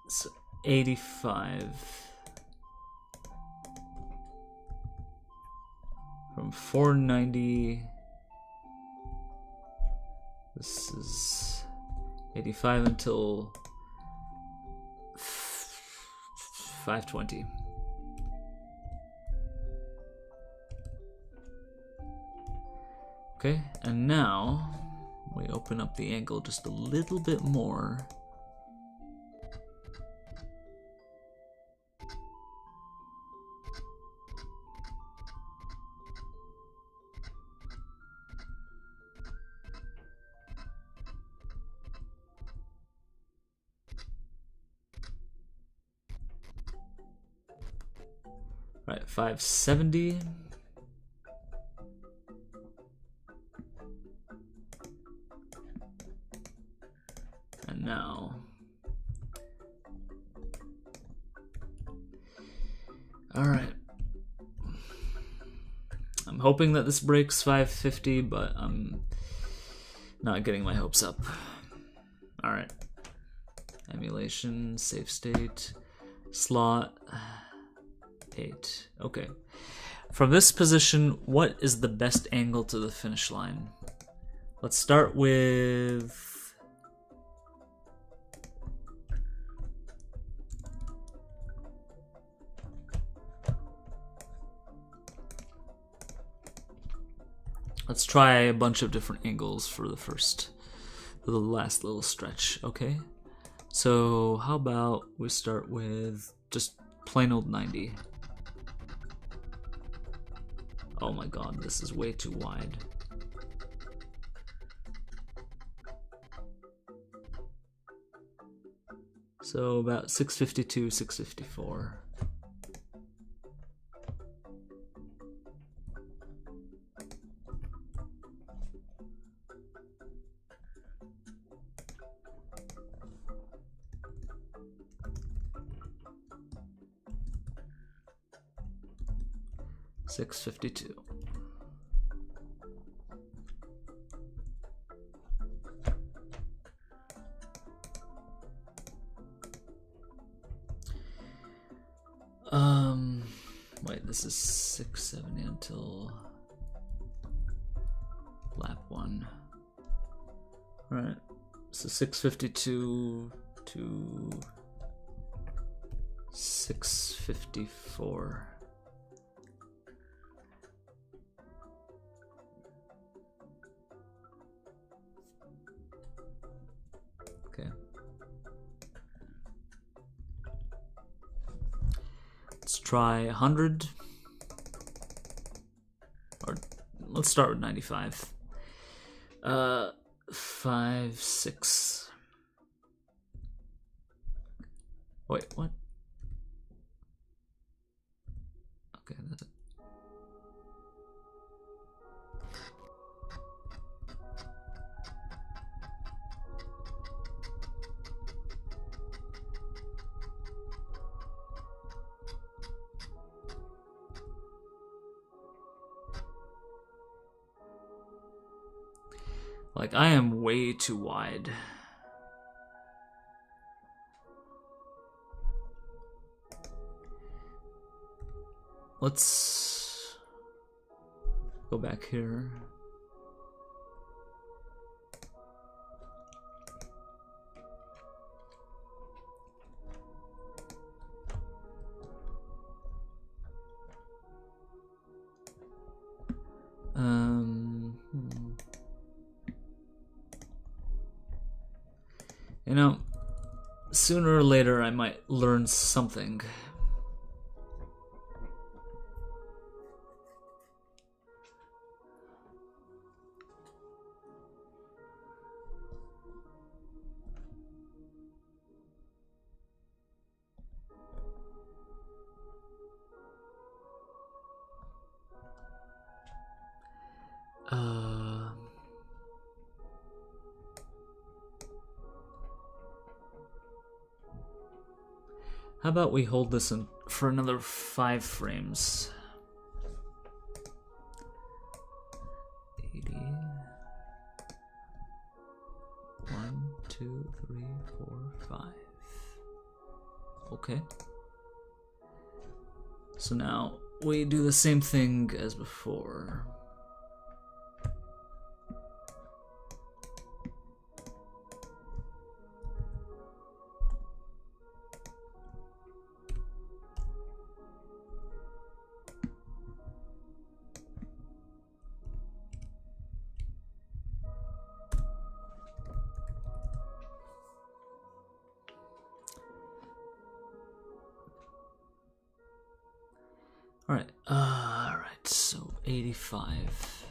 So 85. From 490. This is 85 until 520. Okay, and now we open up the angle just a little bit more. Right, 570. And now. Alright. I'm hoping that this breaks 550, but I'm not getting my hopes up. Alright. Emulation, save state, slot. 8. Okay. From this position, what is the best angle to the finish line? Let's start with... Let's try a bunch of different angles for the last little stretch, okay? So how about we start with just plain old 90. Oh my god, this is way too wide. So about 652, 654. $652. Wait, this is 670 until lap 1. Alright, so 652 to 654. Okay. Let's try 100. Or let's start with 95. 5, 6. Wait, what? Okay, that's it. Like, I am way too wide. Let's go back here. You know, sooner or later I might learn something. How about we hold this in for another 5 frames? 80. 1, 2, 3, 4, 5. Okay. So now we do the same thing as before. Alright, so 85.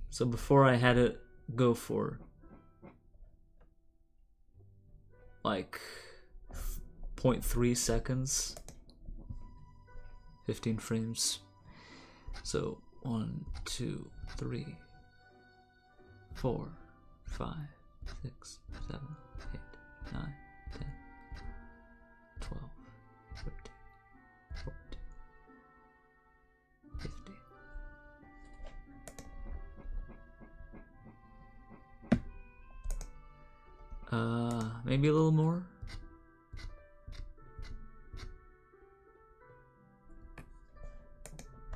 So before I had it go for like 0.3 seconds, 15 frames. So 1, 2, 3, 4, 5, 6, 7, 8, 9, 10, 12, 13, 14, 15. Maybe a little more.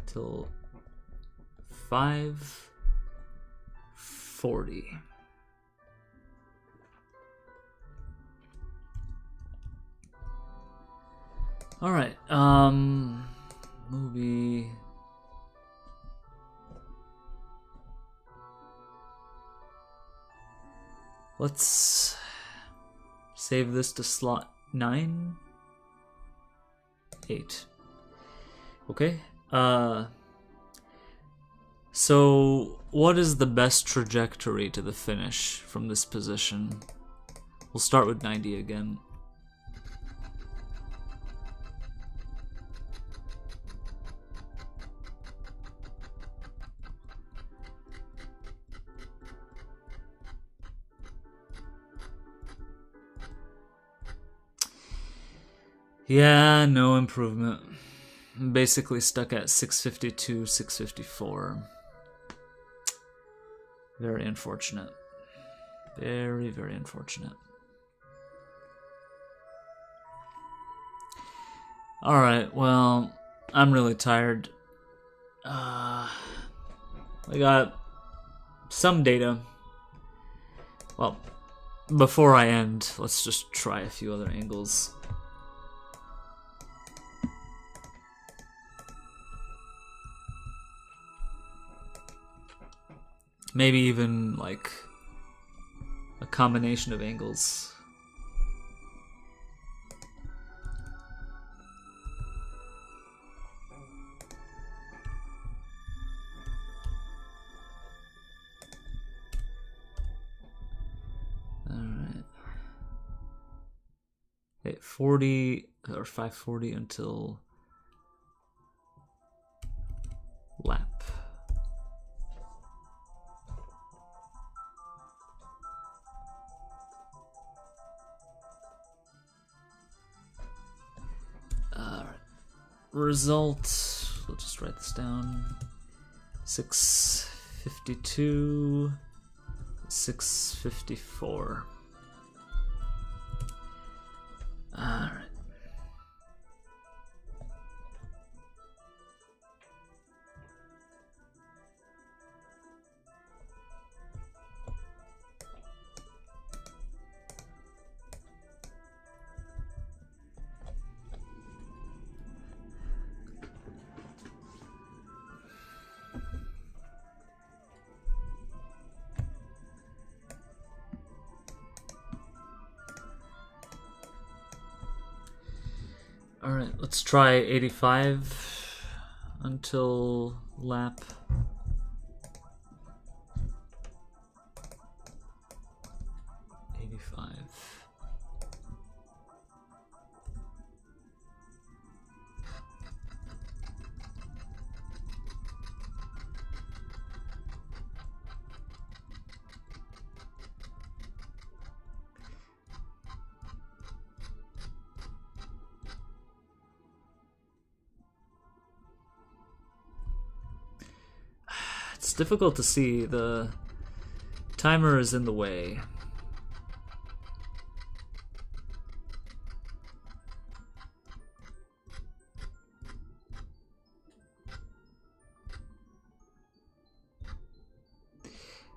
Till 5:40. All right. Movie. Let's save this to slot 9, 8. Okay. So what is the best trajectory to the finish from this position? We'll start with 90 again. Yeah, no improvement. I'm basically stuck at 652, 654. Very unfortunate. Very, very unfortunate. Alright, well, I'm really tired. I got some data. Well, before I end, let's just try a few other angles. Maybe even like a combination of angles. Alright. 840 or 540 until lap. Result, we'll just write this down. 652, 654. Alright. Alright, let's try 85 until lap. It's difficult to see. The timer is in the way.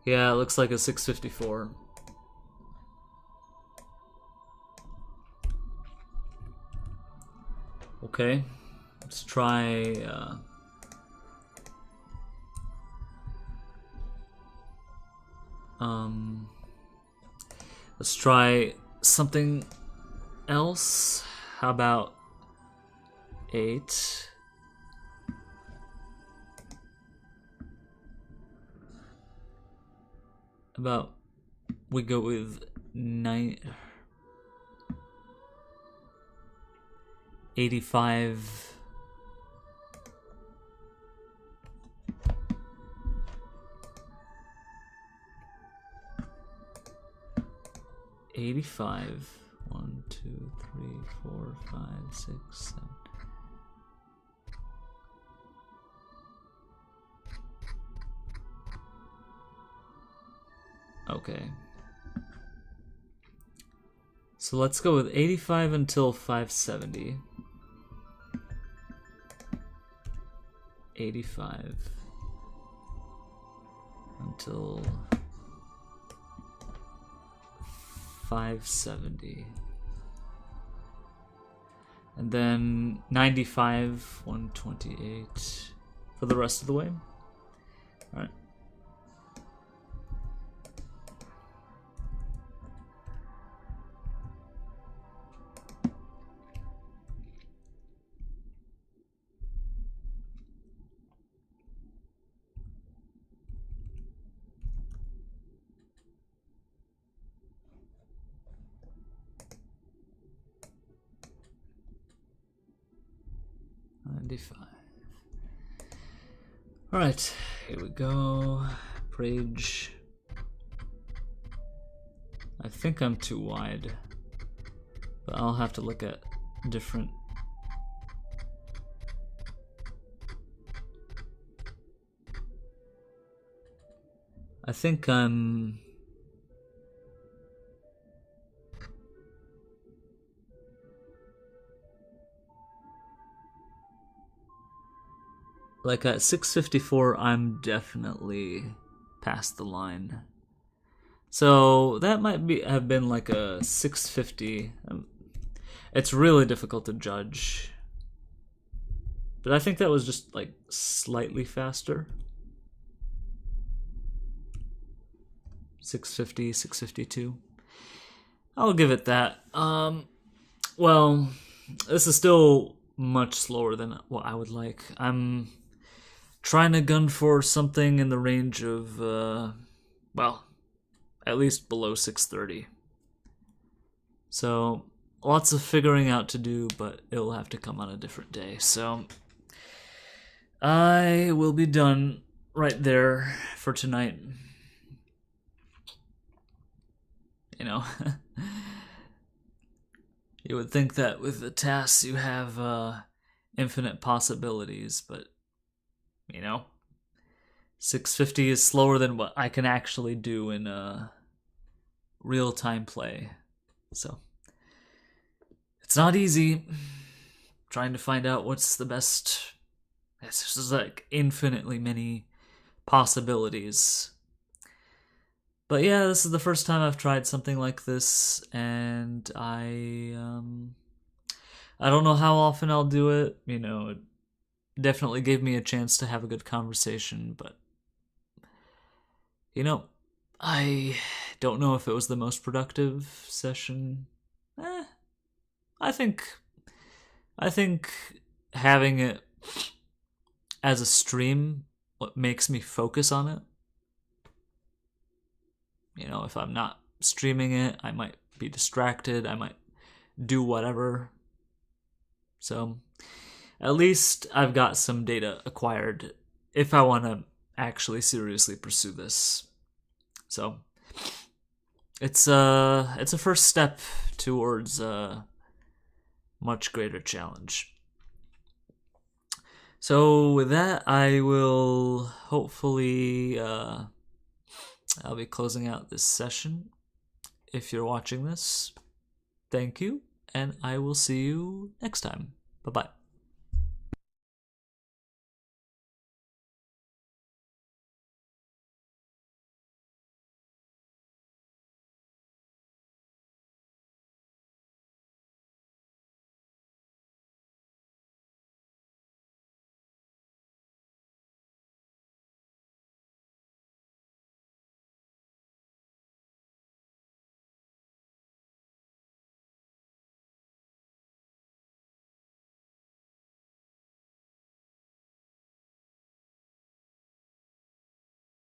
Yeah, it looks like a 6:54. Okay, let's try let's try something else. How about 8? About we go with 9. 85. $85. 1, 2, 3, 4, 5, 6, 7. Okay. So let's go with 85 until 570. 85 until 570. And then 95, 128 for the rest of the way. All right. Alright, here we go. Bridge. I think I'm too wide, but I'll have to look at different. I think I'm like at 654, I'm definitely past the line. So that might have been like a 650. It's really difficult to judge. But I think that was just like slightly faster. 650, 652. I'll give it that. Well, this is still much slower than what I would like. I'm trying to gun for something in the range of, well, at least below 630. So, lots of figuring out to do, but it'll have to come on a different day. So, I will be done right there for tonight. You know, you would think that with the tasks you have infinite possibilities, but you know, 650 is slower than what I can actually do in real-time play. So it's not easy trying to find out what's the best. It's just like infinitely many possibilities. But yeah, this is the first time I've tried something like this, and I don't know how often I'll do it. You know, it definitely gave me a chance to have a good conversation, but you know, I don't know if it was the most productive session. I think having it as a stream what makes me focus on it. You know, if I'm not streaming it, I might be distracted. I might do whatever. So, at least I've got some data acquired if I want to actually seriously pursue this. So, it's a first step towards a much greater challenge. So with that, I will hopefully I'll be closing out this session. If you're watching this, thank you, and I will see you next time. Bye bye.